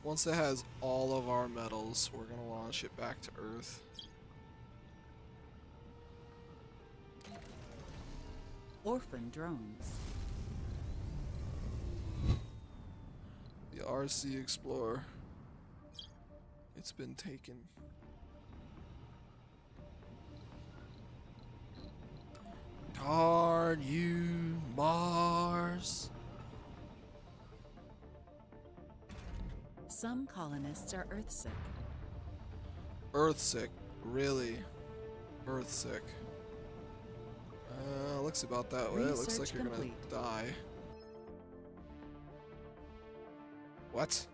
Speaker 1: Once it has all of our metals, we're gonna launch it back to Earth.
Speaker 2: Orphan drones.
Speaker 1: The RC Explorer. It's been taken. Darn you, Mars.
Speaker 2: Some colonists are earthsick.
Speaker 1: Earthsick, really? Earthsick. Looks about that way. It looks like
Speaker 2: Research
Speaker 1: you're
Speaker 2: complete.
Speaker 1: gonna die. What?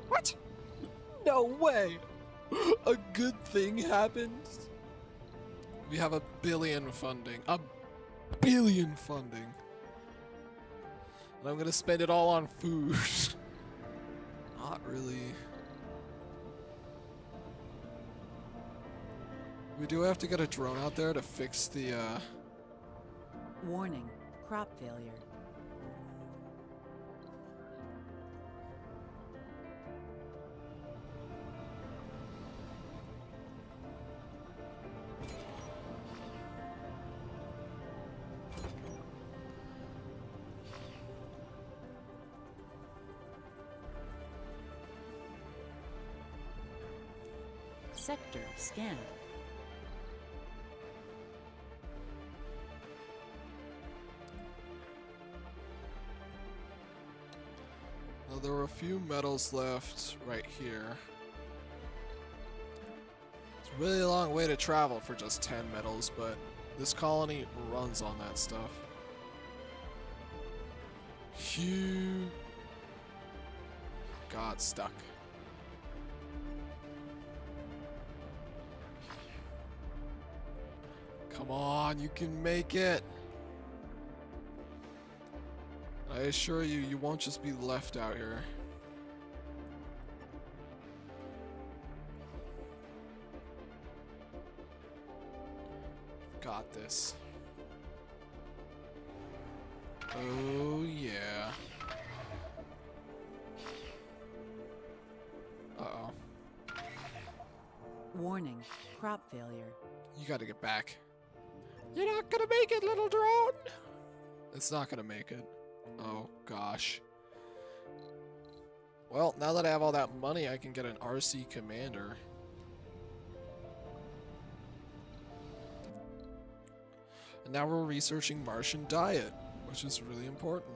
Speaker 1: What? No way! A good thing happened? We have 1 billion funding. 1 billion funding. And I'm gonna spend it all on food. Not really. We do have to get a drone out there to fix the,
Speaker 2: Warning, crop failure. Sector scan.
Speaker 1: Well, there were a few metals left right here. It's a really long way to travel for just 10 metals, but this colony runs on that stuff. Hugh got stuck. Come on, you can make it. I assure you, you won't just be left out here. Got this. Oh, yeah. Uh-oh.
Speaker 2: Warning, crop failure.
Speaker 1: You gotta get back. You're not gonna make it, little drone! It's not gonna make it. Oh, gosh. Well, now that I have all that money, I can get an RC commander. And now we're researching Martian diet, which is really important.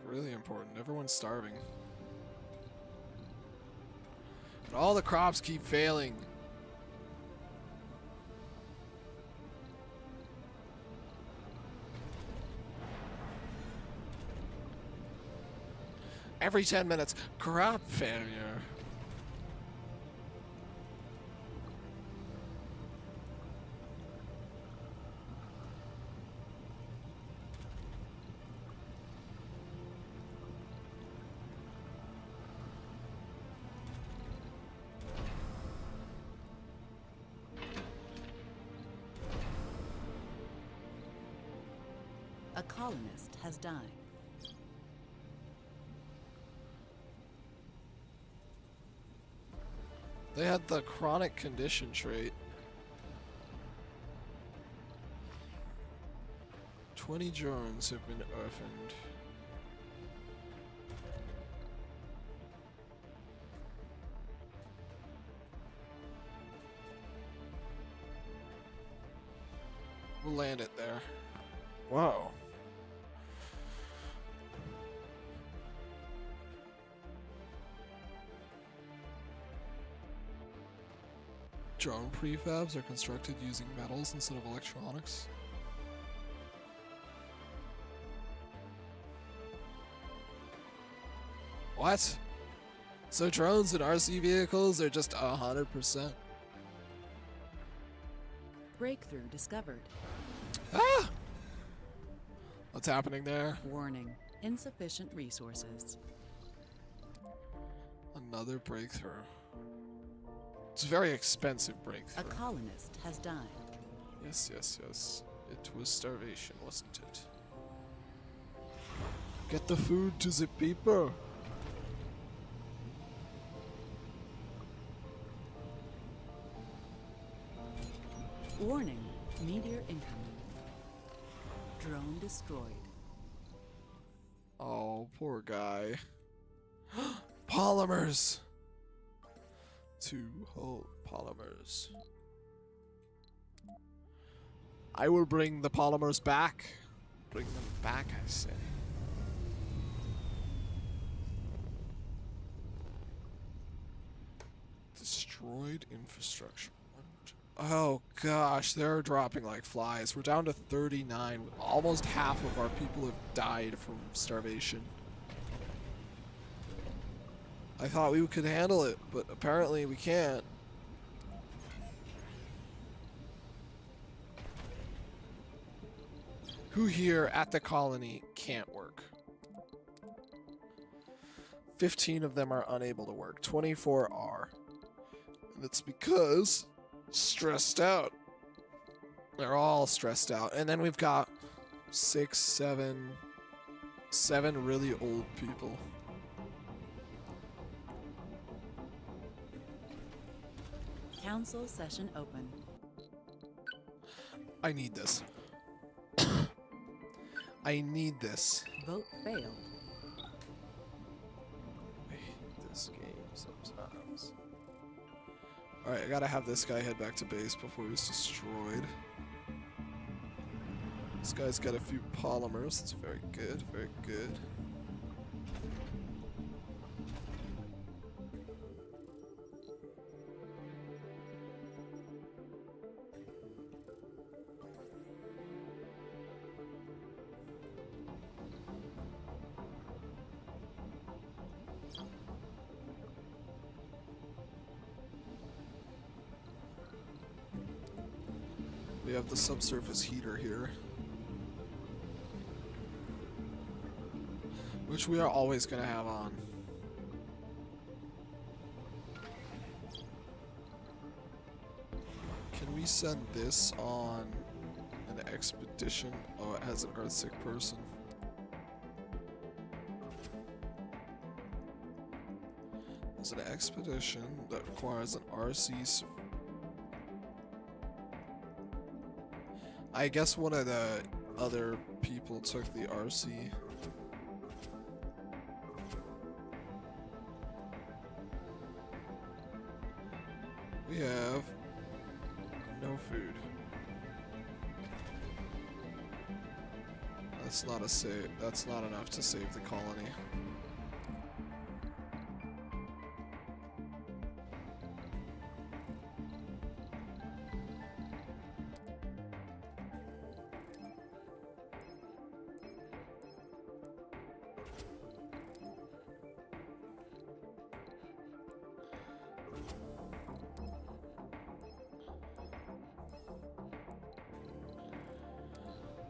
Speaker 1: Really important. Everyone's starving. But all the crops keep failing. Every 10 minutes, crop failure.
Speaker 2: A colonist has died.
Speaker 1: They had the chronic condition trait. 20 drones have been orphaned. We'll land it there. Whoa. Drone prefabs are constructed using metals instead of electronics. What? So drones and RC vehicles are just 100%?
Speaker 2: Breakthrough discovered.
Speaker 1: Ah! What's happening there?
Speaker 2: Warning, insufficient resources.
Speaker 1: Another breakthrough. It's a very expensive
Speaker 2: A
Speaker 1: breakthrough.
Speaker 2: colonist has died.
Speaker 1: Yes, yes, yes. It was starvation, wasn't it? Get the food to the people.
Speaker 2: Warning, meteor incoming. Drone destroyed.
Speaker 1: Oh, poor guy. Polymers! 2 whole polymers. I will bring the polymers back. Bring them back, I say. Destroyed infrastructure. Oh gosh, they're dropping like flies. We're down to 39. Almost half of our people have died from starvation. I thought we could handle it, but apparently we can't. Who here at the colony can't work? 15 of them are unable to work. 24 are. And it's because stressed out. They're all stressed out. And then we've got 6, 7 really old people.
Speaker 2: Council session open.
Speaker 1: I need this. I need this.
Speaker 2: Vote failed.
Speaker 1: I hate this game sometimes. Alright, I gotta have this guy head back to base before he's destroyed. This guy's got a few polymers. That's very good, very good. We We have the subsurface heater here, which we are always going to have on. Can we send this on an expedition? Oh, it has an Earthsick person. There's an expedition that requires an RC. I guess one of the other people took the RC. We have no food. That's not a save. That's not enough to save the colony.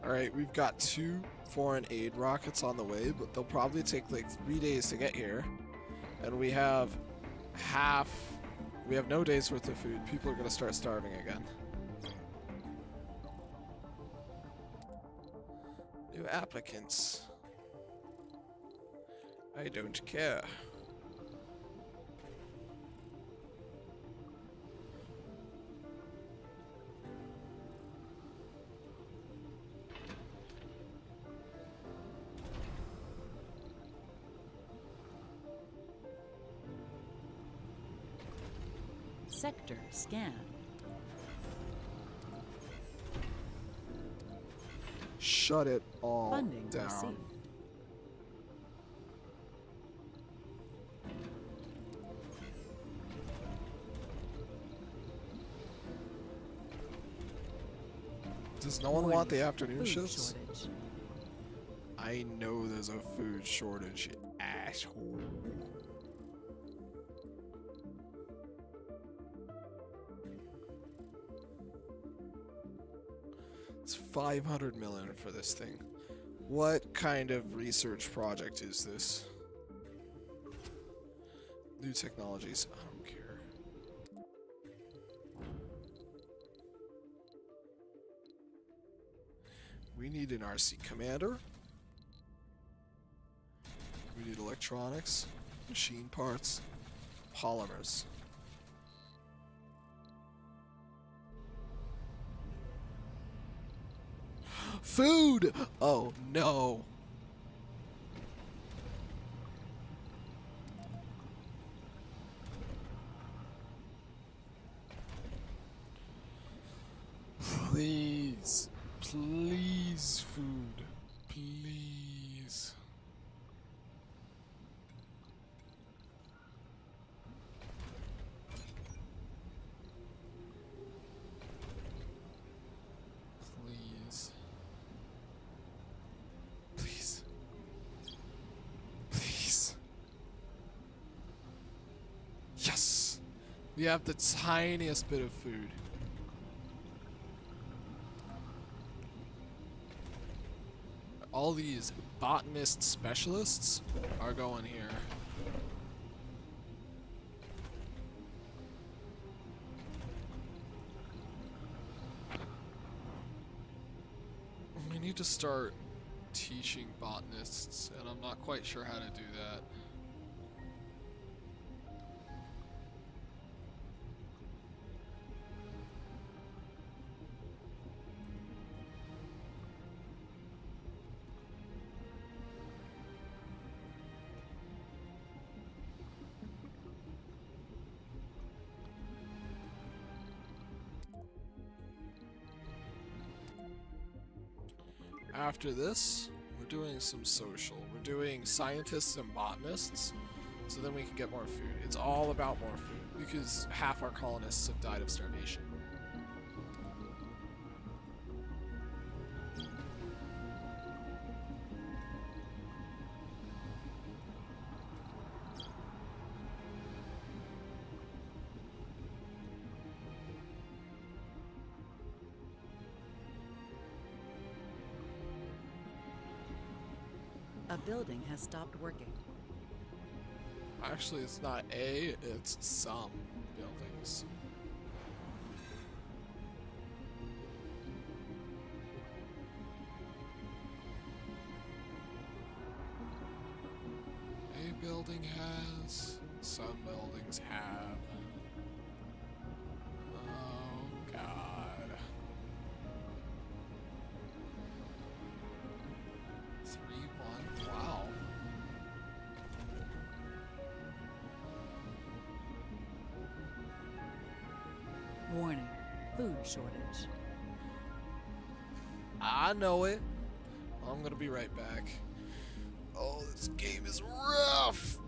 Speaker 1: Alright, we've got 2 foreign aid rockets on the way, but they'll probably take like 3 days to get here. And we have no days worth of food. People are going to start starving again. New applicants. I don't care.
Speaker 2: Sector scan.
Speaker 1: Shut it all
Speaker 2: Funding
Speaker 1: down.
Speaker 2: received.
Speaker 1: Does no one
Speaker 2: Warning,
Speaker 1: want the afternoon
Speaker 2: food
Speaker 1: shifts?
Speaker 2: shortage.
Speaker 1: I know there's a food shortage, you asshole. It's 500 million for this thing. What kind of research project is this? New technologies. I don't care. We need an RC commander. We need electronics, machine parts, polymers. Food! Oh no. Please. Please, food. Please. Please. Please. Please. Yes! We have the tiniest bit of food. All these botanist specialists are going here. We need to start teaching botanists, and I'm not quite sure how to do that. After this, we're doing some social. We're doing scientists and botanists, so then we can get more food. It's all about more food, because half our colonists have died of starvation.
Speaker 2: A building has stopped working.
Speaker 1: Actually, it's not a, it's some buildings. A building has, some buildings have. Oh, God. 3-1, wow.
Speaker 2: Warning, food shortage.
Speaker 1: I know it. I'm gonna be right back. Oh, this game is rough.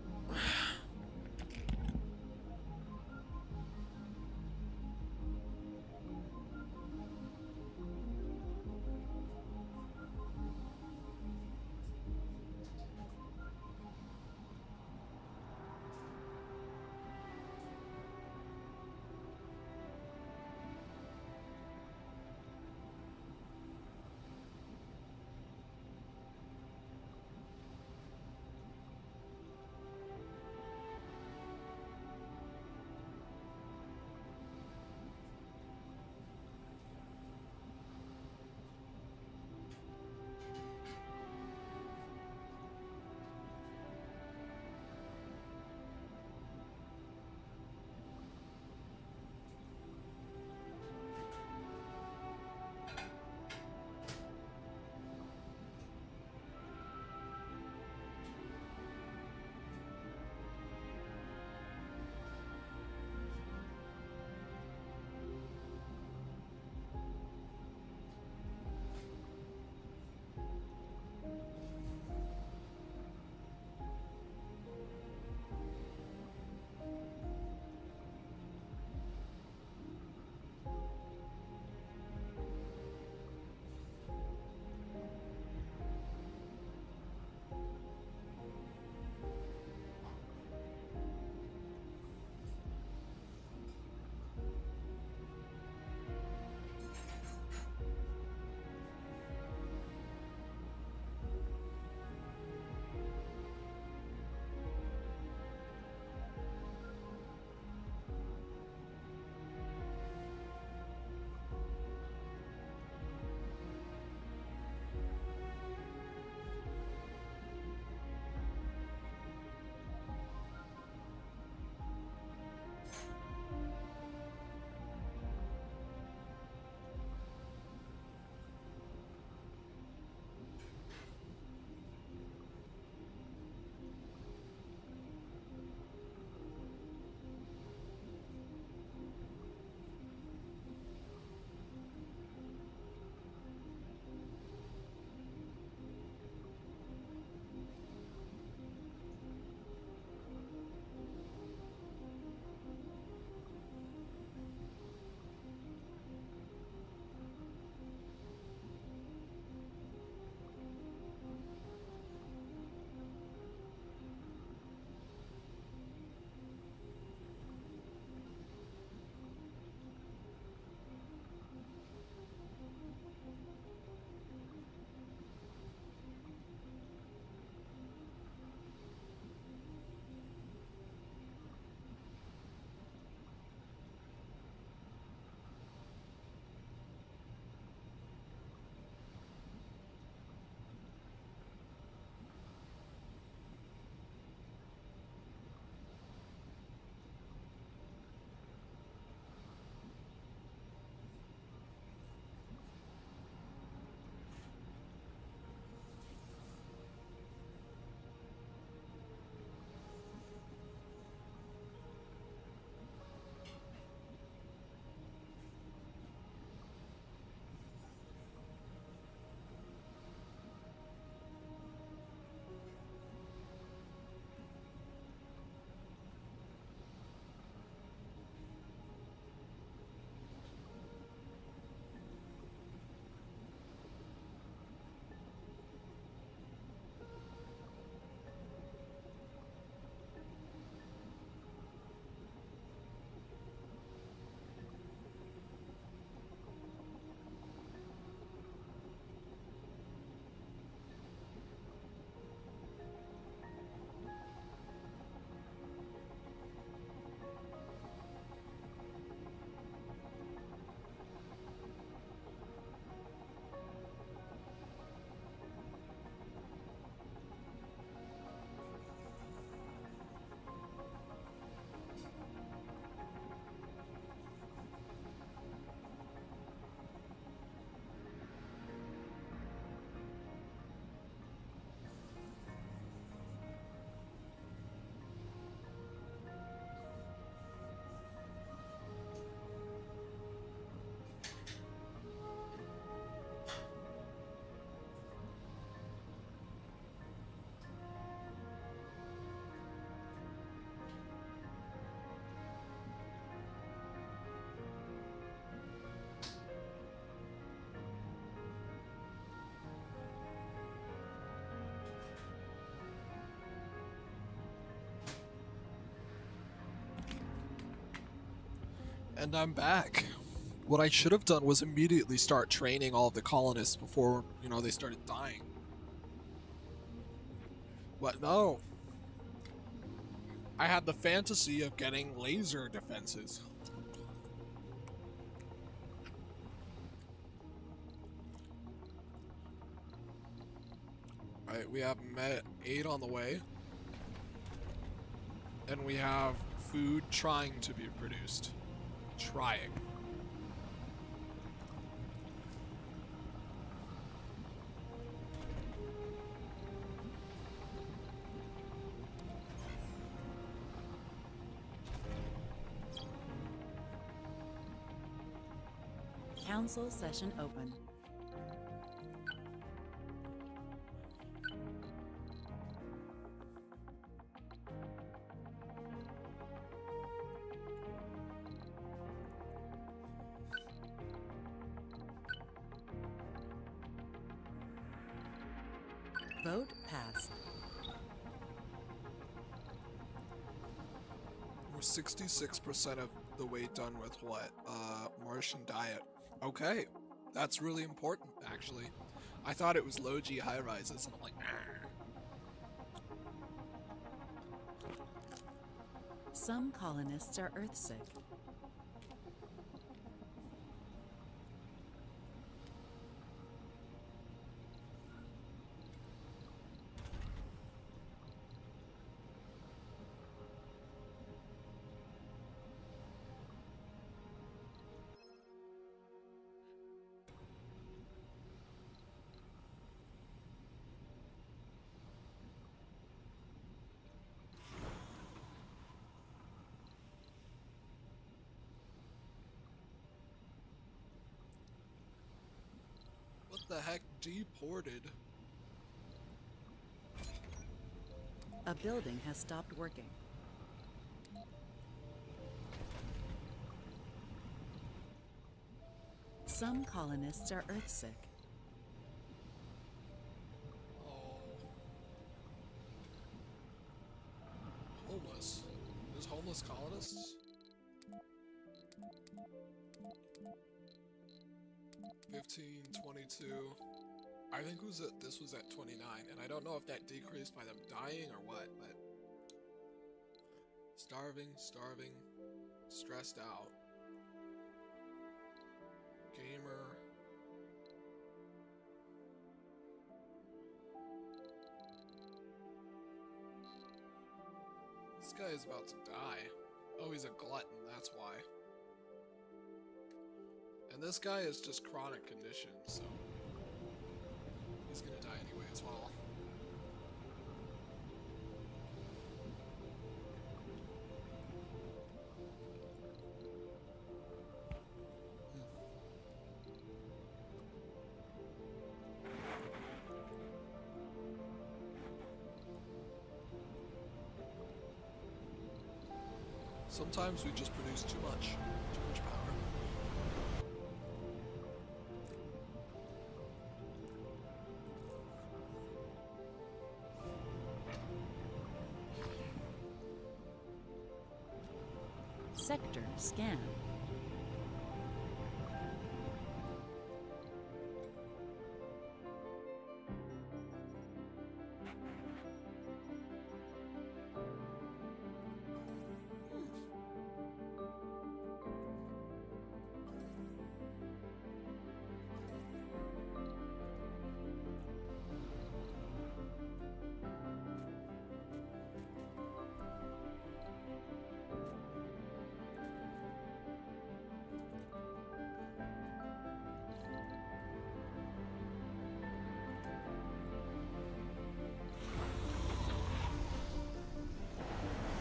Speaker 1: And I'm back. What I should have done was immediately start training all of the colonists before, they started dying. But no. I had the fantasy of getting laser defenses. Alright, we have met 8 on the way. And we have food trying to be produced. Trying.
Speaker 2: Council session open. Vote passed.
Speaker 1: We're 66% of the way done with what? Martian diet. Okay. That's really important, actually. I thought it was low G high rises, and I'm like,
Speaker 2: Some colonists are earthsick.
Speaker 1: what the heck? Deported?
Speaker 2: A building has stopped working. Some colonists are earthsick.
Speaker 1: Oh. Homeless. There's homeless colonists? 15, 22. I think this was at 29, and I don't know if that decreased by them dying or what, but starving, stressed out. Gamer. This guy is about to die. Oh, he's a glutton, that's why. And this guy is just chronic condition, so he's gonna die anyway as well. Sometimes we just produce too much power.
Speaker 2: Sector scan.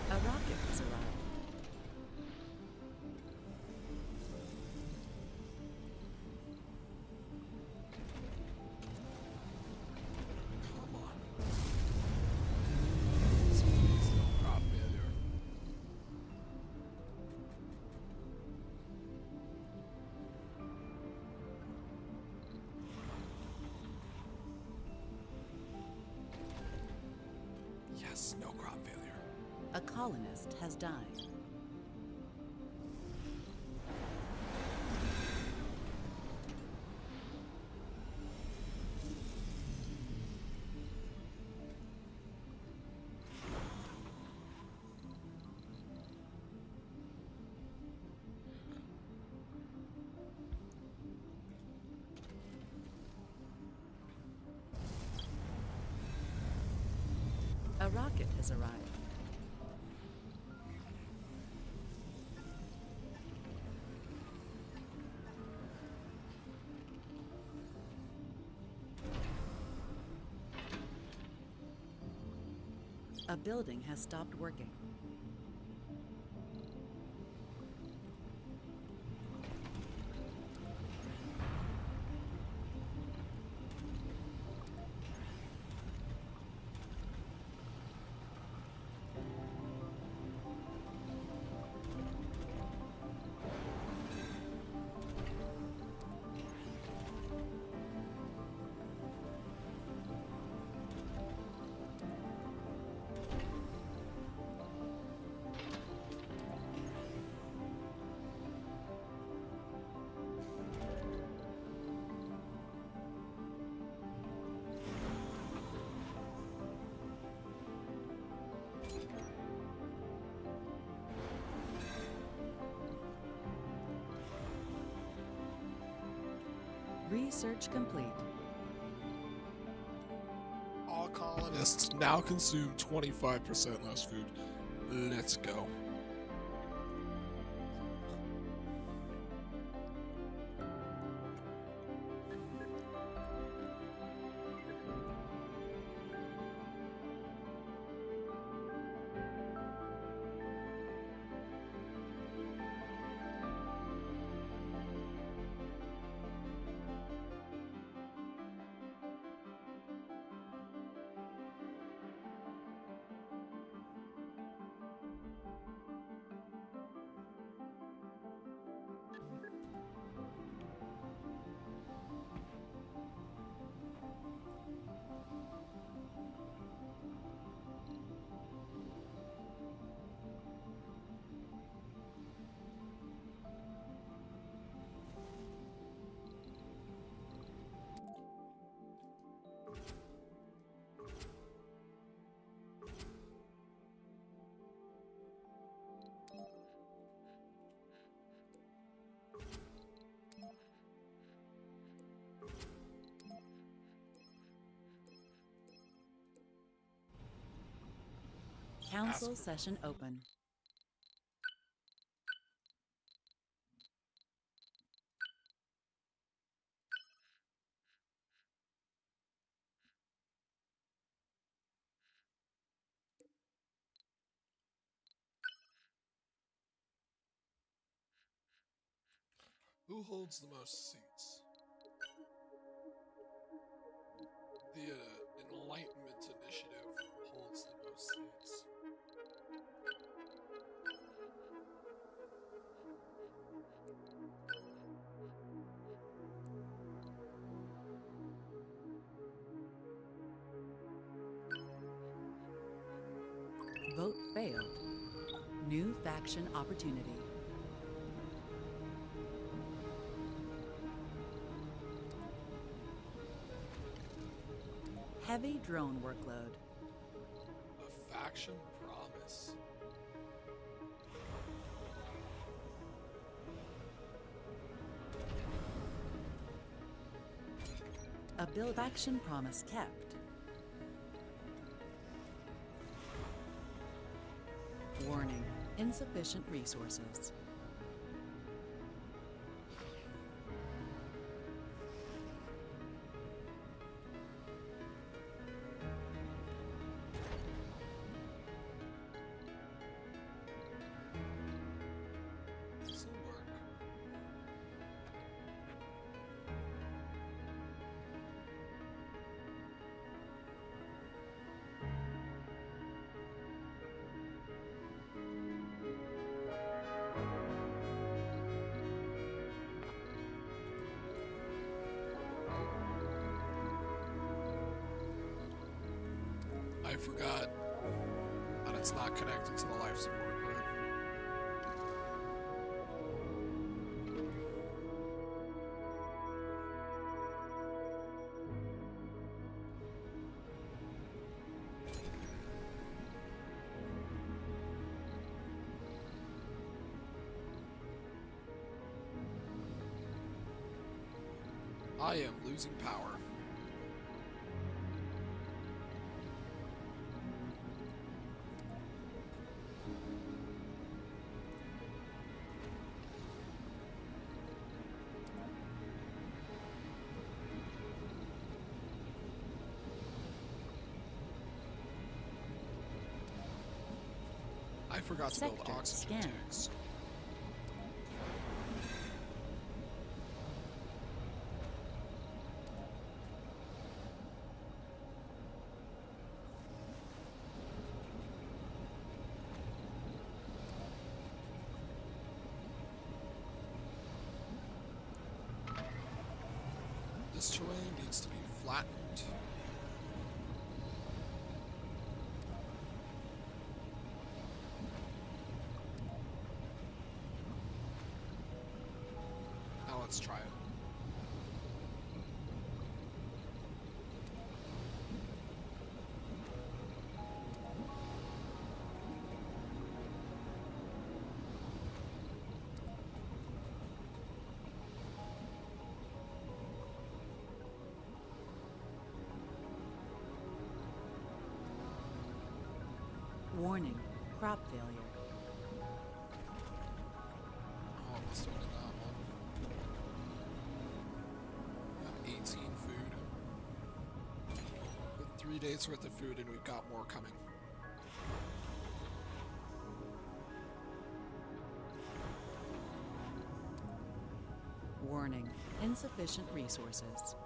Speaker 2: A rocket has arrived.
Speaker 1: Come on. Please don't crop failure. Yes, no crop failure.
Speaker 2: A colonist has died. A rocket has arrived. A building has stopped working. Research complete.
Speaker 1: All colonists now consume 25% less food. Let's go.
Speaker 2: Council session open.
Speaker 1: Who holds the most seats? The Enlightenment Initiative holds the most seats.
Speaker 2: Vote failed. New faction opportunity. Heavy drone workload.
Speaker 1: A faction promise.
Speaker 2: A build faction promise kept. Warning, insufficient resources.
Speaker 1: This'll work. I forgot that it's not connected to the life support grid. I am losing power. forgot to build
Speaker 2: Sector
Speaker 1: oxygen
Speaker 2: scanned.
Speaker 1: tanks. This terrain needs to be flattened. Now let's try it.
Speaker 2: Warning, crop failure.
Speaker 1: Oh, I must have done that one. We have 18 food. With 3 days worth of food, and we've got more coming.
Speaker 2: Warning, insufficient resources.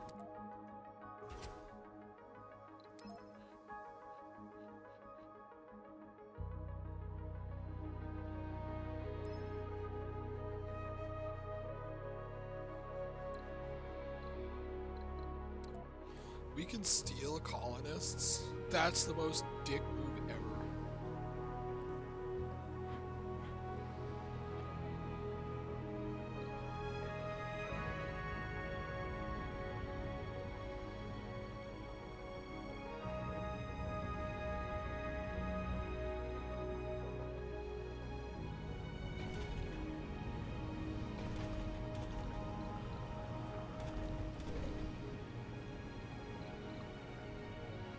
Speaker 1: We can steal colonists. That's the most dick move ever.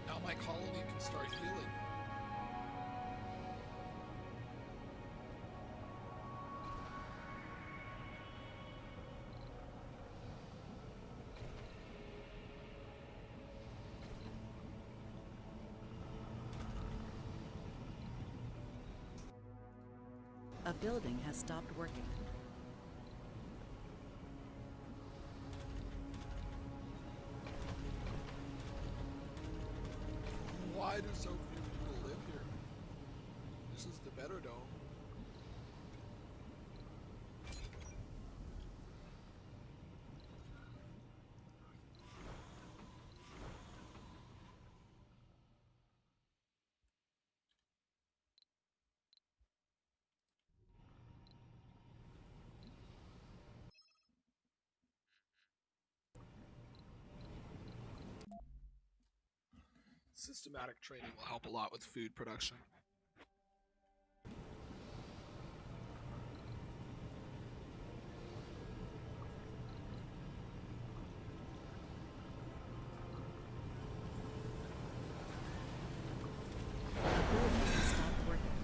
Speaker 1: Now my colony can start healing.
Speaker 2: A building has stopped working.
Speaker 1: Why do so few people live here? This is the better dome. Systematic training will help a lot with food production.
Speaker 2: A building has stopped working.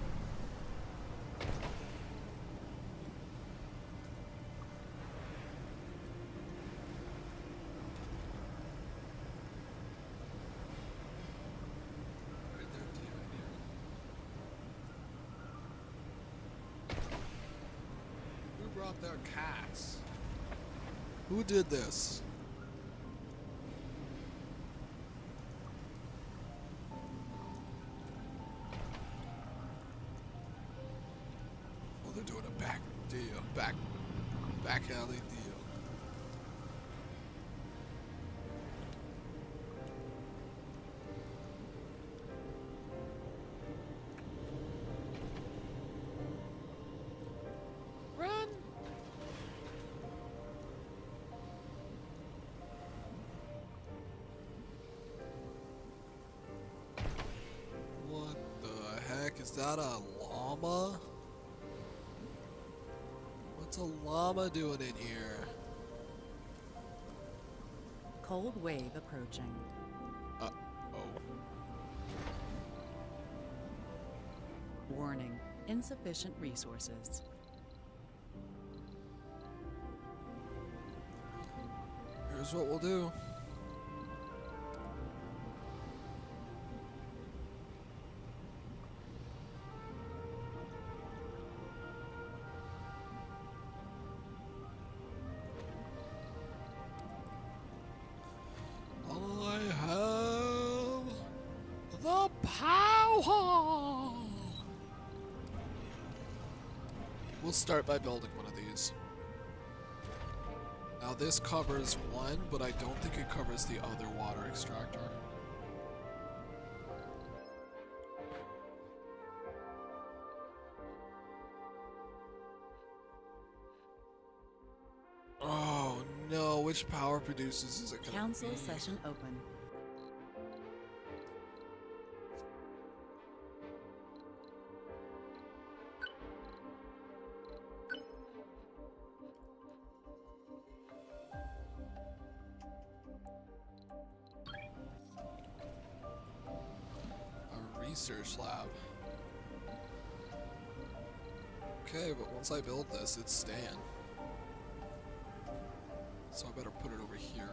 Speaker 1: Right there, Tia, right here. Who brought their cats? Who did this? Oh, they're doing a back deal. Back alley deal. Run! What the heck? Is that a llama? What's a llama doing in here?
Speaker 2: Cold wave approaching.
Speaker 1: Oh.
Speaker 2: Warning, insufficient resources.
Speaker 1: Here's what we'll do. the power! We'll start by building one of these. Now this covers one, but I don't think it covers the other water extractor. Oh no, which power producers is it gonna
Speaker 2: Council
Speaker 1: be?
Speaker 2: session open.
Speaker 1: A research lab. Okay, but once I build this, it's staying. So I better put it over here.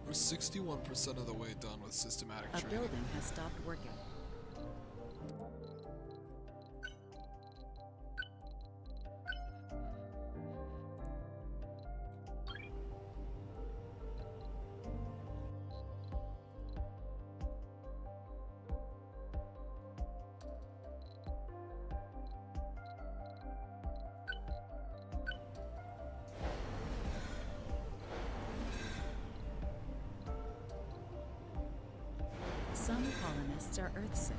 Speaker 1: We're 61% of the way done with systematic
Speaker 2: A
Speaker 1: training.
Speaker 2: building has stopped working. Some colonists are earthsick.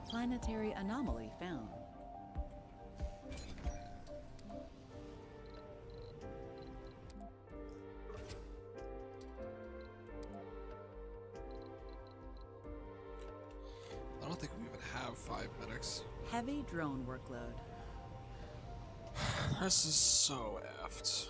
Speaker 2: Planetary anomaly found.
Speaker 1: I don't think we even have 5 medics.
Speaker 2: Heavy drone workload.
Speaker 1: This is so effed.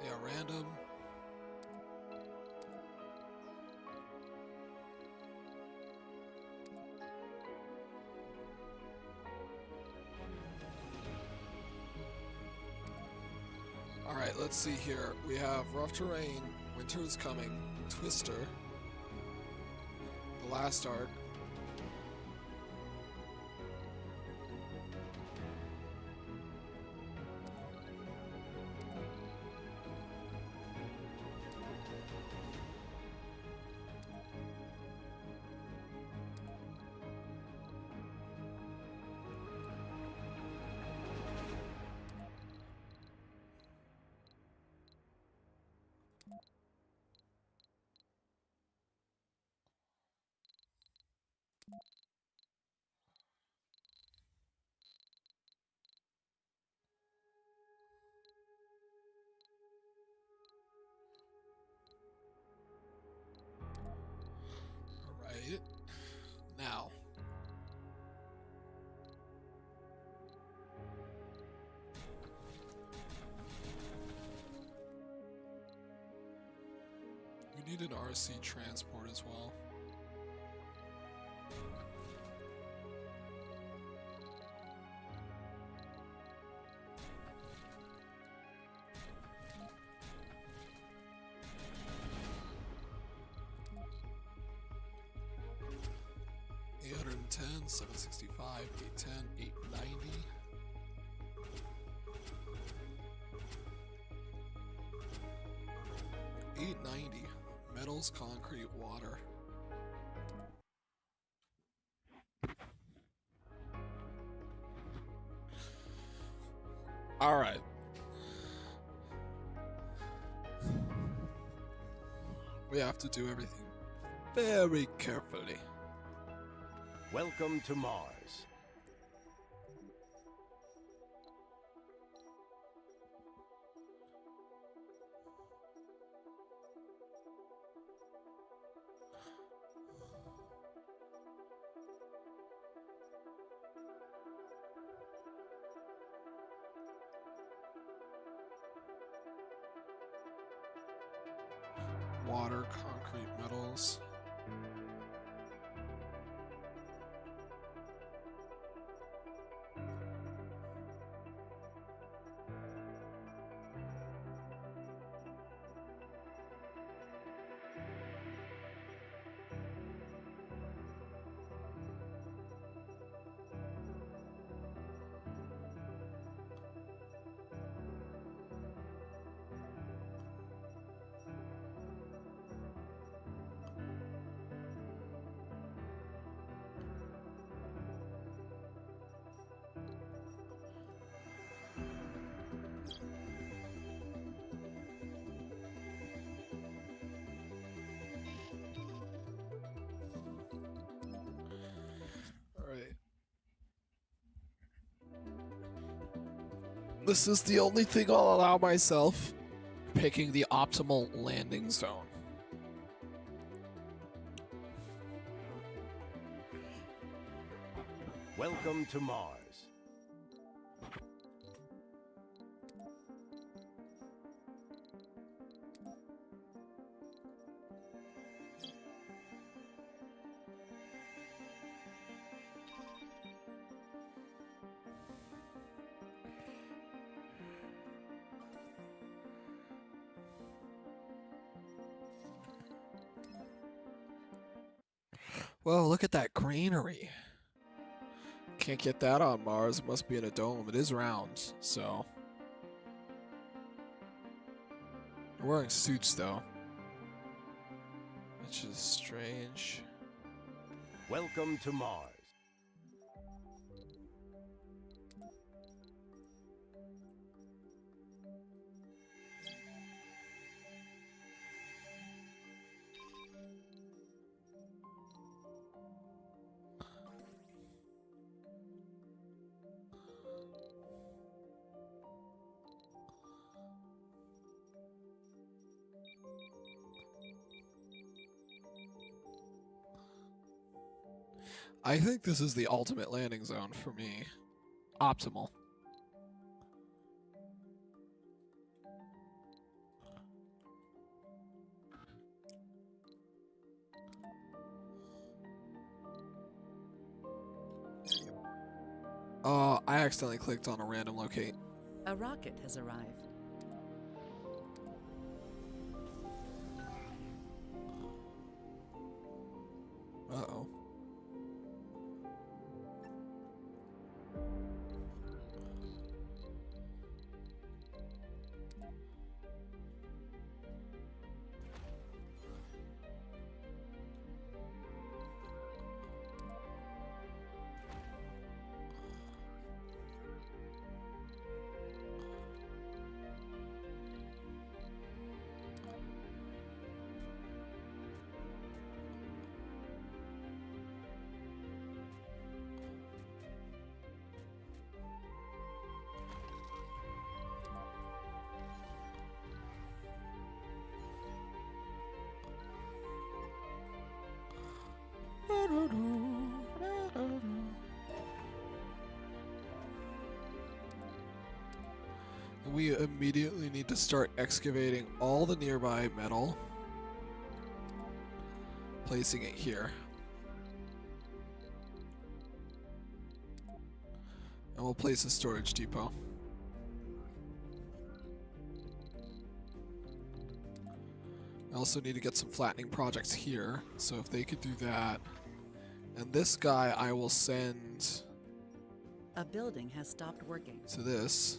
Speaker 1: Yeah, random. Alright, let's see here. We have rough terrain, winter is coming, Twister, the last arc. Alright. Now. We need an RC transport as well. $810, $765, $810, $890. $890. Metals, concrete, water. All right. We have to do everything very carefully.
Speaker 3: Welcome to Mars.
Speaker 1: Water, concrete, metals. Alright. This is the only thing I'll allow myself. Picking the optimal landing zone.
Speaker 3: Welcome to Mars.
Speaker 1: Whoa, look at that greenery. Can't get that on Mars. It must be in a dome. It is round, so. We're wearing suits, though. Which is strange.
Speaker 3: Welcome to Mars.
Speaker 1: I think this is the ultimate landing zone for me. Optimal. I accidentally clicked on a random locate.
Speaker 2: A rocket has arrived.
Speaker 1: Uh-oh. We immediately need to start excavating all the nearby metal, placing it here. And we'll place a storage depot. I also need to get some flattening projects here, so if they could do that. And this guy I will send
Speaker 2: A building has stopped working.
Speaker 1: to this.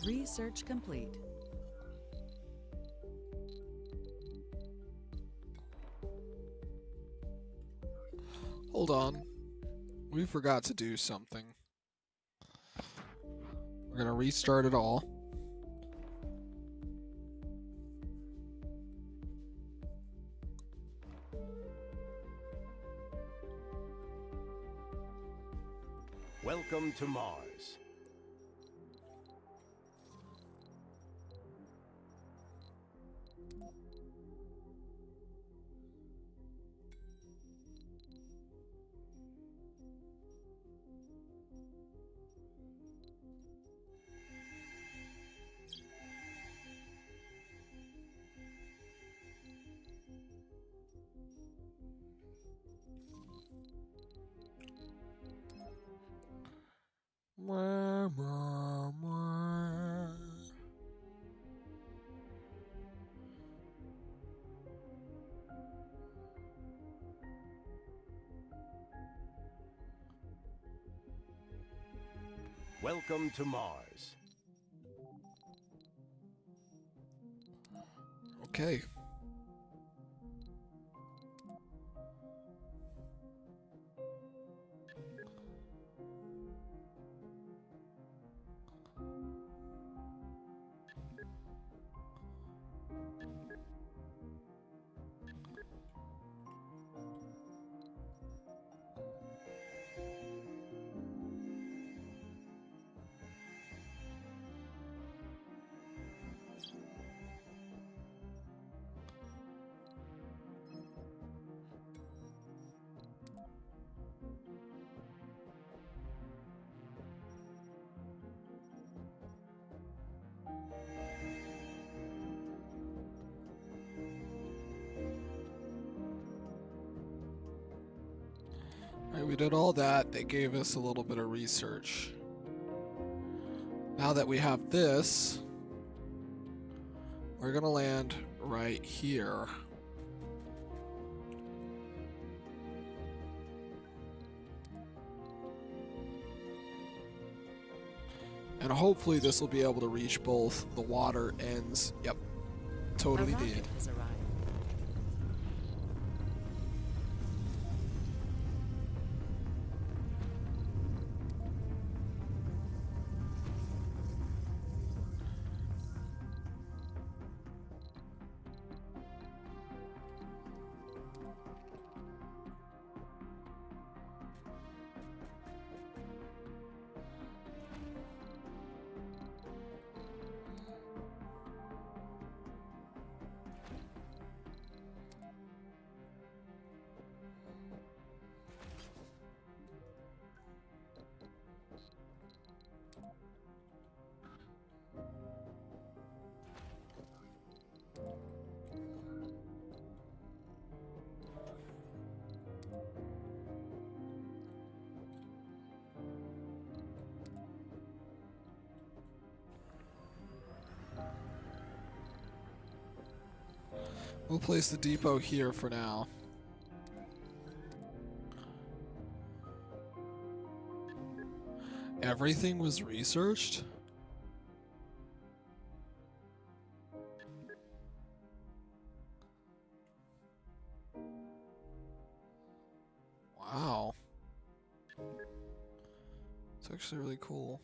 Speaker 2: Research complete.
Speaker 1: Hold on. We forgot to do something. We're going to restart it all.
Speaker 3: Welcome to Mars. Welcome to Mars.
Speaker 1: Okay. Alright, we did all that. They gave us a little bit of research. Now that we have this, we're gonna land right here. And hopefully this will be able to reach both the water ends. Yep, totally
Speaker 2: A rocket
Speaker 1: did.
Speaker 2: has arrived.
Speaker 1: We'll place the depot here for now. Everything was researched? Wow. It's actually really cool.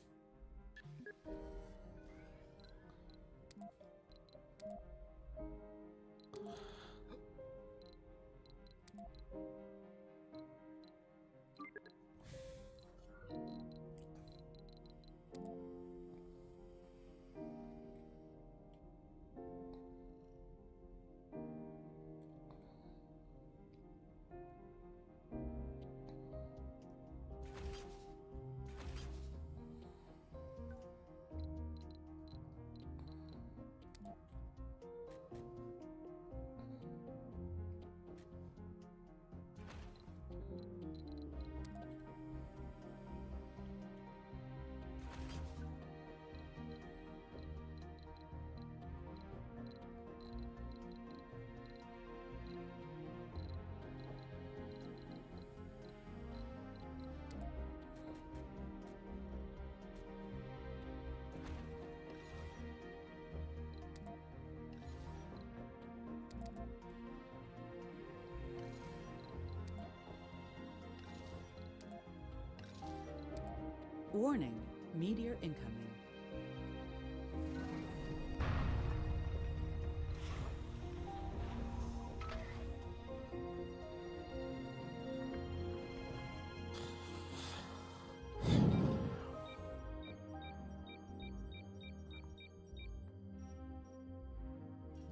Speaker 2: Warning, meteor incoming.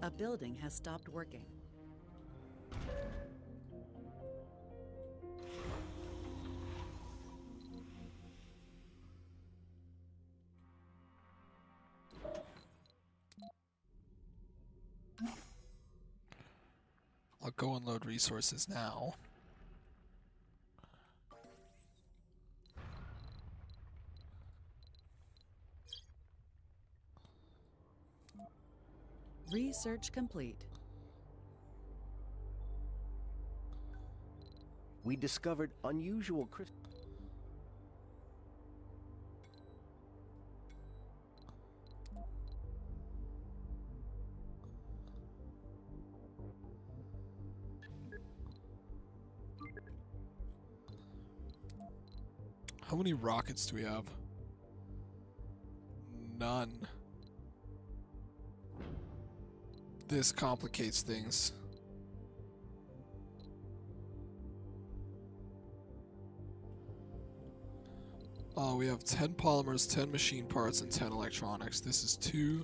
Speaker 2: A building has stopped working.
Speaker 1: I'll go unload resources now.
Speaker 2: Research complete.
Speaker 3: We discovered unusual crystals.
Speaker 1: How many rockets do we have? None. This complicates things. We have 10 polymers, 10 machine parts, and 10 electronics. This is 2.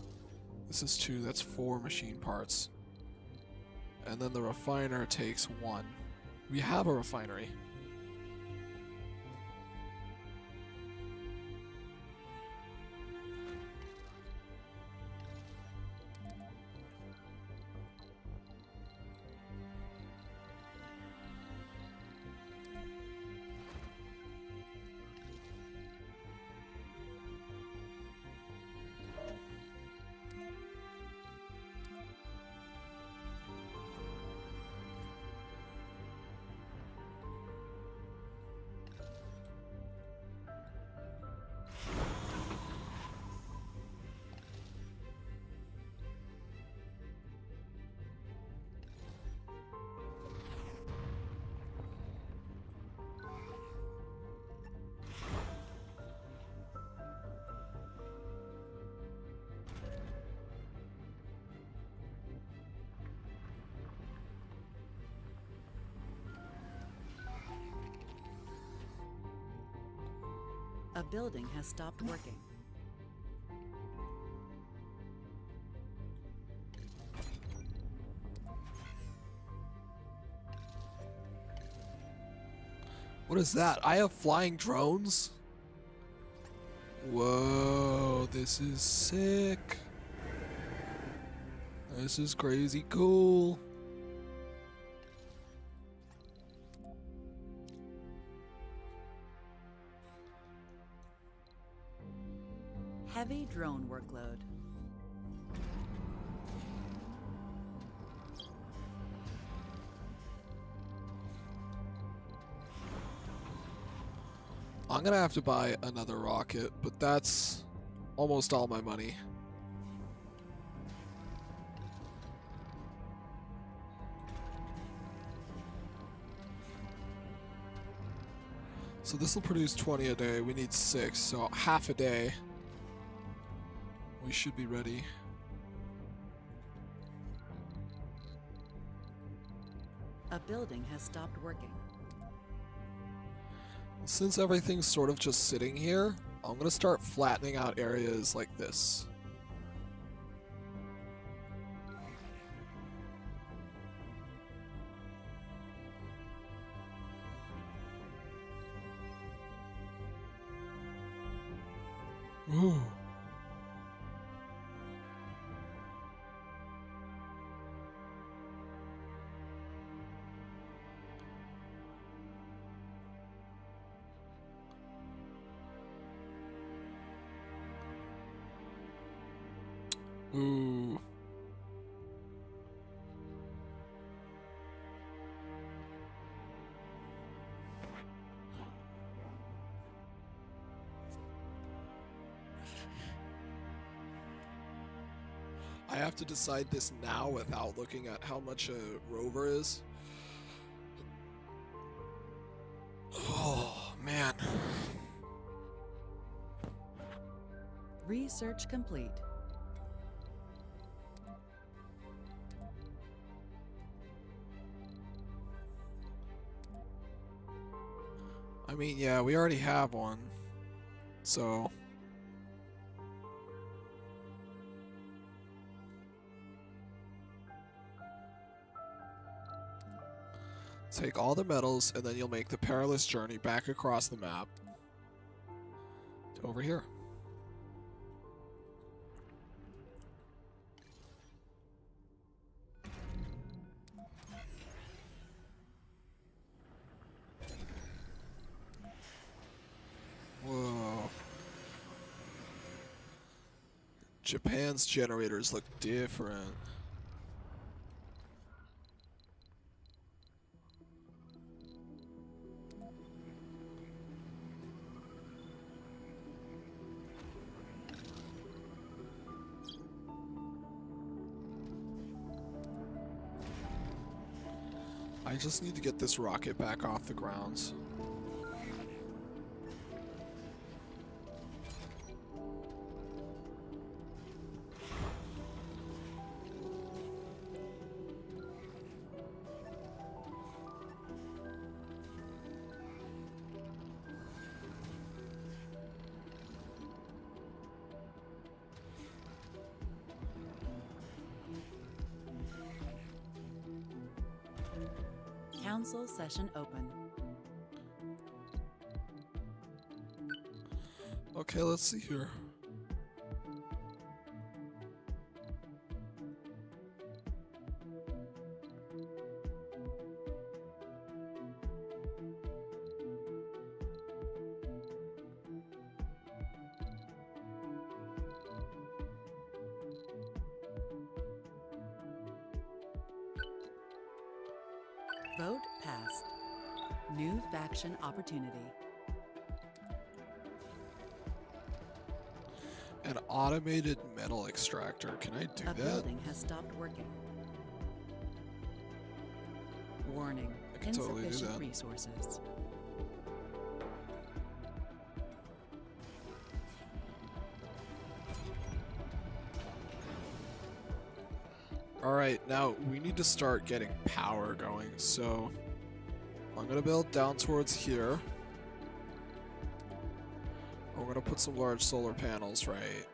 Speaker 1: This is 2. That's 4 machine parts. And then the refiner takes 1. We have a refinery.
Speaker 2: A building has stopped working.
Speaker 1: What is that? I have flying drones? Whoa, this is sick. This is crazy cool.
Speaker 2: Heavy drone workload.
Speaker 1: I'm gonna have to buy another rocket, but that's almost all my money. So this will produce 20 a day. We need 6, so half a day. We should be ready.
Speaker 2: A building has stopped working.
Speaker 1: Since everything's sort of just sitting here, I'm gonna start flattening out areas like this. Ooh. Ooh. I have to decide this now without looking at how much a rover is. Oh, man.
Speaker 2: Research complete.
Speaker 1: I mean, yeah, we already have one. So... take all the metals, and then you'll make the perilous journey back across the map to over here. Whoa. Japan's generators look different. I just need to get this rocket back off the grounds.
Speaker 2: Council session open.
Speaker 1: Okay, let's see here.
Speaker 2: Vote passed. New faction opportunity.
Speaker 1: An automated metal extractor. Can I do
Speaker 2: A
Speaker 1: that?
Speaker 2: building has stopped working. Warning.
Speaker 1: I can totally do
Speaker 2: Insufficient
Speaker 1: that.
Speaker 2: resources.
Speaker 1: Alright, now we need to start getting power going, so I'm gonna build down towards here. We're gonna put some large solar panels right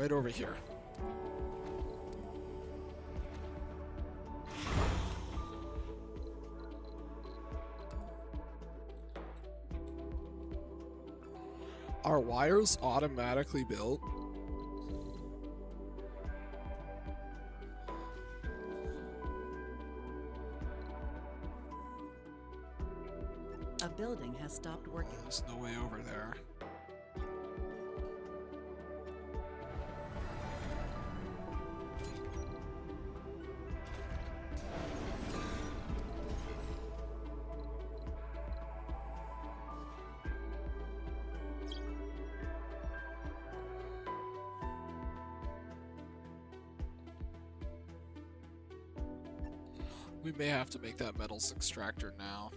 Speaker 1: over here. Are wires automatically built?
Speaker 2: A building has stopped working.
Speaker 1: There's no way over there. We may have to make that metals extractor now.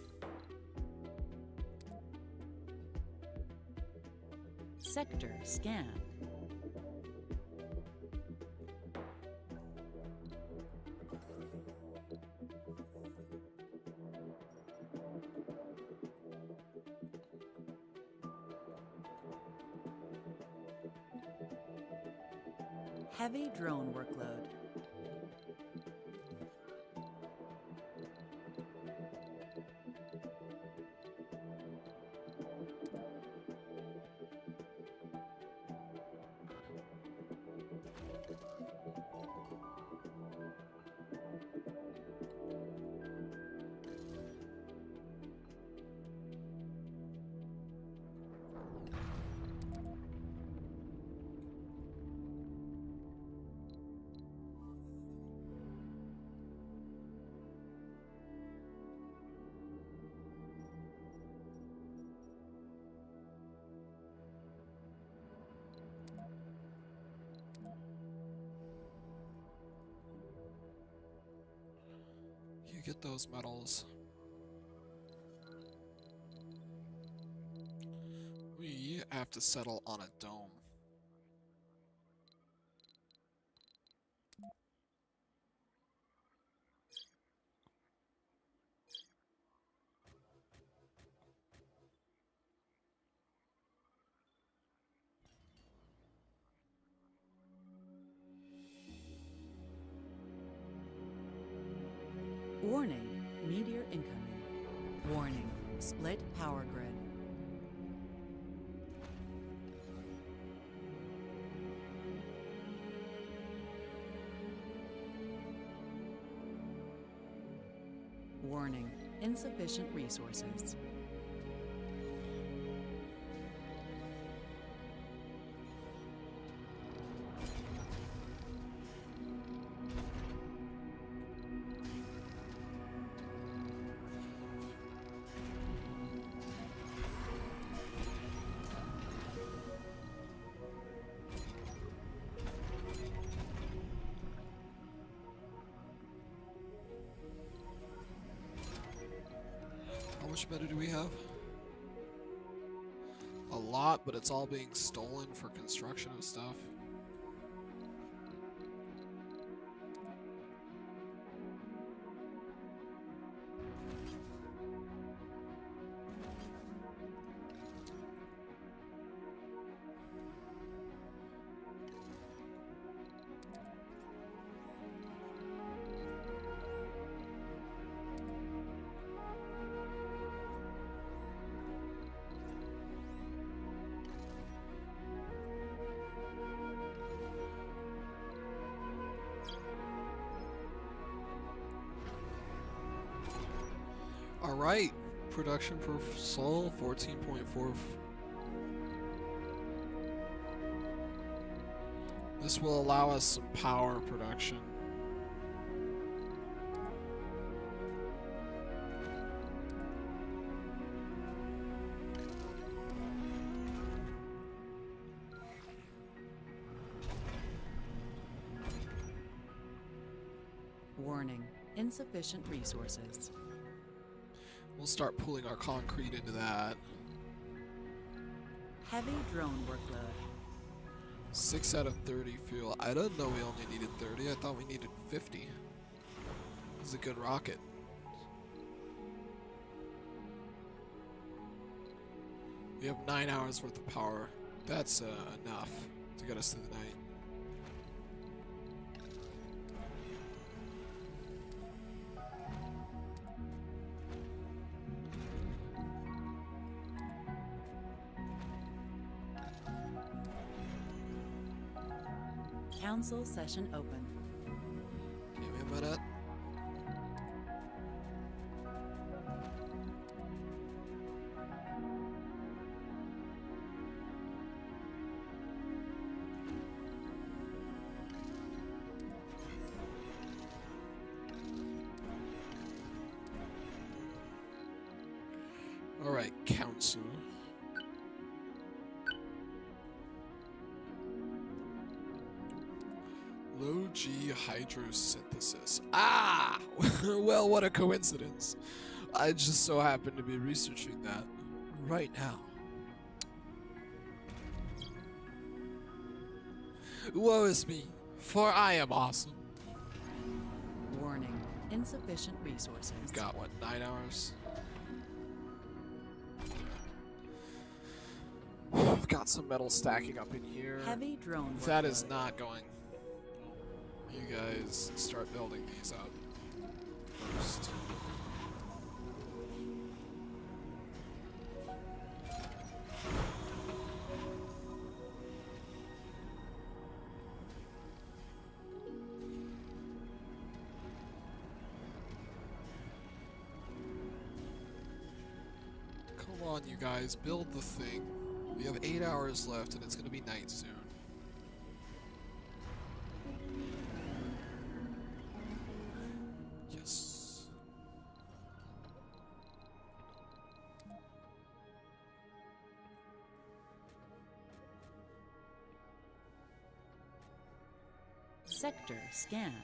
Speaker 2: Sector scan. Heavy drone workload.
Speaker 1: You get those metals. We have to settle on a dome.
Speaker 2: Warning, meteor incoming. Warning, split power grid. Warning, insufficient resources.
Speaker 1: How much meta do we have? A lot, but it's all being stolen for construction of stuff. Alright, production per soul, 14.4. This will allow us some power production.
Speaker 2: Warning, insufficient resources.
Speaker 1: We'll start pulling our concrete into that.
Speaker 2: Heavy drone workload.
Speaker 1: 6 out of 30 fuel. I didn't know we only needed 30. I thought we needed 50. This is a good rocket. We have 9 hours worth of power. That's enough to get us through the night.
Speaker 2: Council session open.
Speaker 1: Give me a minute. All right, council. Load 2G hydrosynthesis. Ah! Well, what a coincidence. I just so happen to be researching that right now. Woe is me, for I am awesome.
Speaker 2: Warning. Insufficient resources.
Speaker 1: Got what, 9 hours? I've got some metal stacking up in here.
Speaker 2: Heavy drone
Speaker 1: That is
Speaker 2: workload.
Speaker 1: not going. You guys start building these up first. Come on, you guys, build the thing. We have 8 hours left and it's gonna be night soon. Yes.
Speaker 2: Sector scan.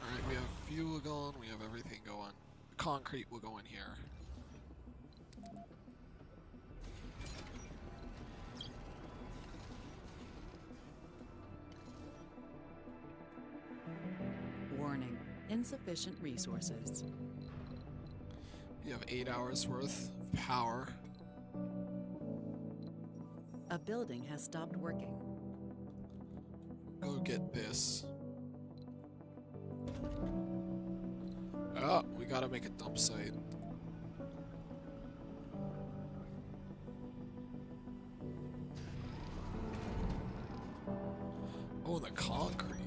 Speaker 1: Alright, we have fuel going, we have everything going. Concrete will go in here.
Speaker 2: Warning. Insufficient resources.
Speaker 1: We have 8 hours worth of power.
Speaker 2: A building has stopped working.
Speaker 1: Go get this. Oh, we gotta make a dump site. Oh, the concrete.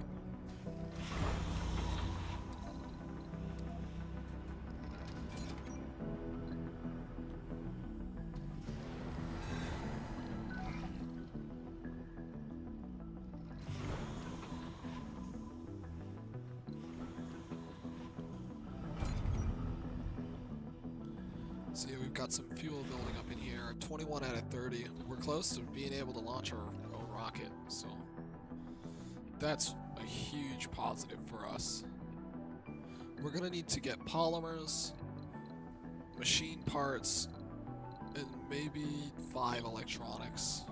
Speaker 1: See, we've got some fuel building up in here. 21 out of 30. We're close to being able to launch our own rocket, so that's a huge positive for us. We're gonna need to get polymers, machine parts, and maybe 5 electronics.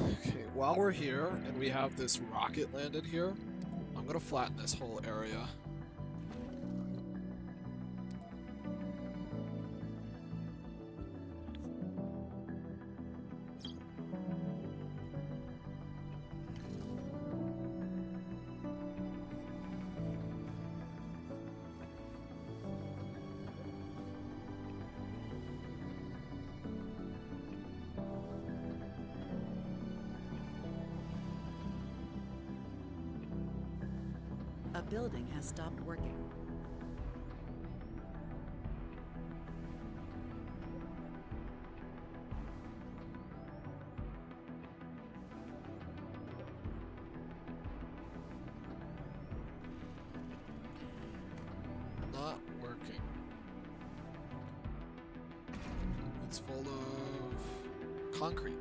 Speaker 1: Okay, while we're here and we have this rocket landed here, I'm gonna flatten this whole area.
Speaker 2: A building has stopped working.
Speaker 1: Not working. It's full of concrete.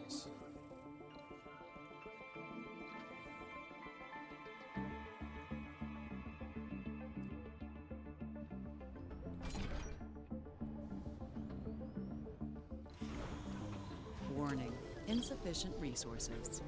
Speaker 1: resources.
Speaker 2: Warning, insufficient resources.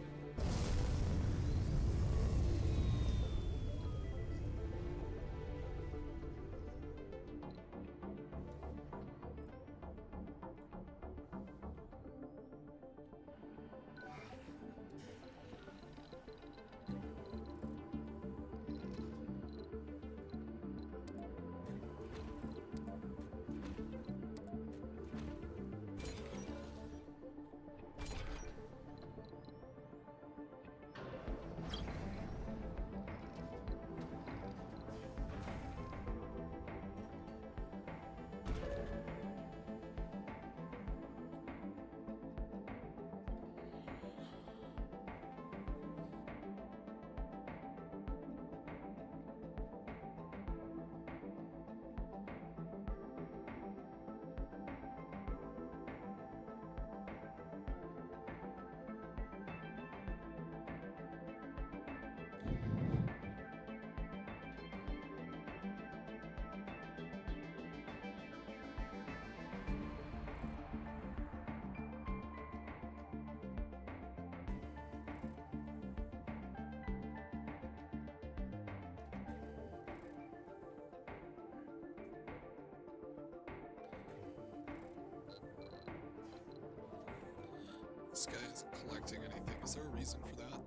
Speaker 1: This guy isn't collecting anything. Is there a reason for that?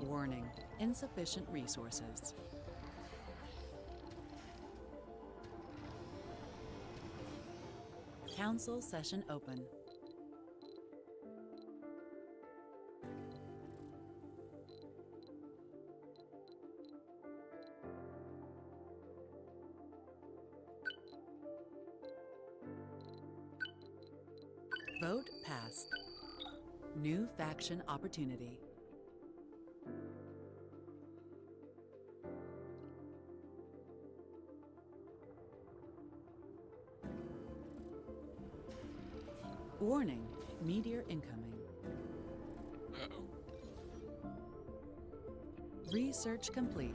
Speaker 2: Warning, insufficient resources. Council session open. Vote passed. New faction opportunity. Warning, meteor incoming.
Speaker 1: Uh-oh.
Speaker 2: Research complete.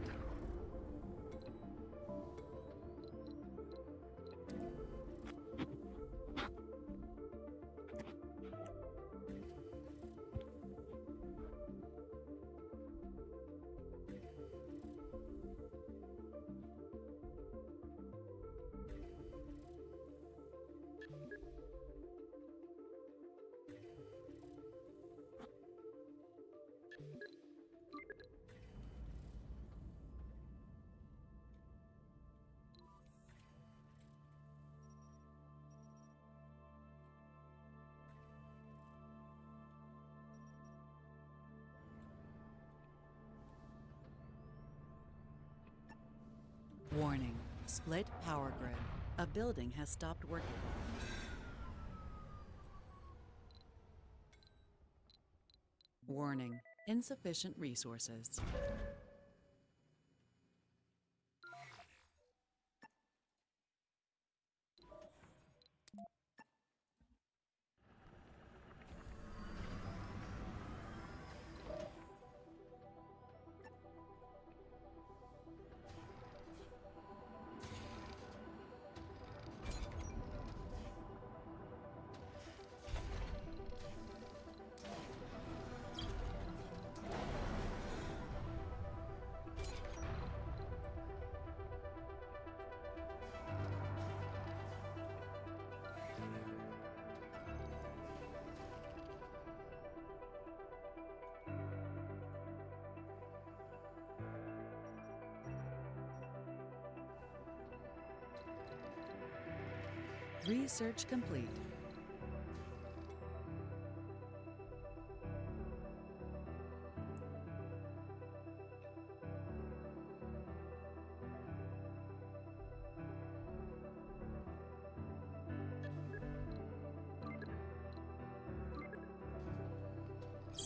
Speaker 2: Warning, split power grid. A building has stopped working. Warning, insufficient resources. Research complete.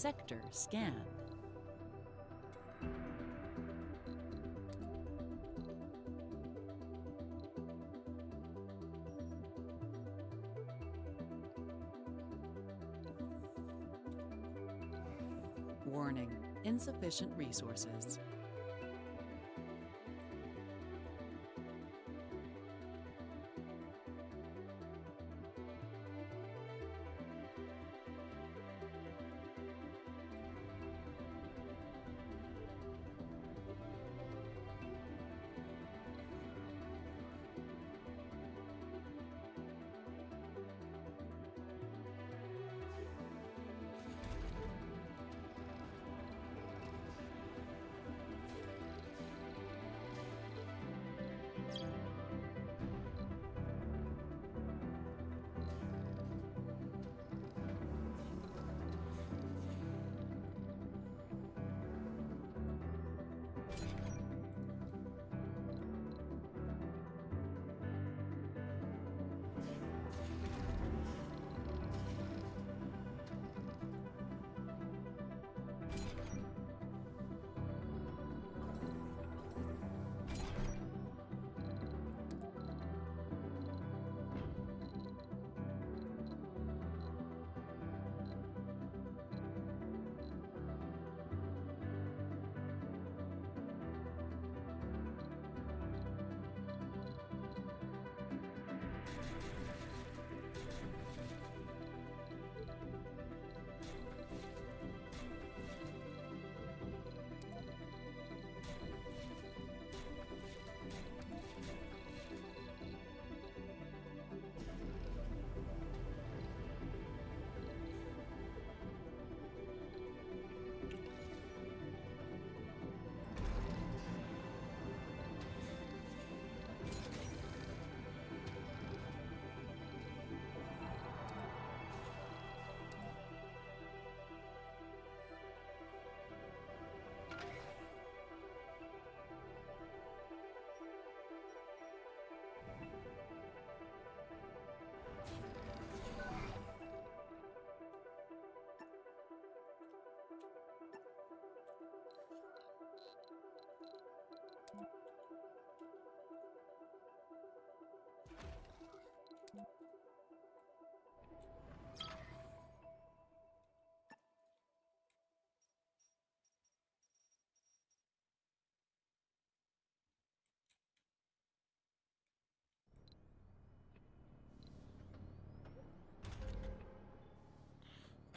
Speaker 2: Sector scanned. Warning, insufficient resources.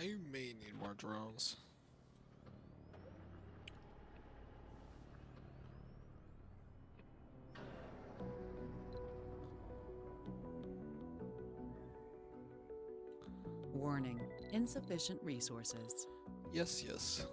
Speaker 1: I may need more drones.
Speaker 2: Warning, insufficient resources.
Speaker 1: Yes, yes.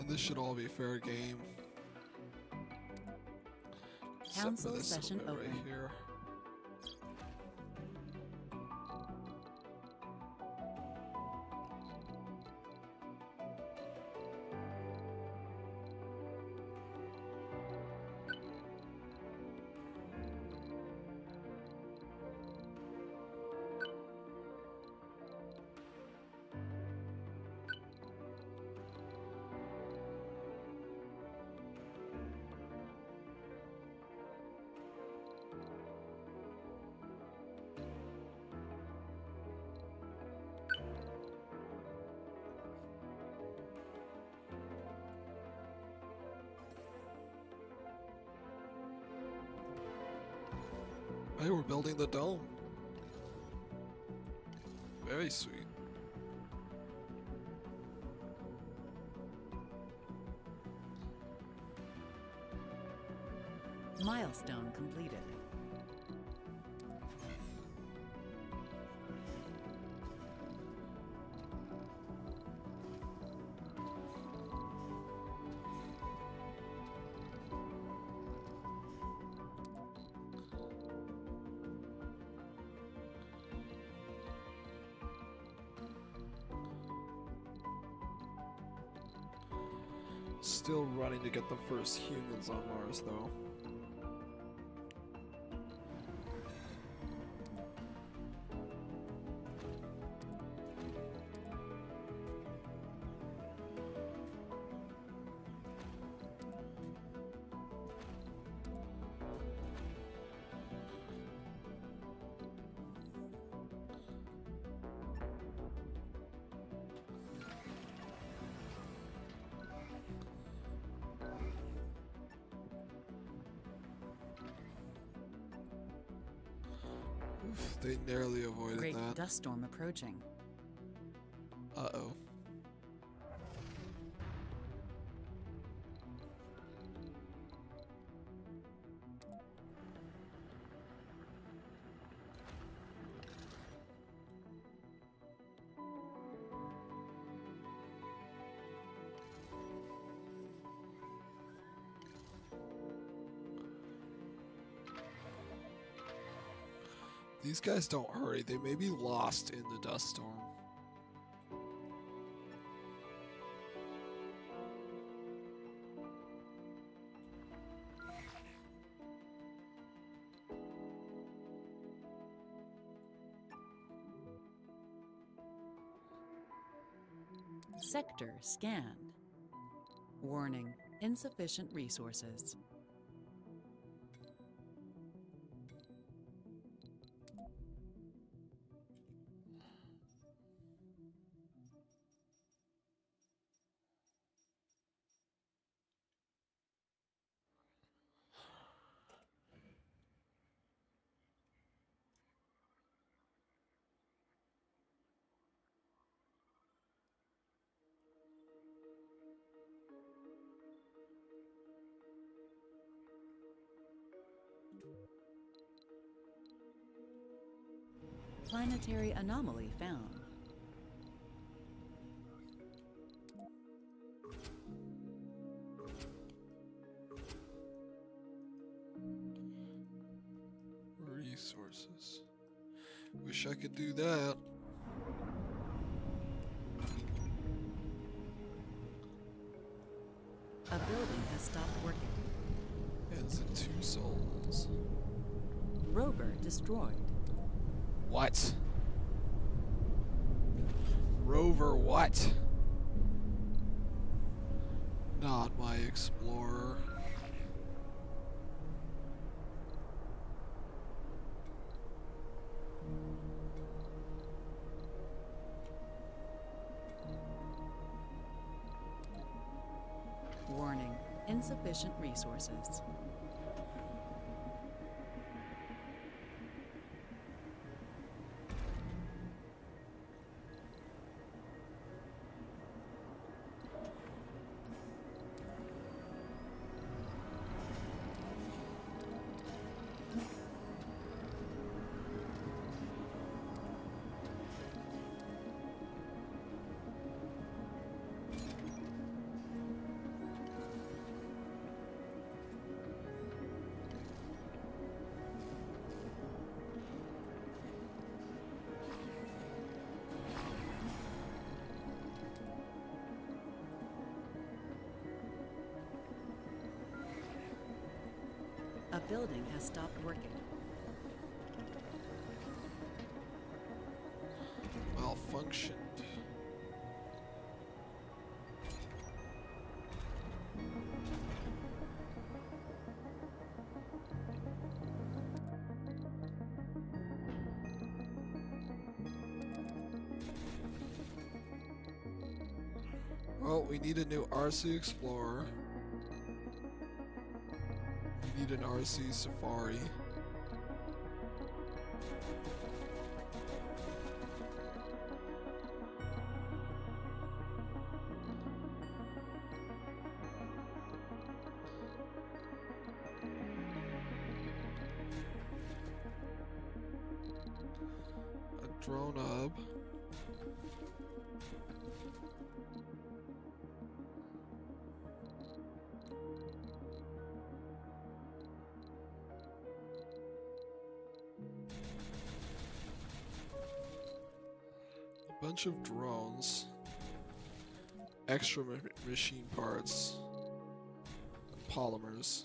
Speaker 1: And this should all be fair game. Except for
Speaker 2: Council
Speaker 1: this
Speaker 2: session
Speaker 1: little bit
Speaker 2: open.
Speaker 1: right here. Hey, we're building the dome. Very sweet.
Speaker 2: Milestone completed.
Speaker 1: Still running to get the first humans on Mars, though. Oof, they narrowly avoided
Speaker 2: Great
Speaker 1: that.
Speaker 2: dust storm approaching.
Speaker 1: Uh-oh. These guys don't hurry. They may be lost in the dust storm.
Speaker 2: Sector scanned. Warning, insufficient resources. Planetary anomaly found.
Speaker 1: Resources. Wish I could do that.
Speaker 2: A building has stopped working.
Speaker 1: Ends in 2 souls.
Speaker 2: Rover destroyed.
Speaker 1: What? Rover what? Not my explorer.
Speaker 2: Warning, insufficient resources. A building has stopped working.
Speaker 1: Malfunctioned. Well, we need a new RC Explorer. We need an RC Safari. drone up. A bunch of drones. Extra machine parts. And polymers.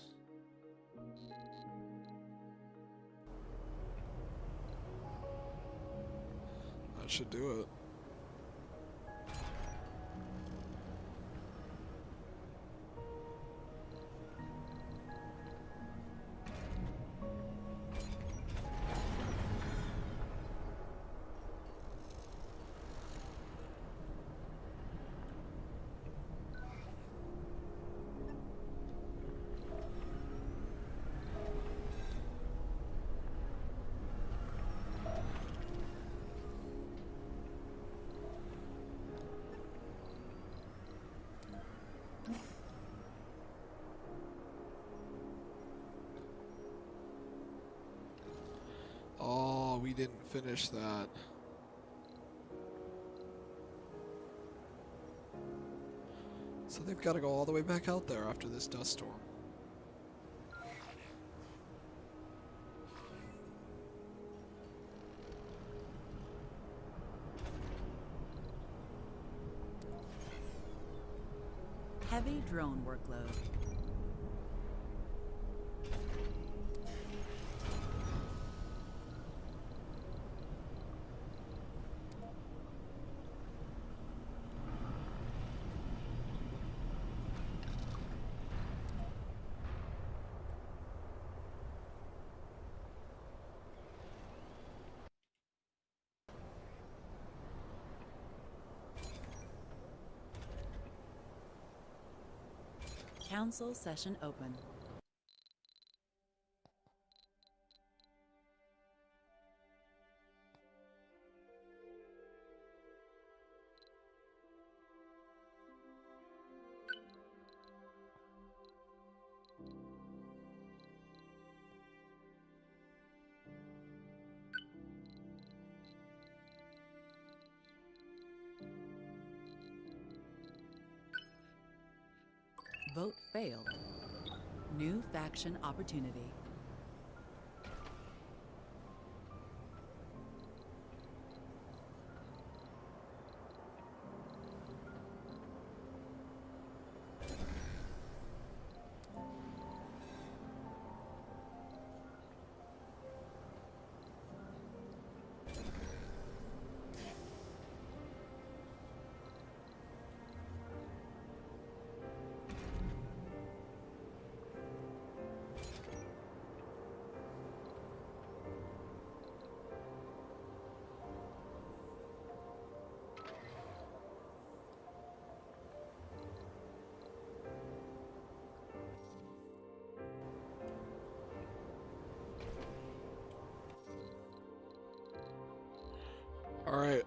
Speaker 1: That should do it. Oh, we didn't finish that. So they've got to go all the way back out there after this dust storm.
Speaker 2: Heavy drone workload. Council session open. Vote failed. New faction opportunity.
Speaker 1: All right.